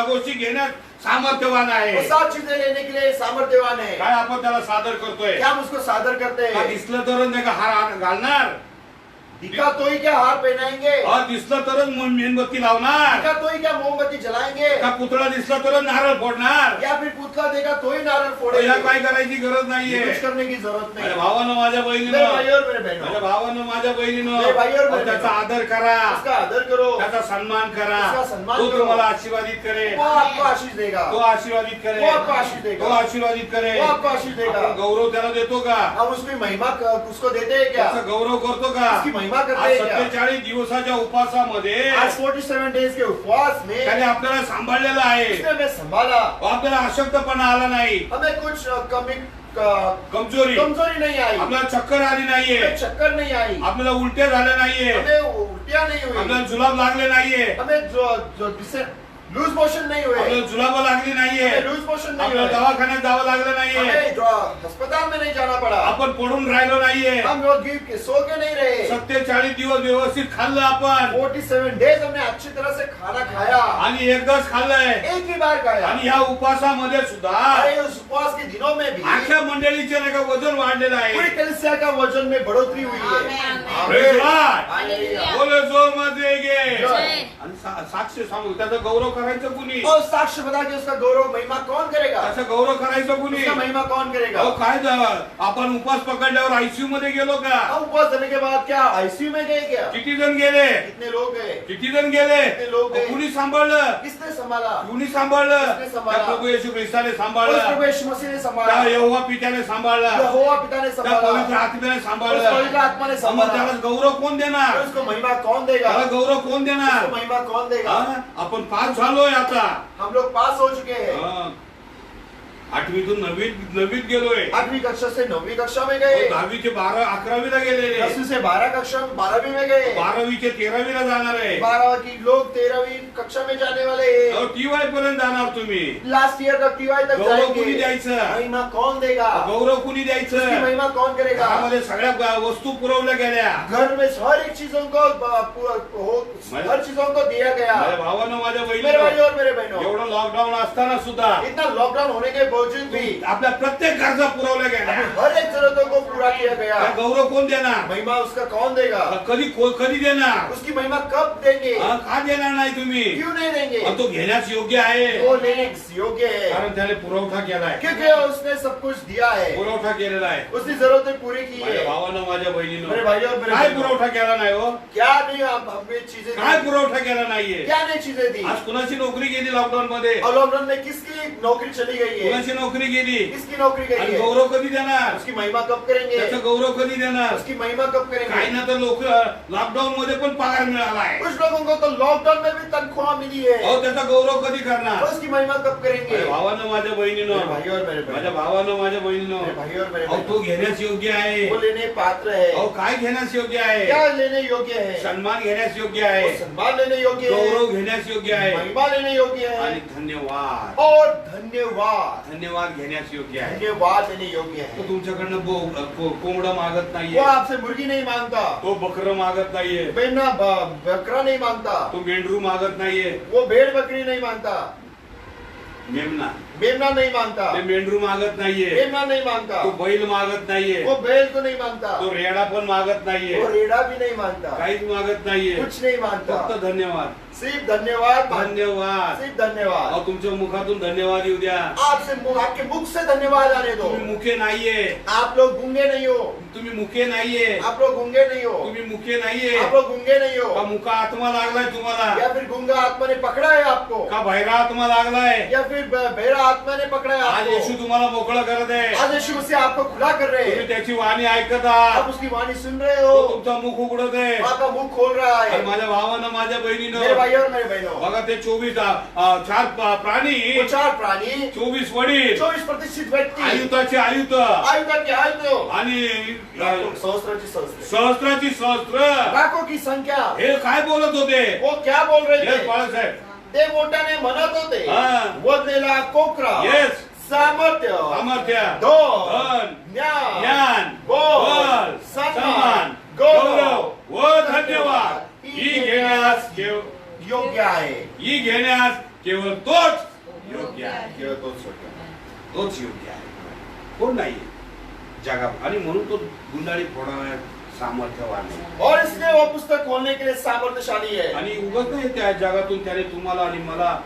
गोष्टी घेण्यास सामर्थ्यवान वो आहे 7 चीजें लेने के लिए सामर्थ्यवान है। काय आपण त्याला सादर करतोय क्या हम उसको सादर करते का हैं? दिसलं तर नाही का हार घालणार दिखा तो ही क्या हार पहनाएंगे, और दिसलं तरच मेणबत्ती लावणार दिखा तो ही क्या मोमबत्ती जलाएंगे, का पुतळा दिसला तरच नारळ फोडणार या फिर पुतला देखा तो ही नारळ या फोड़ेंगे। काय करायची गरज नाहीये कुछ करने की जरूरत नहीं माझ्या है। भावानं माझ्या मेरे बहिणीनं भाई और मेरे माझ्या बहनों, भावानं माझ्या बहिणीनं मेरे भाई और मेरे त्याचा बहनों, आदर करा उसका आदर करो, त्याचा सन्मान करा उसका सन्मान तो करो। तुम्हाला आशीर्वादित करेल वो आपको आशीष देगा, तो आशीर्वादित करेल वो आपको आशीष देगा। तो आशीर्वादित करेल वो आपको आशीष देगा। आपण गौरव त्याला देतो का हम उसकी महिमा उसको देते हैं क्या? त्याचा गौरव करतो का उसकी महिमा करते आज हैं क्या? 47 दिवसाच्या उपासामध्ये आज 47 डेज के उपवास में त्याने आपल्याला सांभाळलेलं आहे उसने हमें संभाला, आपल्याला अशक्तपणा आला नाही हमें कुछ कमजोरी कमजोरी नहीं आई, आपल्याला चक्कर आली नाहीये हमें चक्कर नहीं आई, आपल्याला उलट्या झाल्या नाहीये हमें उल्टियां नहीं हुई, आपल्याला जुलाब लागले नाहीये हमें जो जिसे लूज मोशन नहीं हुए, आपल्याला जुलाबं लागली नाहीये, हमें लूज मोशन नहीं आपल्याला हुए, दवाखान्यात जावं लागलं नाहीये, हमें अस्पताल में नहीं जाना पड़ा, आपण पडून राहिलो नाहीये, हम लोग गिर के सो के नहीं रहे, 47 दिवस व्यवस्थित खाल्लं आपण 47 डेज हमने अच्छी तरह से खाना खाया, आणि एकदाच खाल्लंय एक ही बार खाया, आणि या उपवासामध्ये सुद्धा अरे उस उपवास के दिनों में भी आख्या मंडळीचे नाही का वजन वाढलेलं पूरी आहे. कलीसिया का वजन में बढ़ोतरी हुई है। आमेन। Praise God. हालेलुया। बोले जो मध्ये गे जय। आणि साक्ष सांगू त्याचा गौरव करायचं कुणी, और साक्ष्य बता के उसका गौरव महिमा कौन करेगा, त्याचा गौरव करायचं कुणी. उसका महिमा कौन करेगा। अहो काय आपण उपवास पकडल्यावर आयसीयू मध्ये गेलो का, हम उपवास करने के बाद क्या आईसीयू में गए क्या, किती जण गेले, कितने लोग गए, किती जण गेले, किती लोक गए. कुणी सांभाळलं, किसने संभाला, कुणी सांभाळलं, किसने सांभाळा. त्या प्रभू येशू ख्रिस्ताने उस सांभाळलं, प्रभु यीशु मसीह ने त्या संभाला, यहोवा पित्याने सांभाळलं, यहोवा पिता ने त्या संभाला, पवित्र आत्म्याने उस सांभाळलं. पवित्र आत्मा ने मग संभाला, त्याला गौरव कोण देणार, उसको महिमा कौन देगा, त्याला गौरव कोण देणार. उसको महिमा कौन देगा। हा? आपण पास झालोय आता, हम लोग पास हो चुके हैं, हा. आठवीतून नववीत गेलोय, 8वीं कक्षा से 9वीं कक्षा में गए, 10वी ते 11वीला गेलेले, 10वीं से 12 कक्षा 12वीं में गए, 12वी ते 13वीला जाणार आहे, 12 की लोग 13वीं कक्षा में जाने वाले हैं, टीवाय पर्यंत जाणार तुम्ही. लास्ट ईयर तक टीवाई तक गौरव जाएंगे, कुणी द्यायचं, महिमा कौन देगा, गौरव कुणी उसकी द्यायचं. महिमा कौन करेगा। घरामध्ये सगळ्या वस्तू पुरवल्या गेल्या. घर में हर एक चीजों को हर चीजों को दिया गया। माझ्या भावानं माझ्या मेरे बहिणीनं भाई और मेरे बहनों, एवढं लॉकडाऊन असताना सुद्धा इतना लॉकडाउन होने के बावजूद भी आपल्या प्रत्येक गरजा पुरवल्या गेल्या. हर एक जरूरतों को पूरा किया गया। त्या गौरव कोण देणार, महिमा उसका कौन देगा, कधी देणार, उसकी महिमा कब देंगे, हा, का देणार नाही तुम्ही. क्यों नहीं देंगे, आणि तो घेण्यास योग्य आहे, वो लेने योग्य है, कारण त्याने पुरवठा केलाय, क्योंकि उसने सब कुछ दिया है, पुरवठा केलेला आहे. उसकी जरूरतें पूरी की माझ्या है। भावानं माझ्या मेरे बहिणीनं भाई और मेरे काय बहनों, पुरवठा केला नाही हो, क्या नहीं आप हमें चीजें काय दी, पुरवठा केला नाहीये. क्या नहीं चीजें दी। आज कुणाची नोकरी गेली लॉकडाऊन मध्ये, और लॉकडाउन में किसकी नौकरी चली गई है, कुणाची नोकरी गेली, किसकी नौकरी गई आणि है, गौरव कधी देणार, उसकी महिमा कब करेंगे, त्याचा गौरव कधी देणार. उसकी महिमा कब काही करेंगे। ना तर लोक लॉकडाऊन मध्ये पण पगार मिळाला आहे, कुछ लोगों को तो लॉकडाउन में भी तनख्वाह मिली है, अहो त्याचा गौरव कधी करणार. उसकी महिमा कब करेंगे। माझ्या भावानं माझ्या मेरे बहिणीनं, भाई और मेरे माझ्या बहनों, भावानं माझ्या मेरे बहिणीनं, भाई और मेरे अहो तो बहनों, घेण्यास योग्य आहे. वो लेने पात्र है, अहो काय घेण्यास योग्य आहे, क्या लेने योग्य है, सन्मान घेण्यास योग्य वो आहे, सम्मान लेने योग्य है, गौरव घेण्यास योग्य आहे, महिमा लेने योग्य आणि है, धन्यवाद और धन्यवाद धन्यवाद घेण्यास योग्य आहे. धन्यवाद लेने योग्य तो है। तुमच्याकडनं कोंबडं मागत वो नाहीये, आपसे मुर्गी नहीं मांगता, तो बकरं मागत नाहीये, मेमना बकरा नहीं मांगता, तो मेंढरू मागत नाहीये, वो भेड़ बकरी नहीं मांगता, मेमना मेमना नहीं मांगता, ते मेंढरू मागत नाहीये, मेमना नहीं मांगता, तो बैल मागत नाहीये, वो बैल को नहीं मांगता, तो रेडा पण मागत नाहीये, वो रेडा भी नहीं मांगता, काहीच मागत नाहीये, कुछ नहीं मांगता, फक्त धन्यवाद सिर्फ धन्यवाद धन्यवाद. सिर्फ धन्यवाद। अहो तुमच्या मुखातून धन्यवाद येऊ द्या. आपके मुख से धन्यवाद आने दो। तुम्ही मुखे नाहीये, आप लोग गूंगे नहीं हो, तुम्ही मुखे नाहीये, आप लोग गूंगे नहीं हो, तुम्ही मुखे नाहीये, आप लोग गूंगे नहीं का हो, मुका आत्मा लागलाय तुम्हाला, या फिर गूंगा आत्मा ने पकड़ा है आपको, का बहिरा आत्मा लागलाय. या फिर बहरा आत्मा ने पकड़ा है आज येशू आपको। तुम्हाला मोकळं करत आहे, आज यीशु मसीह आपको खुला कर रहे तुम्ही हैं, त्याची वाणी ऐकत आहात, आप उसकी वाणी सुन रहे तो हो, तुमचा मुख उघडत आहे. आपका मुख खोल रहा आणि है। माझ्या भावानं माझ्या मेरे बहिणीनं भाई और मेरे बहनों, बघा ते 24 चार प्राणी, वो 4 प्राणी, 24 वडील, 24 प्रतिष्ठित व्यक्ती, आयुताचे आयुत आयुधाचे आयुध, आणि सहस्त्राची सहस्त्र, सहस्त्राची सहस्त्र, लाखों की संख्या, हे काय बोलत होते. वो क्या बोल रहे येस थे, बाळासाहेब, ते मोठ्याने म्हणत होते, हा. वदलेला कोकरा, येस सामर्थ्य, सामर्थ्य, धन, ज्ञान, ज्ञान, बल, सन्मान, गौरव व धन्यवाद ही घेण्यास योग्य आहे, ही घेण्यास केवळ तोच योग्य आहे, केवळ तोच योग्य आहे. तोच योग्य आहे, कोण नाही जगात. आणि म्हणून तो गुंडाळी फोडा सामर्थ्यवान आहे. और इसलिए वो पुस्तक खोलने के लिए सामर्थ्यशाली है। आणि उगत नाही त्या जगातून त्याने तुम्हाला आणि मला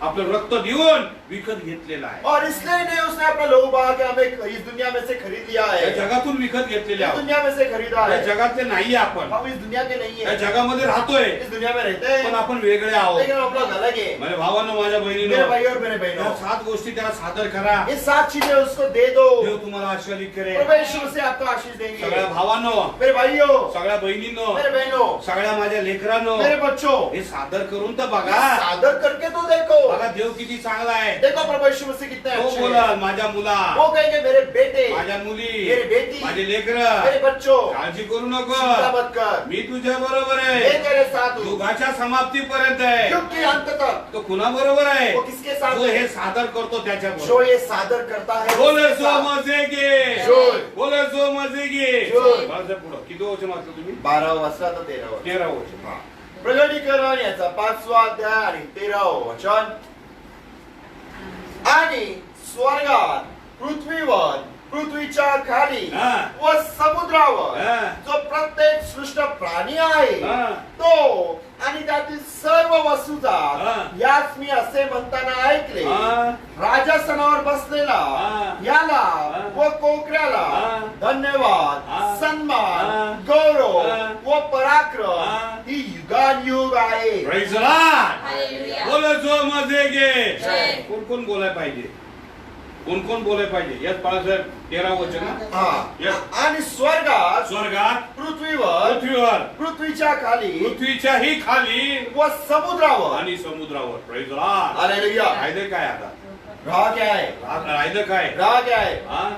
आपलं रक्त देऊन विकत घेतलेला आहे. और इसलिए नहीं उसने अपना लोहू बहा के हमें इस दुनिया में से खरीद लिया या है, जगातून विकत घेतलेले इस आहोत. दुनिया में से खरीदा या है। जगातले नाही आपण, हम इस दुनिया के नहीं या है, जगामध्ये राहतोय इस दुनिया में रहते पण हैं, आपण वेगळे आहोत. लेकिन हम लोग अलग है। माझ्या भावानं माझ्या मेरे बहिणीनं भाई और मेरे या बहनों, 7 गोष्टी त्याला सादर करा. ये 7 चीजें उसको दे दो, देव तुम्हाला आशीर्वादित करेल. प्रभु यीशु से आपको आशीष सगळ्या देंगे। भावांनो, मेरे भाइयों, सगळ्या बहिणींनो, मेरे बहनों, सगळ्या माझ्या लेकरांनो, मेरे बच्चों, हे सादर करून तर बघा. सादर करके तो देखो। बघा देव किती चांगला आहे. देखो प्रभु यीशु मसीह कितने तो अच्छे बोला हैं। माझ्या मुला, वो कहेंगे मेरे बेटे, माझ्या मुली, मेरी बेटी, माझे लेकर, मेरे बच्चों, काळजी करू नको, चिंता मत कर, मी तुझ्या बरोबर मैं आहे. तेरे साथ हूँ युगाच्या समाप्तीपर्यंत आहे. युग के अंत तक। तो कुणा बरोबर आहे? वो किसके साथ जो है? हे सादर करतो त्याच्या जो बरोबर. ये सादर करता है बोले उसके सो साथ। मजे घे, जोर। बोले सो मजे घे. जोर। माझं पुढं किती वचन वाचलं तुम्ही? 12 वाजता तर 13 वाजता। 13 वचन. हा. प्रगटीकरण याचा 5वा अध्याय आणि 13व वचन. आणि स्वर्गात, पृथ्वीवर, पृथ्वीच्या खाली हा. व समुद्रावर हा. जो प्रत्येक सृष्ट प्राणी आहे हा. तो आणि त्यातील सर्व हा. वस्तुजात यास मी असे म्हणताना ऐकले, हा. राजासनावर बसलेला हा. याला हा. व कोकऱ्याला हा. धन्यवाद, हा. सन्मान, हा. गौरव हा. व पराक्रम हा. ही युगानुयुग आहे. Praise the Lord. हालेलुया. बोले सो मजे घे. जय. कोण कोण बोलाय पाहिजे? कोण कोण बोलाय पाहिजे? यात बाळासाहेब 13 वचन ना? हा. Yes. आणि स्वर्गात, स्वर्गात, पृथ्वीवर, पृथ्वीवर, पृथ्वीच्या खाली पृथ्वीच्याही खाली व समुद्रावर. आणि समुद्रावर. Praise the Lord. हालेलुया. राहिलं काय आता? रहा क्या है? राहिलं काय? रहा क्या है? हा?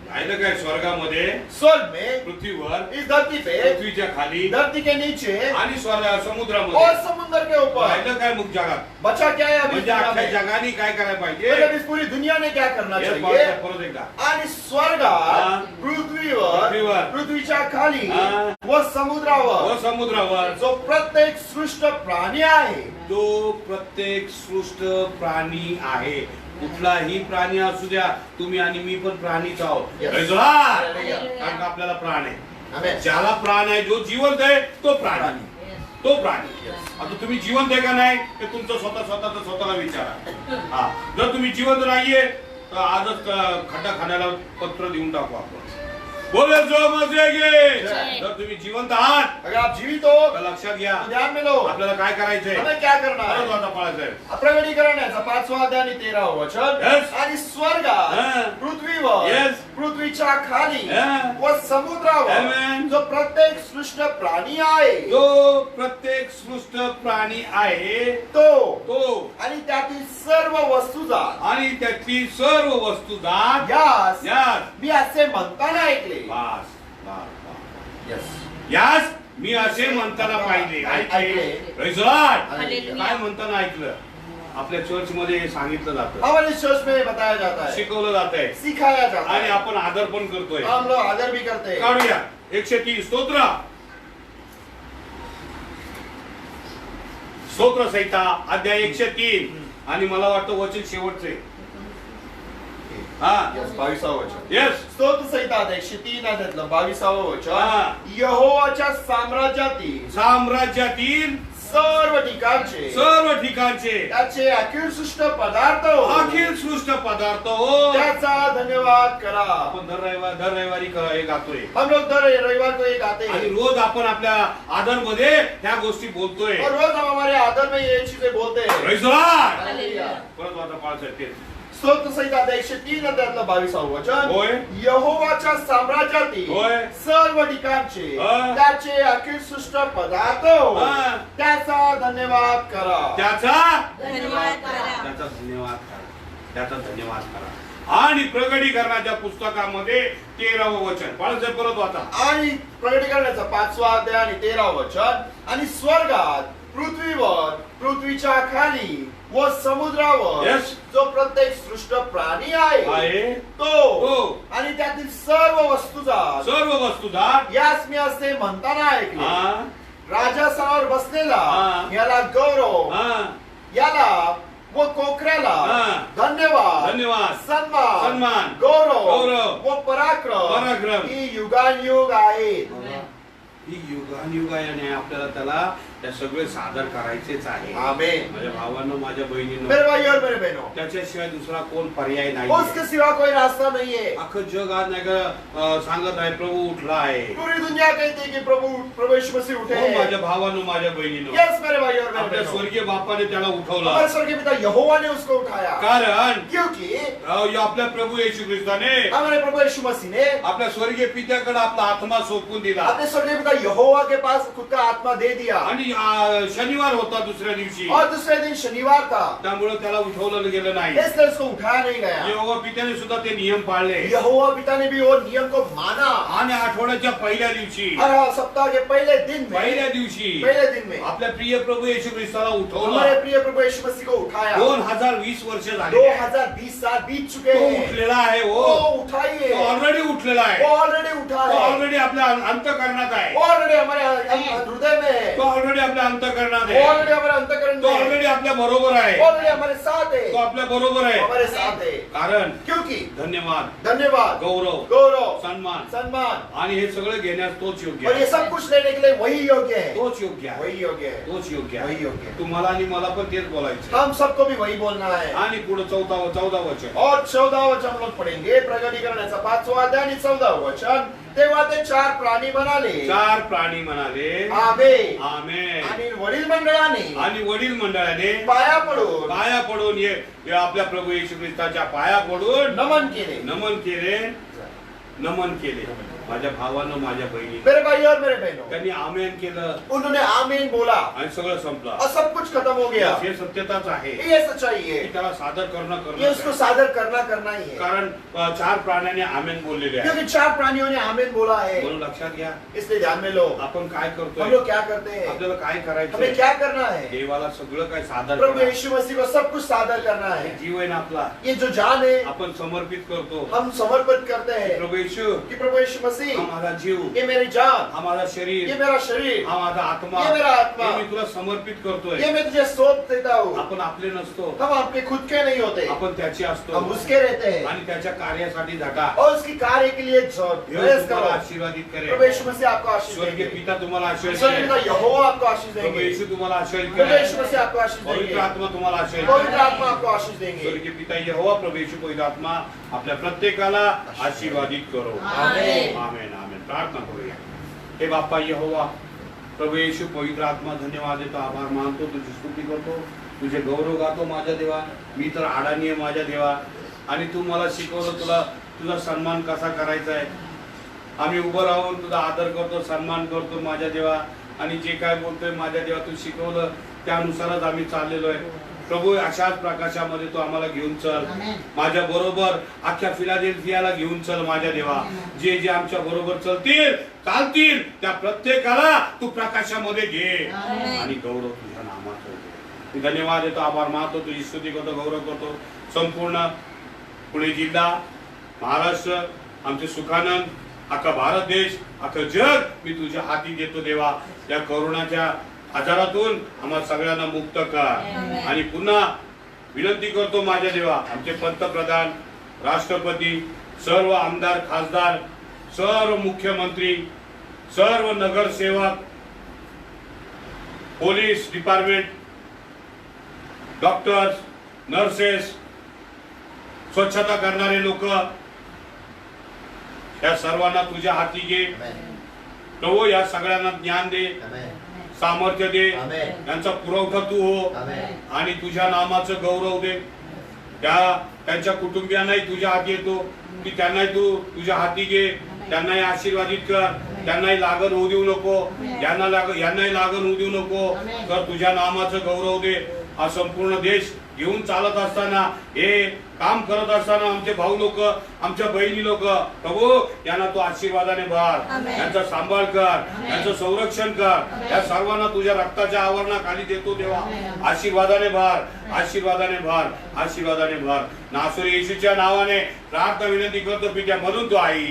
राहिलं काय? स्वर्गामध्ये, स्वर्ग में, पृथ्वीवर, इस धरती पे, पृथ्वीच्या खाली धरती के नीचे आणि समुद्रामध्ये. और समुद्र के ऊपर राहिलं काय मग जगात? बचा क्या है अभी म्हणजे दुनिया अख्ख्या में? जगाने काय करायला पाहिजे? मतलब इस पूरी दुनिया ने क्या करना Yes, चाहिए? बाळासाहेब, परत एकदा. आणि स्वर्गात, हा. पृथ्वीवर, पृथ्वीवर, पृथ्वीच्या खाली हा. व समुद्रावर व समुद्रावर जो प्रत्येक सृष्ट प्राणी आहे तो प्रत्येक सृष्ट प्राणी आहे. कुठलाही प्राणी असू द्या, तुम्ही आणि मी पण प्राणीच आहोत. Yes. Praise the Lord. Hallelujah. कारण का आपल्याला प्राण आहे. आमेन. ज्याला प्राण आहे, जो जिवंत आहे तो प्राणी. तो प्राणी. आता तुम्ही जिवंत आहे का नाही ते तुमचं स्वतःला विचारा. हा, जर तुम्ही जिवंत नाहीये तर आजच खड्डा खाण्याला पत्र देऊन टाकू आपण. बोले जो मजे घे. जय. जर तुम्ही जिवंत आहात अगर आप जीवित हो तर लक्षात घ्या, तो ध्यान में लो आपल्याला काय करायचंय? हमें क्या करना परत है? वाचा पाळायचंय. प्रगटीकरण याचा 5वा अध्याय आणि 13व वचन. Yes. आणि स्वर्गात, हा. पृथ्वीवर, Yes. पृथ्वीच्या खाली हा. व समुद्रावर Amen. जो प्रत्येक सृष्ट प्राणी आहे जो प्रत्येक सृष्ट प्राणी आहे तो आणि त्यातील सर्व वस्तुजात आणि त्याची सर्व वस्तू जात यास यास मी असे म्हणताना ऐकले. बास बास बास. Yes. यास मी असे म्हणताना पाहिले ऐकले. ऐकले. Praise the Lord. हालेलुया. काय म्हणताना ऐकलं? आपल्या चर्च मध्ये हे सांगितलं जातं, हमारे चर्च में बताया जाता है, शिकवलं जात आहे सिखाया जाता आणि है, आपण आदर पण करतोय. हम लोग आदर भी करते हैं. काढूया 130 स्तोत्र संहिता अध्याय 103 आणि मला वाटतं वचन शेवटचे. हा. Yes, 22व वचन. येस. स्तोत्र संहिता 103 अध्यायातलं 22व हा. वचन. यहोवाच्या साम्राज्यातील सर्व ठिकाणचे त्याचे अखिल सृष्ट पदार्थ हो, अखिल सृष्ट पदार्थ हो. त्याचा धन्यवाद करा. आपण दर रविवारी हे गातोय हम लोग दर रविवार को ये गाते आणि हैं रोज आपण आपल्या आदर मध्ये ह्या गोष्टी बोलतोय. और रोज हम हमारे आदर में ये चीजें बोलते हैं. Praise the Lord. हालेलुया. परत वाचा पाळसाहेब तेच. स्तोत्र संहिता 103 अध्यायातलं 22व वचन. होय. यहोवाच्या साम्राज्यातील होय. सर्व ठिकाणचे हा. त्याचे अखिल सृष्ट पदार्थ हो, हा. त्याचा धन्यवाद करा. त्याचा धन्यवाद करा. त्याचा धन्यवाद करा. त्याचा धन्यवाद करा. आणि प्रगटीकरणाच्या पुस्तकामध्ये 13व वचन बाळासाहेब परत वाचा. आणि प्रगटीकरणाचा 5वा अध्याय आणि 13व वचन. आणि स्वर्गात, पृथ्वीवर, पृथ्वीच्या खाली व समुद्रावर Yes. जो प्रत्येक सृष्ट प्राणी आहे आहे तो आणि त्यातील सर्व वस्तुजात सर्व वस्तुदार यास मी असे म्हणताना ऐकले. हा. राजासनावर बसलेला हा. याला गौरव, हा. याला व कोकऱ्याला हा. धन्यवाद, सन्मान, गौरव गौरव व पराक्रम ही युगानुयुग आहेत. ही युगायुगाने आपल्याला त्या सगळे सादर करायचेच आहे. आमेन. माझ्या भावांनो, माझ्या बहिणींनो, मेरे भाई और मेरे बहनों, त्याच्याशिवाय दुसरा कोण पर्याय नाही. उसके सिवा कोई रास्ता नहीं है. अख्खं जग आज नाही का सांगत आहे प्रभू उठला आहे. पूरी दुनिया कहती है कि प्रभु यीशु मसीह उठे हो हैं. माझ्या भावांनो, माझ्या बहिणींनो, यस मेरे भाई और मेरे आपल्या बहनों, स्वर्गीय बापाने त्याला उठवला. हमारे स्वर्गीय पिता यहोवा ने उसको उठाया. कारण क्योंकि आपल्या प्रभू येशू ख्रिस्ताने हमारे प्रभु यीशु मसीह ने आपल्या स्वर्गीय पित्याकडे आपला आत्मा सोपवून दिला अपने स्वर्गीय पिता यहोवा के पास खुद का आत्मा दे दिया. आणि शनिवार होता दुसऱ्या दिवशी, और दूसरे दिन शनिवार था, त्यामुळे त्याला उठवलं गेलं नाही. इसलिए उसको उठाया नहीं गया। यहोवा पित्याने सुद्धा ते नियम पाळले यहोवा पिता ने भी वो नियम को माना, आणि आठवड्याच्या पहिल्या दिवशी और सप्ताह के पहले दिन में आपल्या प्रिय प्रभू येशू ख्रिस्ताला हमारे उठवलं. प्रिय प्रभु यीशु मसीह को उठाया। 2020 वर्ष झाले, 2020 साल बीत चुके तो हैं। उठलेला आहे. वो हो, उठाइए, तो ऑलरेडी उठलेला वो आहे. ऑलरेडी उठा तो है, ऑलरेडी आपल्या अंतःकरणात आहे. ऑलरेडी हमारे हृदय में है, तो ऑलरेडी आपल्या अंतःकरणात ऑलरेडी आहे. हमारे अंतःकरण तो में है, ऑलरेडी आपल्या बरोबर आहे. ऑलरेडी हमारे साथ है, तो आपल्या बरोबर आहे. हमारे साथ है। कारण क्योंकि धन्यवाद, धन्यवाद, गौरव, गौरव, सन्मान सम्मान आणि हे सगळं घेण्यास तोच योग्य और ये आहे. सब कुछ लेने के लिए वही योग्य है, तोच योग्य आहे. वही योग्य है, तोच योग्य वही आहे. योग्य है। तुम्हाला आणि मला पण तेच बोलायचं. हम सबको भी वही बोलना है। आणि पुढे 14 वचन. और 14 वचन हम लोग पढ़ेंगे, प्रकटीकरणाचा 5वां अध्याय आणि 14 वचन। तेव्हा ते 4 प्राणी म्हणाले, 4 प्राणी म्हणाले आमेन, आमेन. आणि वडील मंडळाने आणि वडील मंडळाने पाया पडून पाया पडून हे आपल्या प्रभू येशू ख्रिस्ताच्या पाया पडून नमन केले। नमन केले. माझ्या भावानं, माझ्या बहिणी, मेरे भाई और मेरे बहनों, त्यांनी आमेन केलं उन्होंने आमीन बोला आणि सगळं संपलं. और सब कुछ खत्म हो गया। हे सत्यताच आहे. ये सच्चाई है, की त्याला सादर ये उसको सादर करना ही है, कारण 4 प्राण्याने आमेन बोललेले आहे. क्योंकि 4 प्राणियों ने आमीन बोला है। म्हणून लक्षात घ्या, इसलिए ध्यान में लो, आपण काय हम करतोय, लोग क्या करते हैं, आपल्याला काय हमें करायचं, क्या करना है। देवाला सगळं काय सादर प्रभु करायचं. यीशु मसीह को सब कुछ सादर करना है। जीव आहे ना आपला, ये जो जान है आपण समर्पित करतो. हम समर्पित करते हैं प्रभु येशू, कि प्रभु यीशु मसीह, हा माझा जीव, ये मेरी जान, हा माझा शरीर, ये मेरा शरीर, हा माझा आत्मा, ये मेरा आत्मा, हे मी तुला समर्पित करतोय. ये मैं तुझे सौंप देता हूँ। आपण आपले नसतो, हम आपके खुद के नहीं होते, आपण त्याचे असतो हम उसके रहते हैं, आणि त्याच्या कार्यासाठी झटा. और उसकी कार्य के लिए देव प्रयास तुम्हाला करो। आशीर्वादित प्रभु करेल. यीशु मसीह आपको आशीष स्वर्गीय देंगे, पिता तुम्हाला आशीर्वाद स्वर्गीय करेल. पिता यहोवा आपको आशीष प्रभू देंगे, येशू तुम्हाला आशीर्वाद प्रभु यीशु करेल. मसीह आपको आशीष पवित्र देंगे, आत्मा तुम्हाला आशीर्वाद पवित्र करेल. आत्मा आपको आशीष देंगे। स्वर्गीय पिता यहोवा प्रभू येशू पवित्र आत्मा आपल्या प्रत्येकाला आशीर्वादित करो. आमेन. आमेन आमेन. प्रार्थना करूया. हे बाप्पा यहोवा, प्रभू येशू पवित्र आत्मा धन्यवाद देतो, आभार मानतो, तुझी स्तुती करतो, तुझे गौरव गातो माझ्या देवा. मी तर अडाणी आहे माझ्या देवा, आणि तू मला शिकवलं तुझा सन्मान कसा करायचा आहे. आम्ही उभं राहून तुझा आदर करतो, सन्मान करतो माझ्या देवा, आणि जे काय बोलतोय माझ्या देवा तू शिकवलं त्यानुसारच आम्ही चाललेलो आहे. प्रभू अशाच प्रकाशामध्ये तू आम्हाला घेऊन चल. आमेन. माझ्या बरोबर अख्ख्या फिलाडेल्फियाला घेऊन चल माझ्या देवा. जे जे आमच्या बरोबर चालतील त्या प्रत्येकाला तू प्रकाशामध्ये घे आमेन. आणि गौरव तुझ्या नामाचं दे. मी धन्यवाद देतो, आभार मानतो, तुझी स्तुती करतो, गौरव करतो. संपूर्ण पुणे जिल्हा, महाराष्ट्र, आमचे सुखानंद, अख्खा भारत देश, अख्खं जग मी तुझ्या हाती देतो देवा. या करोनाच्या आजारातून आम्हाला सगळ्यांना मुक्त कर. आणि पुन्हा विनंती करतो माझ्या देवा, आमचे पंतप्रधान, राष्ट्रपती, सर्व आमदार, खासदार, सर्व मुख्यमंत्री, सर्व नगरसेवक, पोलीस डिपार्टमेंट, डॉक्टर्स, नर्सेस, स्वच्छता करणारे लोक, या सर्वांना तुझ्या हाती घे प्रभू. या सगळ्यांना ज्ञान दे, सामर्थ्य दे, यांचा पुरवठा तू हो, आणि तुझ्या नामाचं गौरव दे. त्यांच्या कुटुंबियांनाही तुझ्या हाती येतो की त्यांनाही तू तुझ्या हाती घे, त्यांनाही आशीर्वादित कर, त्यांनाही लागण होऊ देऊ नको, यांनाही लागण होऊ देऊ नको. तर तुझ्या नामाचं गौरव दे. हा संपूर्ण देश घेऊन चालत असताना, हे काम करत असताना आमचे भाऊ लोक, आमच्या बहिणी लोक, प्रभू यांना तू आशीर्वादाने भर, यांचा सांभाळ कर, यांचं संरक्षण कर. या सर्वांना तुझ्या रक्ताच्या आवरणाखाली देतो देवा. आशीर्वादाने भर, आशीर्वादाने भर, आशीर्वादाने भर. नासरी येशूच्या नावाने प्रार्थना विनंती करतो पित्या, म्हणून तू आई.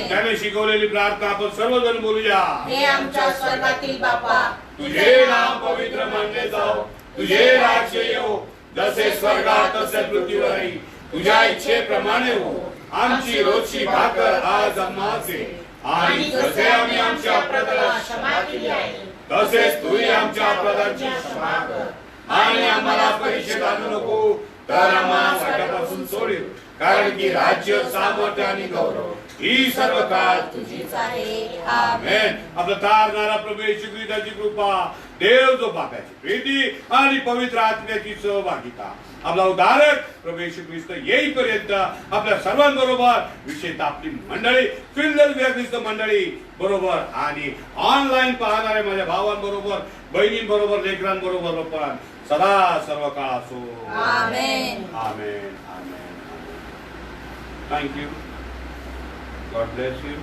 त्याने शिकवलेली प्रार्थना आपण सर्वजण बोलूया. हे आमच्या स्वर्गातील बापा, तुझे नाम पवित्र मानले जाओ, तुझे राज्य येऊ, जसे स्वर्गात तसे पृथ्वीवरही. तुझ्या इच्छेप्रमाणे हो. आमची रोजची भाकर आज आम्हाला दे, आणि जसे आम्ही आमच्या अपराधाला क्षमा केली आहे, तसेच तूही आमच्या अपराधांची क्षमा कर. आणि आम्हाला परीक्षेत आणू नको, तर आम्हाला वाटापासून सोडील. कारण की राज्य, सामर्थ्य आणि गौरव ही सर्व काळ तुझीच आहे. आमेन. आपलं तारणारा प्रभू येशू ख्रिस्ताची कृपा, देव जो बापाची प्रीती आणि पवित्र आत्म्याची सहभागिता, आपला उद्धारक प्रभू येशू ख्रिस्त येईपर्यंत आपल्या सर्वांबरोबर, विशेषतः आपली मंडळी, फिल्डर ख्रिस्त मंडळी बरोबर आणि ऑनलाईन पाहणाऱ्या माझ्या भावांबरोबर, बहिणींबरोबर, लेकरांबरोबर पण सदा सर्व काळ असो. Amen. Amen. Amen. Thank you. God bless you.